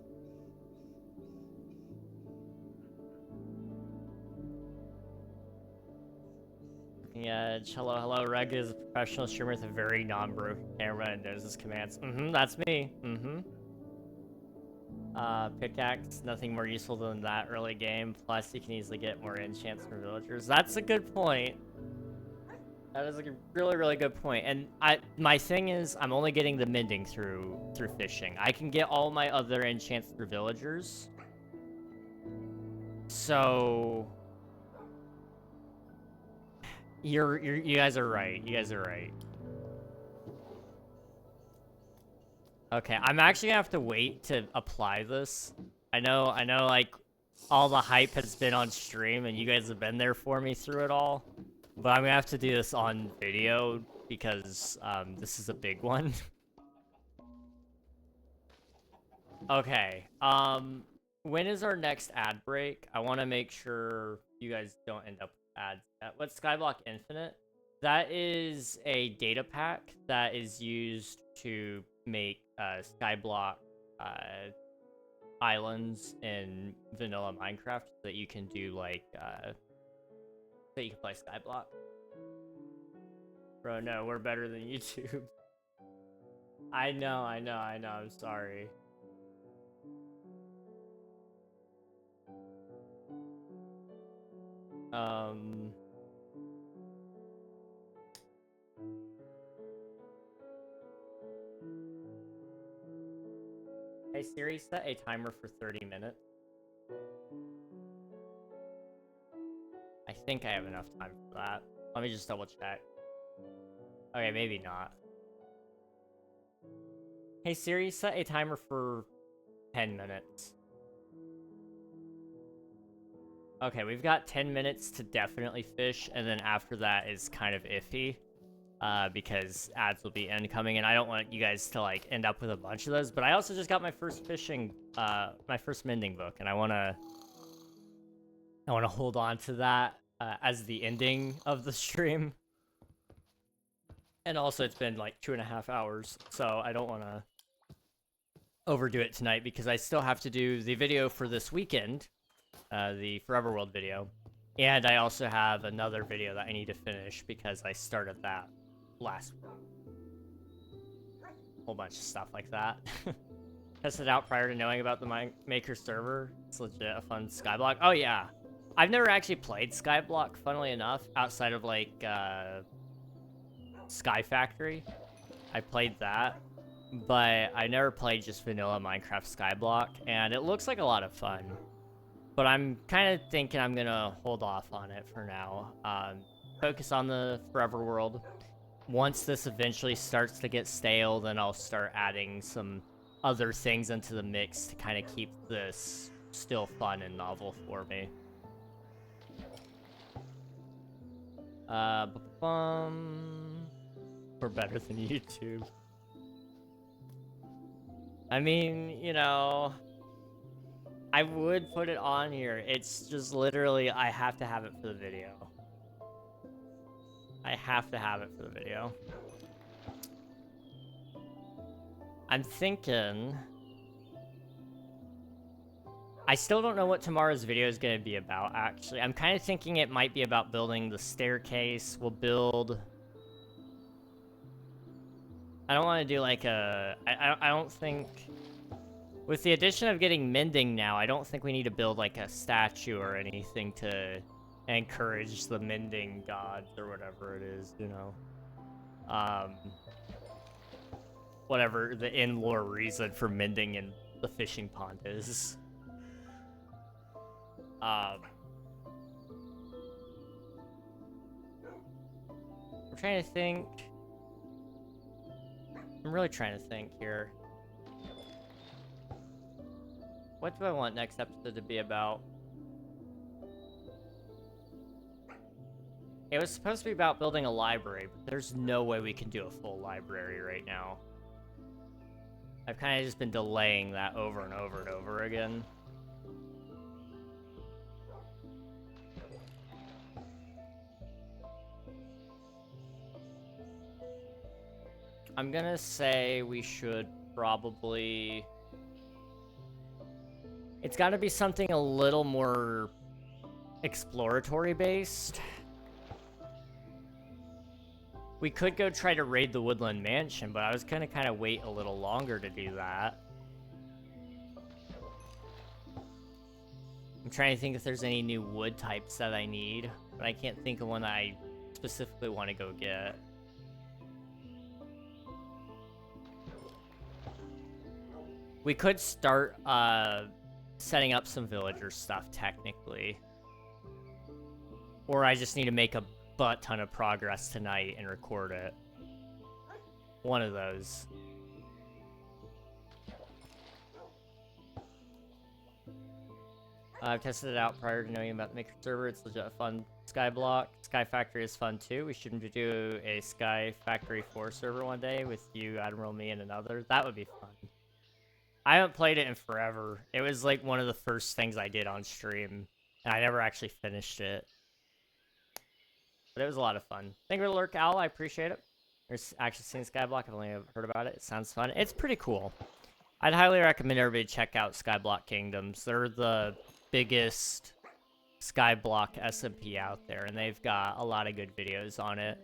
Edge. Hello. Reg is a professional streamer with a very non-broken camera and knows his commands. That's me. Pickaxe, nothing more useful than that early game. Plus, you can easily get more enchants from villagers. That's a good point. That is a really good point. And my thing is, I'm only getting the mending through fishing. I can get all my other enchants through villagers. So you guys are right. Okay, I'm actually gonna have to wait to apply this. I know, like, all the hype has been on stream, and you guys have been there for me through it all. But I'm gonna have to do this on video, because, this is a big one. Okay, when is our next ad break? I want to make sure you guys don't end up with ads. What's Skyblock Infinite? That is a data pack that is used to make Skyblock islands in vanilla Minecraft so that you can do like that you can play Skyblock. Bro, no, we're better than YouTube. I know, I'm sorry. Hey Siri, set a timer for 30 minutes. I think I have enough time for that. Let me just double check. Okay, maybe not. Hey Siri, set a timer for 10 minutes. Okay, we've got 10 minutes to definitely fish, and then after that is kind of iffy. Because ads will be incoming, and I don't want you guys to like end up with a bunch of those. But I also just got my first fishing, my first mending book, and I wanna hold on to that as the ending of the stream. And also, it's been like 2.5 hours, so I don't want to overdo it tonight because I still have to do the video for this weekend, the Forever World video, and I also have another video that I need to finish because I started that last week. Whole bunch of stuff like that. Tested out prior to knowing about the Maker server. It's legit a fun Skyblock. Oh yeah, I've never actually played Skyblock, funnily enough, outside of like Sky Factory. I played that, but I never played just vanilla Minecraft Skyblock, and it looks like a lot of fun. But I'm kind of thinking I'm gonna hold off on it for now. Focus on the Forever World. once this eventually starts to get stale, then I'll start adding some other things into the mix to kind of keep this still fun and novel for me. We're better than YouTube. I mean, you know, I would put it on here. It's just literally, I have to have it for the video. I have to have it for the video. I'm thinking... I still don't know what tomorrow's video is going to be about, actually. I'm kind of thinking it might be about building the staircase. We'll build... I don't want to do like a... I don't think... With the addition of getting mending now, I don't think we need to build like a statue or anything to encourage the mending gods or whatever it is, you know. Whatever the in-lore reason for mending in the fishing pond is. I'm trying to think. I'm really trying to think here. What do I want next episode to be about? It was supposed to be about building a library, but there's no way we can do a full library right now. I've kind of just been delaying that over and over and over again. I'm gonna say we should probably... It's gotta be something a little more exploratory based. We could go try to raid the Woodland Mansion, but I was gonna kind of wait a little longer to do that. I'm trying to think if there's any new wood types that I need, but I can't think of one that I specifically want to go get. We could start setting up some villager stuff, technically. Or I just need to make a butt ton of progress tonight and record it. One of those. I've tested it out prior to knowing about the Maker server. It's legit a fun Skyblock. Sky Factory is fun too. We should do a Sky Factory 4 server one day with you, Admiral, me, and another. That would be fun. I haven't played it in forever. It was like one of the first things I did on stream, and I never actually finished it. But it was a lot of fun. Thank you for the lurk, Owl. I appreciate it. There's actually seen Skyblock. I've only heard about it. It sounds fun. It's pretty cool. I'd highly recommend everybody check out Skyblock Kingdoms. They're the biggest Skyblock SMP out there, and they've got a lot of good videos on it.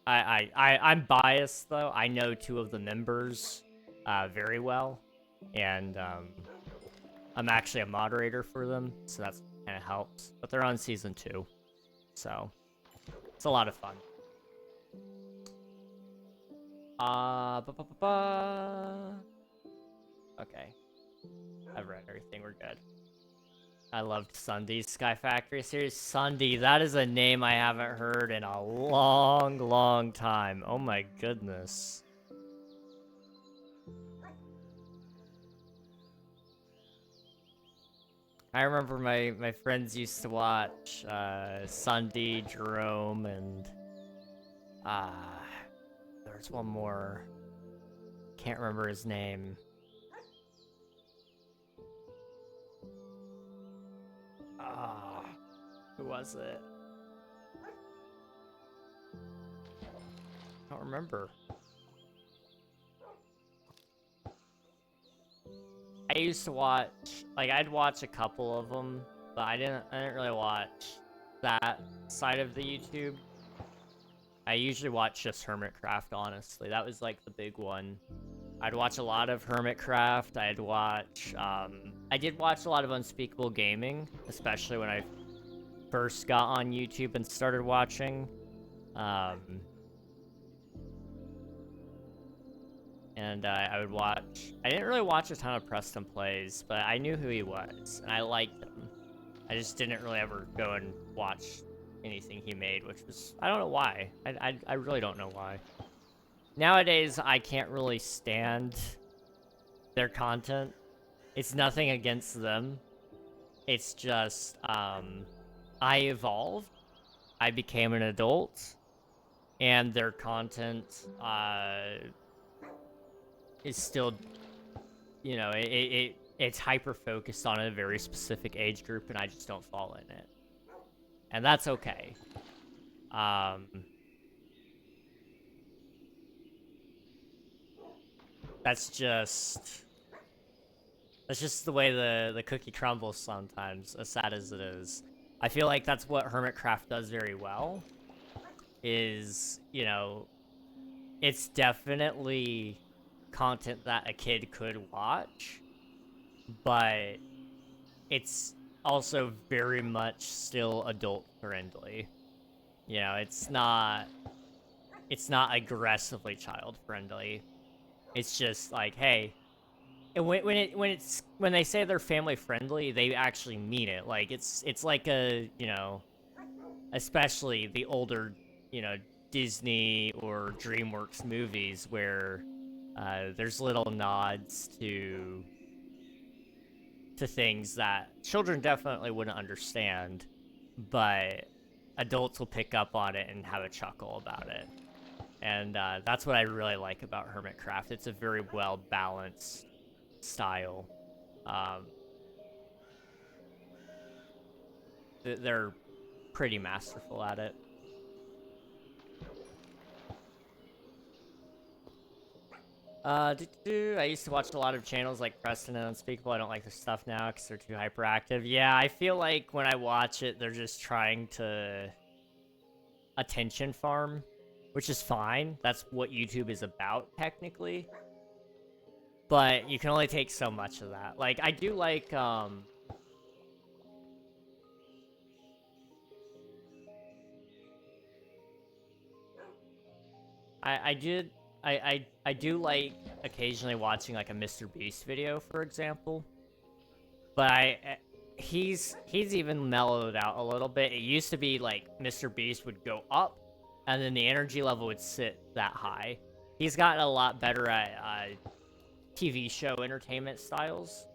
I'm biased, though. I know two of the members very well, and I'm actually a moderator for them, so that kind of helps. But they're on Season 2, so it's a lot of fun. Okay. I've read everything. We're good. I loved Sundy's Sky Factory series. Sundy, that is a name I haven't heard in a long, long time. Oh my goodness. I remember my friends used to watch Sundy, Jerome, and there's one more. Can't remember his name. Who was it? I don't remember. I used to watch, like, I'd watch a couple of them, but I didn't really watch that side of the YouTube. I usually watch just Hermitcraft, honestly. That was like the big one. I'd watch a lot of Hermitcraft. I'd watch, I did watch a lot of Unspeakable Gaming, especially when I first got on YouTube and started watching. And I would watch, I didn't really watch a ton of Preston Plays, but I knew who he was, and I liked him. I just didn't really ever go and watch anything he made, which was, I don't know why. I really don't know why. Nowadays, I can't really stand their content. It's nothing against them. It's just, I evolved. I became an adult. And their content, is still, you know, it's hyper-focused on a very specific age group, and I just don't fall in it. And that's okay. That's just the way the cookie crumbles sometimes, as sad as it is. I feel like that's what Hermitcraft does very well, is, you know, it's definitely content that a kid could watch, but it's also very much still adult friendly. You know, it's not aggressively child friendly. It's just like, hey, and when they say they're family friendly, they actually mean it. Like it's like a, you know, especially the older, you know, Disney or DreamWorks movies where there's little nods to things that children definitely wouldn't understand, but adults will pick up on it and have a chuckle about it. And that's what I really like about Hermitcraft. It's a very well balanced style. They're pretty masterful at it. I used to watch a lot of channels like Preston and Unspeakable. I don't like their stuff now because they're too hyperactive. Yeah, I feel like when I watch it, they're just trying to attention farm, which is fine. That's what YouTube is about, technically. But you can only take so much of that. Like, I do like, I do like occasionally watching like a Mr. Beast video, for example. But he's even mellowed out a little bit. It used to be like Mr. Beast would go up, and then the energy level would sit that high. He's gotten a lot better at TV show entertainment styles,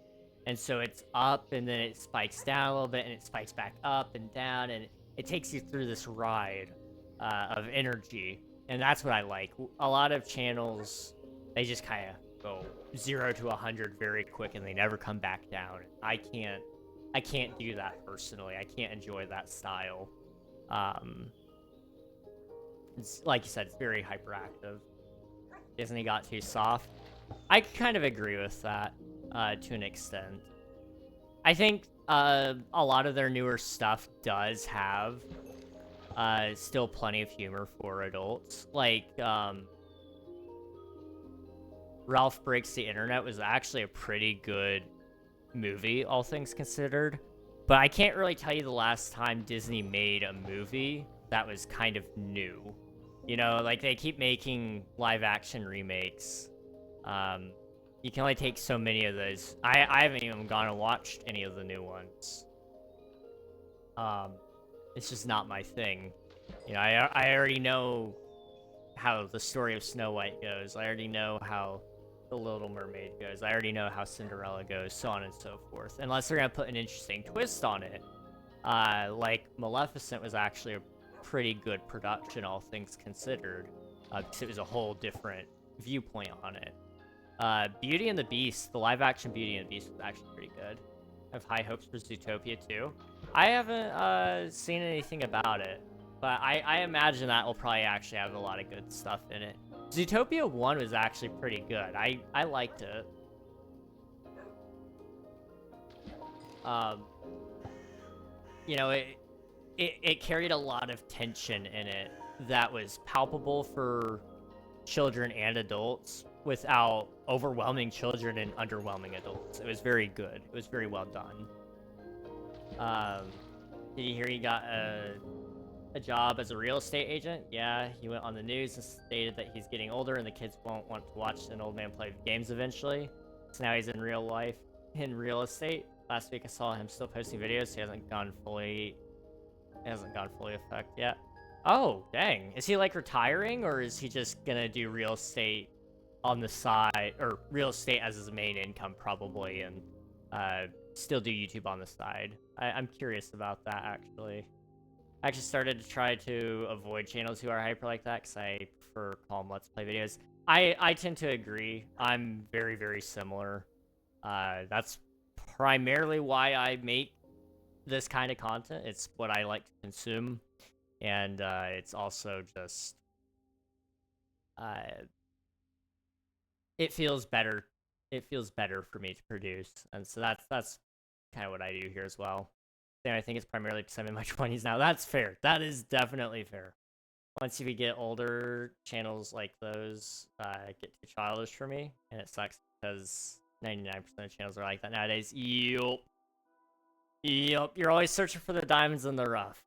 and so it's up, and then it spikes down a little bit, and it spikes back up and down, and it takes you through this ride of energy, and that's what I like. A lot of channels, they just kind of go 0 to 100 very quick, and they never come back down. I can't do that personally. I can't enjoy that style. It's, like you said, it's very hyperactive. Isn't he got too soft? I kind of agree with that to an extent. I think a lot of their newer stuff does have still plenty of humor for adults. Like, Ralph Breaks the Internet was actually a pretty good movie, all things considered. But I can't really tell you the last time Disney made a movie that was kind of new. You know, like, they keep making live-action remakes. You can only take so many of those. I haven't even gone and watched any of the new ones. It's just not my thing. You know, I already know how the story of Snow White goes. I already know how The Little Mermaid goes. I already know how Cinderella goes, so on and so forth. Unless they're gonna put an interesting twist on it. Like Maleficent was actually a pretty good production, all things considered. Because it was a whole different viewpoint on it. Beauty and the Beast, the live-action Beauty and the Beast was actually pretty good. I have high hopes for Zootopia too. I haven't seen anything about it, but I imagine that will probably actually have a lot of good stuff in it. Zootopia 1 was actually pretty good. I liked it. You know, it carried a lot of tension in it that was palpable for children and adults without overwhelming children and underwhelming adults. It was very good. It was very well done. Did you hear he got a job as a real estate agent? Yeah, he went on the news and stated that he's getting older and the kids won't want to watch an old man play games eventually. So now he's in real life, in real estate. Last week I saw him still posting videos. He hasn't gone fully effect yet. Oh, dang. Is he like retiring, or is he just gonna do real estate on the side, or real estate as his main income probably, and still do YouTube on the side? I'm curious about that, actually. I actually started to try to avoid channels who are hyper like that, because I prefer calm Let's Play videos. I tend to agree. I'm very, very similar. That's primarily why I make this kind of content. It's what I like to consume, and it's also just uh, it feels better. It feels better for me to produce, and so that's kind of what I do here as well. And I think it's primarily because I'm in my 20s now. That's fair. That is definitely fair. Once you get older, channels like those get too childish for me, and it sucks because 99% of channels are like that nowadays. Yup. Yup. You're always searching for the diamonds in the rough.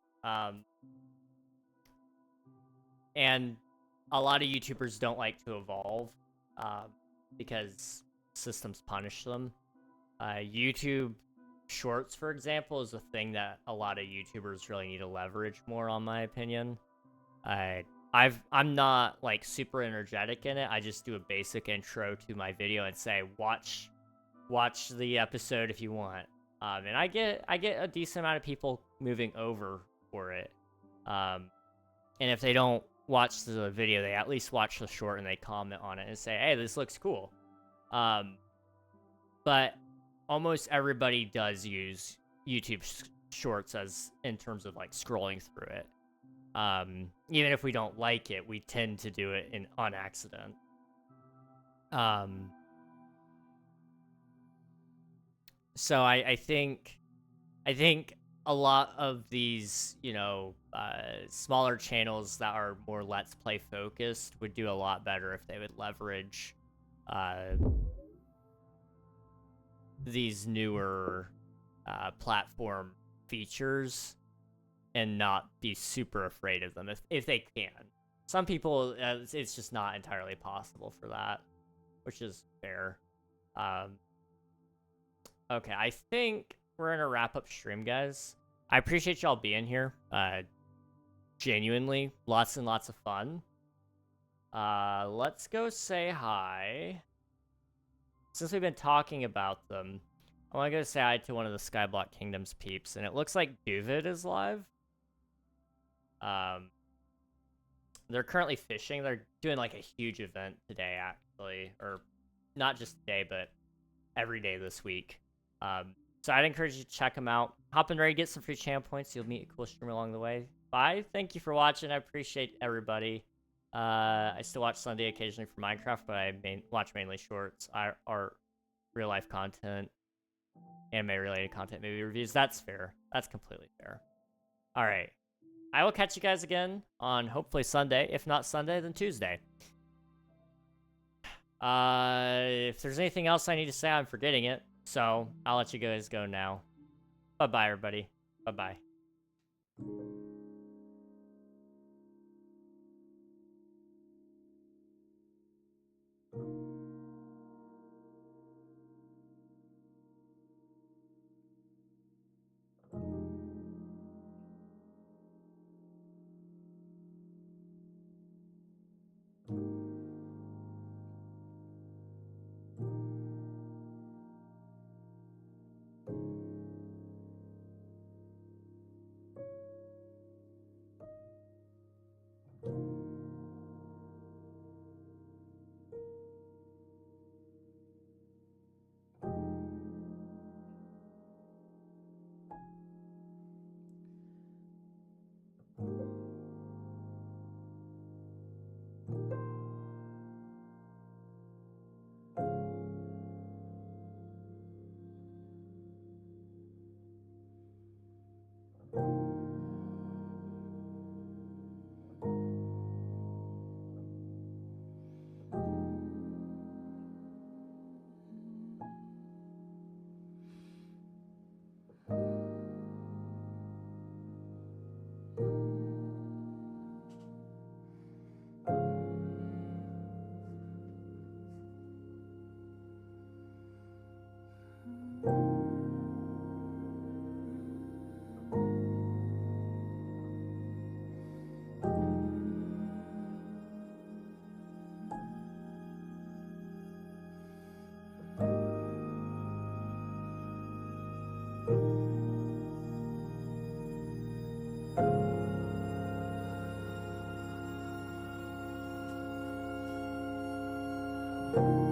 And a lot of YouTubers don't like to evolve because systems punish them. YouTube Shorts, for example, is a thing that a lot of YouTubers really need to leverage more, on my opinion. I'm not like super energetic in it. I just do a basic intro to my video and say watch the episode if you want. And I get a decent amount of people moving over for it. And if they don't watch the video, they at least watch the short and they comment on it and say, "Hey, this looks cool." But almost everybody does use YouTube Shorts as in terms of like scrolling through it. Even if we don't like it, we tend to do it on accident. So I think a lot of these, smaller channels that are more Let's Play focused would do a lot better if they would leverage these newer platform features and not be super afraid of them if they can. Some people, it's just not entirely possible for that, which is fair. Okay, I think we're gonna wrap up stream, guys. I appreciate y'all being here. Genuinely, lots and lots of fun. Let's go say hi. Since we've been talking about them, I want to go say hi to one of the Skyblock Kingdoms peeps, and it looks like Duvid is live. They're currently fishing. They're doing like a huge event today, actually, or not just today, but every day this week. So I'd encourage you to check them out. Hop in ready, get some free champ points. You'll meet a cool streamer along the way. Bye. Thank you for watching. I appreciate everybody. I still watch Sunday occasionally for Minecraft, but I watch mainly shorts, art, real life content, anime related content, movie reviews. That's fair. That's completely fair. All right. I will catch you guys again on hopefully Sunday. If not Sunday, then Tuesday. If there's anything else I need to say, I'm forgetting it. So I'll let you guys go now. Bye-bye, everybody. Bye-bye. you.